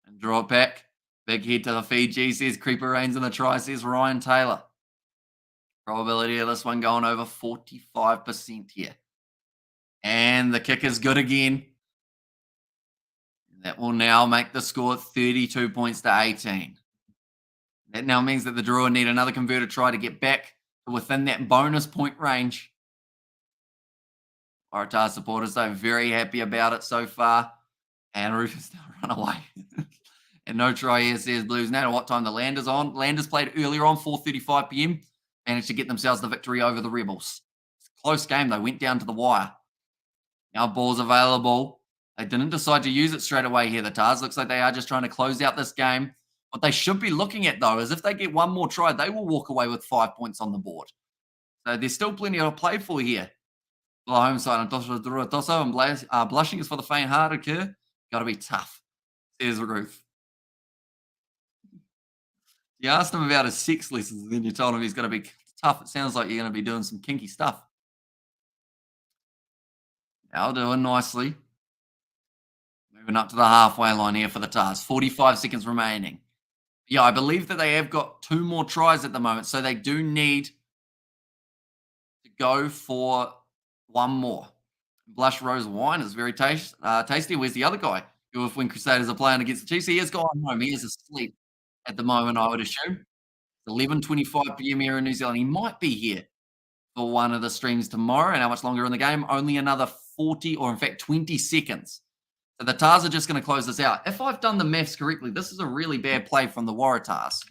And draw it back. Big head to the Fiji, says Creeper Reigns in the try, says Ryan Taylor. Probability of this one going over 45% here. And the kick is good again. That will now make the score 32 points to 18. That now means that the Drua need another converted try to get back to within that bonus point range. Waratahs supporters, though, very happy about it so far. And Rufus now run away. And no try here, says Blues. Now what time the Landers on. Landers played earlier on, 4:35 p.m. Managed to get themselves the victory over the Rebels. It's a close game, though. Went down to the wire. Now ball's available. They didn't decide to use it straight away here, the Tars. Looks like they are just trying to close out this game. What they should be looking at, though, is if they get one more try, they will walk away with 5 points on the board. So there's still plenty to play for here. The home side, and blushing is for the faint-hearted, Kerr. Got to be tough, says Ruth. You asked him about his sex lessons, and then you told him he's going to be tough. It sounds like you're going to be doing some kinky stuff. Now doing nicely. Moving up to the halfway line here for the Tars. 45 seconds remaining. Yeah, I believe that they have got 2 more tries at the moment, so they do need to go for 1 more. Blush Rose Wine is very tasty. Where's the other guy? Who, if when Crusaders are playing against the Chiefs, he has gone home. He is asleep at the moment, I would assume. 11:25 p.m. here in New Zealand. He might be here for one of the streams tomorrow. And how much longer in the game? Only another 40, or in fact 20 seconds So the Tars are just going to close this out. If I've done the maths correctly, this is a really bad play from the Waratahs.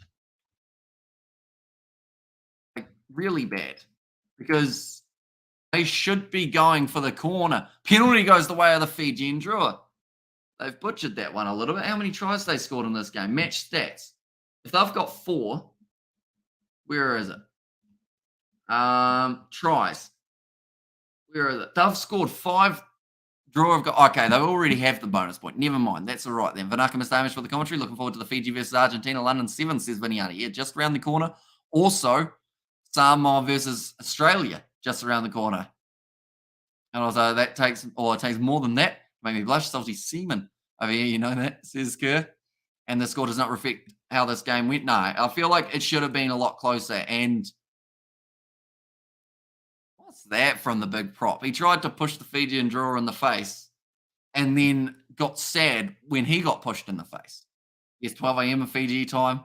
Like, really bad. Because they should be going for the corner. Penalty goes the way of the Fijian Drua. They've butchered that one a little bit. How many tries they scored in this game? Match stats. If they've got 4, where is it? Tries. Where is it? They've scored 5. Drua have got, okay, they already have the bonus point. Never mind. That's all right then. Vanaka Mustamish for the commentary. Looking forward to the Fiji versus Argentina. London 7, says Viniani. Yeah, just around the corner. Also, Samoa versus Australia, just around the corner. And also, that takes, or it takes more than that. Made me blush. Salty seaman over here, you know that, says Kerr. And the score does not reflect how this game went. No, I feel like it should have been a lot closer. And what's that from the big prop? He tried to push the Fijian Drua in the face and then got sad when he got pushed in the face. Yes, 12 a.m. in Fiji time.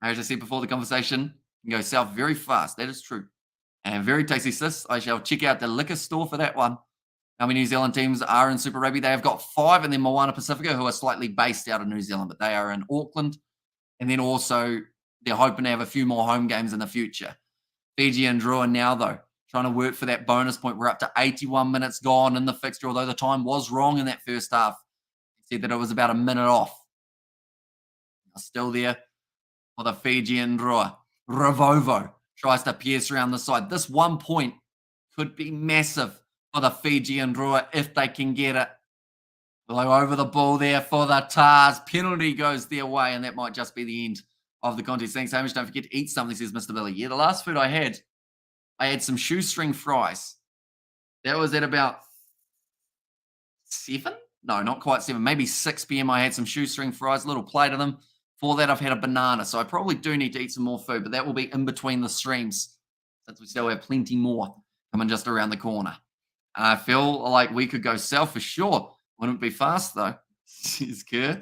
As I said before the conversation, can go south very fast. That is true. And very tasty, sis. I shall check out the liquor store for that one. How many New Zealand teams are in Super Rugby? They have got 5, and then Moana Pacifica, who are slightly based out of New Zealand, but they are in Auckland. And then also, they're hoping to have a few more home games in the future. Fijian Drua now, though, trying to work for that bonus point. We're up to 81 minutes gone in the fixture, although the time was wrong in that first half. He said that it was about a minute off. Still there for the Fijian Drua. Ravovo tries to pierce around the side. This 1 point could be massive for the Fijian Drua if they can get it. Blow over the ball there for the Tars. Penalty goes their way, and that might just be the end of the contest. Thanks, Hamish. Don't forget to eat something, says Mr. Billy. Yeah, the last food I had some shoestring fries. That was at about 7? No, not quite 7. Maybe 6 p.m. I had some shoestring fries, a little plate of them. For that, I've had a banana. So I probably do need to eat some more food, but that will be in between the streams since we still have plenty more coming just around the corner. I feel like we could go south for sure. Wouldn't be fast, though, says Kerr.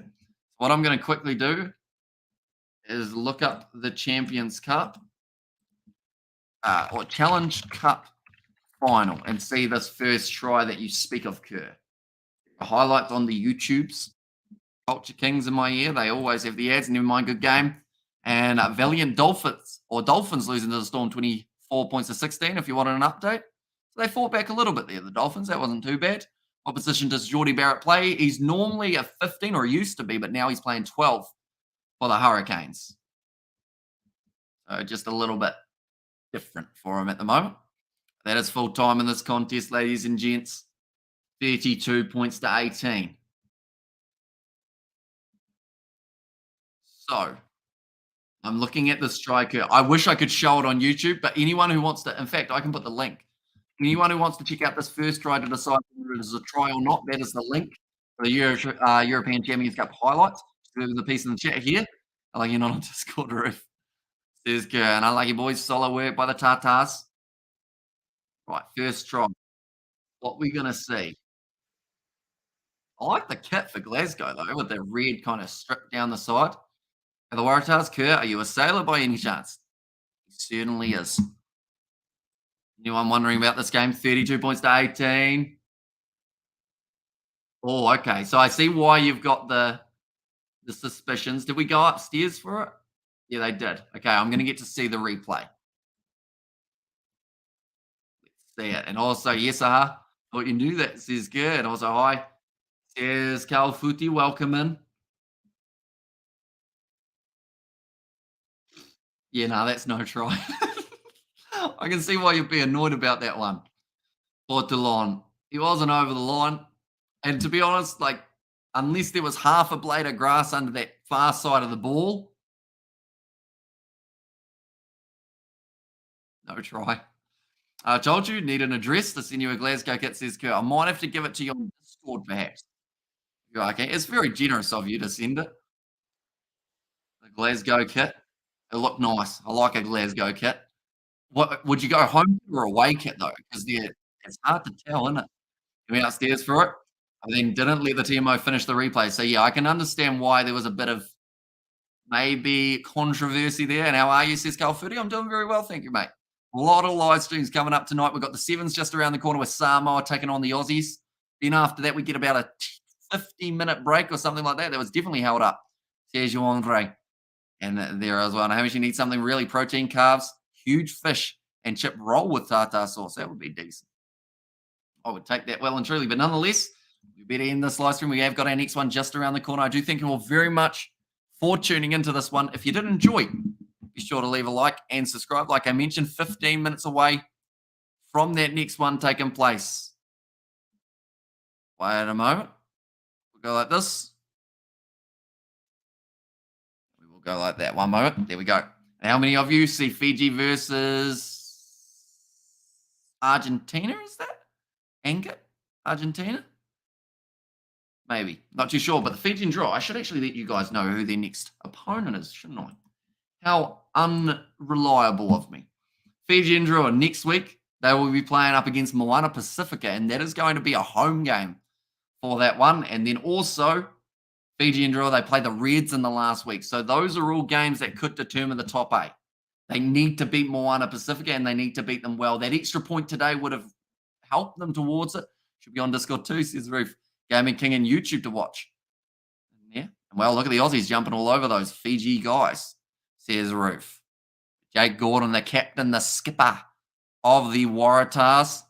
What I'm going to quickly do is look up the Champions Cup or Challenge Cup final and see this first try that you speak of, Kerr. The highlights on the YouTubes. Culture Kings in my ear. They always have the ads. Never mind, good game. And Valiant Dolphins losing to the Storm 24 points to 16 if you wanted an update. So they fought back a little bit there, the Dolphins. That wasn't too bad. What position does Geordie Barrett play? He's normally a 15, or used to be, but now he's playing 12 for the Hurricanes. So just a little bit different for him at the moment. That is full time in this contest, ladies and gents. 32 points to 18. So I'm looking at the striker. I wish I could show it on YouTube, but anyone who wants to, in fact, I can put the link. Anyone who wants to check out this first try to decide whether it is a try or not, that is the link for the European Champions Cup highlights. There's a piece in the chat here. I like you're not on Discord roof. Says good. And unlucky boys, solid work by the Tartars. Right, first try. What we're going to see. I like the kit for Glasgow, though, with the red kind of strip down the side. Are the Waratahs, Kerr, are you a sailor by any chance? He certainly is. Anyone wondering about this game? 32 points to 18. Oh, okay. So I see why you've got the suspicions. Did we go upstairs for it? Yeah, they did. Okay, I'm going to get to see the replay. Let's see it. And also, yes, thought you knew that, says good. And also, hi, says Carl Futi, welcome in. Yeah, no, that's no try. I can see why you'd be annoyed about that one. Bordelon. He wasn't over the line. And to be honest, like, unless there was half a blade of grass under that far side of the ball, no try. I told you, need an address to send you a Glasgow kit, says Kerr. I might have to give it to you on Discord, perhaps. Okay, it's very generous of you to send it. The Glasgow kit. It looked nice. I like a Glasgow kit. What would you go home or away kit though? Because it's hard to tell, isn't it? You went upstairs for it, and then didn't let the TMO finish the replay. So yeah, I can understand why there was a bit of maybe controversy there. And how are you, says Carl Footy? I'm doing very well, thank you, mate. A lot of live streams coming up tonight. We've got the Sevens just around the corner with Samoa taking on the Aussies. Then after that, we get about a 50-minute break or something like that. That was definitely held up. Says you, Andre. And there as well. And Hamish, you need something really protein, carbs, huge fish, and chip roll with tartar sauce. That would be decent. I would take that well and truly. But nonetheless, we better end this live stream. We have got our next one just around the corner. I do thank you all very much for tuning into this one. If you did enjoy, be sure to leave a like and subscribe. Like I mentioned, 15 minutes away from that next one taking place. Wait a moment. We'll go like this. We will go like that. One moment. There we go. And how many of you see Fiji versus Argentina? Is that? Anchor? Argentina? Maybe. Not too sure. But the Fijian Drua, I should actually let you guys know who their next opponent is, shouldn't I? How unreliable of me. Fijian Drua next week, they will be playing up against Moana Pacifica, and that is going to be a home game for that one. And then also, Fijian Drua, they played the Reds in the last week. So those are all games that could determine the top 8. They need to beat Moana Pacifica, and they need to beat them well. That extra point today would have helped them towards it. Should be on Discord too, says Roof. Gaming King and YouTube to watch. Yeah. And well, look at the Aussies jumping all over those Fiji guys, says Roof. Jake Gordon, the captain, the skipper of the Waratahs.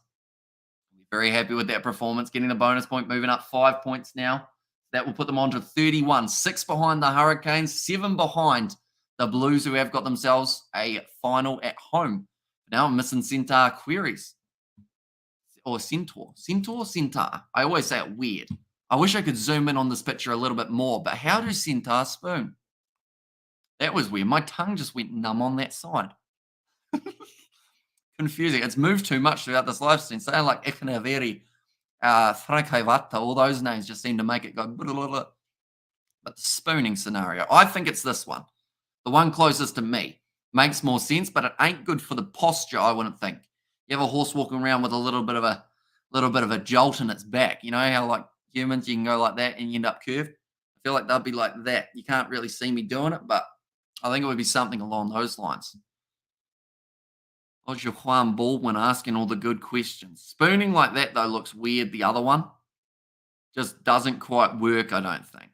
Very happy with that performance, getting the bonus point, moving up 5 points now. That will put them on to 31. 6 behind the Hurricanes, 7 behind the Blues, who have got themselves a final at home. Now I'm missing Centaur queries. Or Centaur. Centaur. I always say it weird. I wish I could zoom in on this picture a little bit more, but how do Centaur spoon? That was weird. My tongue just went numb on that side. Confusing. It's moved too much throughout this live stream. Saying like Ikanaveri, Frankaivata, all those names just seem to make it go blah, blah, blah. But the spooning scenario, I think it's this one. The one closest to me. Makes more sense, but it ain't good for the posture, I wouldn't think. You have a horse walking around with a little bit of a jolt in its back. You know how like humans, you can go like that and you end up curved? I feel like they'll be like that. You can't really see me doing it, but I think it would be something along those lines. What's your Juan Baldwin asking all the good questions? Spooning like that, though, looks weird. The other one just doesn't quite work, I don't think.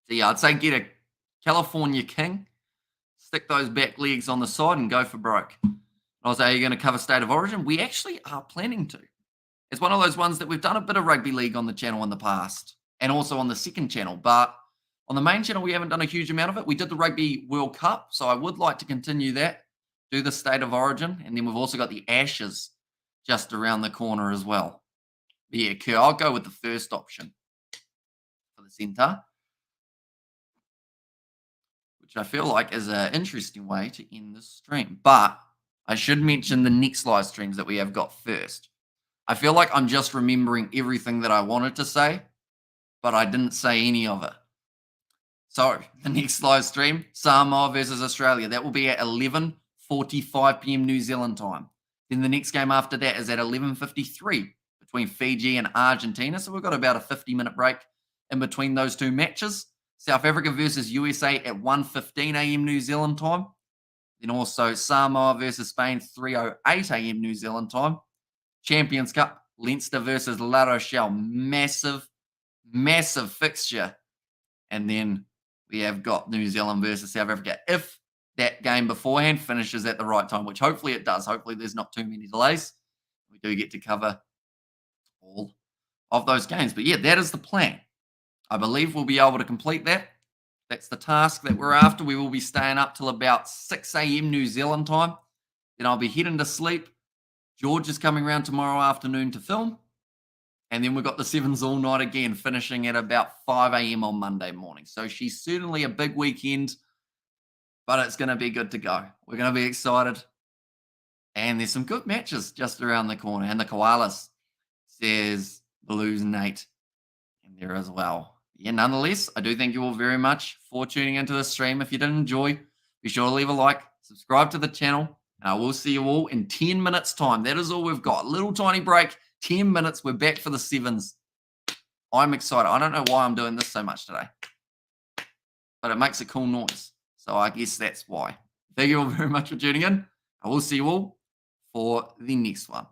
So, yeah, I'd say get a California King, stick those back legs on the side and go for broke. I was, are you going to cover State of Origin? We actually are planning to. It's one of those ones that we've done a bit of rugby league on the channel in the past and also on the second channel. But on the main channel, we haven't done a huge amount of it. We did the Rugby World Cup, so I would like to continue that, do the State of Origin. And then we've also got the Ashes just around the corner as well. But yeah, I'll go with the first option for the centre, which I feel like is an interesting way to end the stream. But I should mention the next live streams that we have got first. I feel like I'm just remembering everything that I wanted to say, but I didn't say any of it. So the next live stream, Samoa versus Australia. That will be at 11:45 p.m. New Zealand time. Then the next game after that is at 11:53 between Fiji and Argentina. So we've got about a 50-minute break in between those two matches. South Africa versus USA at 1:15 a.m. New Zealand time. Then also Samoa versus Spain, 3:08 a.m. New Zealand time. Champions Cup, Leinster versus La Rochelle. Massive, massive fixture. And then we have got New Zealand versus South Africa. If that game beforehand finishes at the right time, which hopefully it does. Hopefully there's not too many delays. We do get to cover all of those games. But yeah, that is the plan. I believe we'll be able to complete that. That's the task that we're after. We will be staying up till about 6 a.m. New Zealand time. Then I'll be heading to sleep. George is coming around tomorrow afternoon to film. And then we've got the Sevens all night again, finishing at about 5 a.m. on Monday morning. So she's certainly a big weekend, but it's going to be good to go. We're going to be excited. And there's some good matches just around the corner. And the Koalas, says Blues Nate, in there as well. Yeah, nonetheless, I do thank you all very much for tuning into the stream. If you did enjoy, be sure to leave a like, subscribe to the channel, and I will see you all in 10 minutes' time. That is all we've got. Little tiny break, 10 minutes. We're back for the Sevens. I'm excited. I don't know why I'm doing this so much today, but it makes a cool noise. So I guess that's why. Thank you all very much for tuning in. I will see you all for the next one.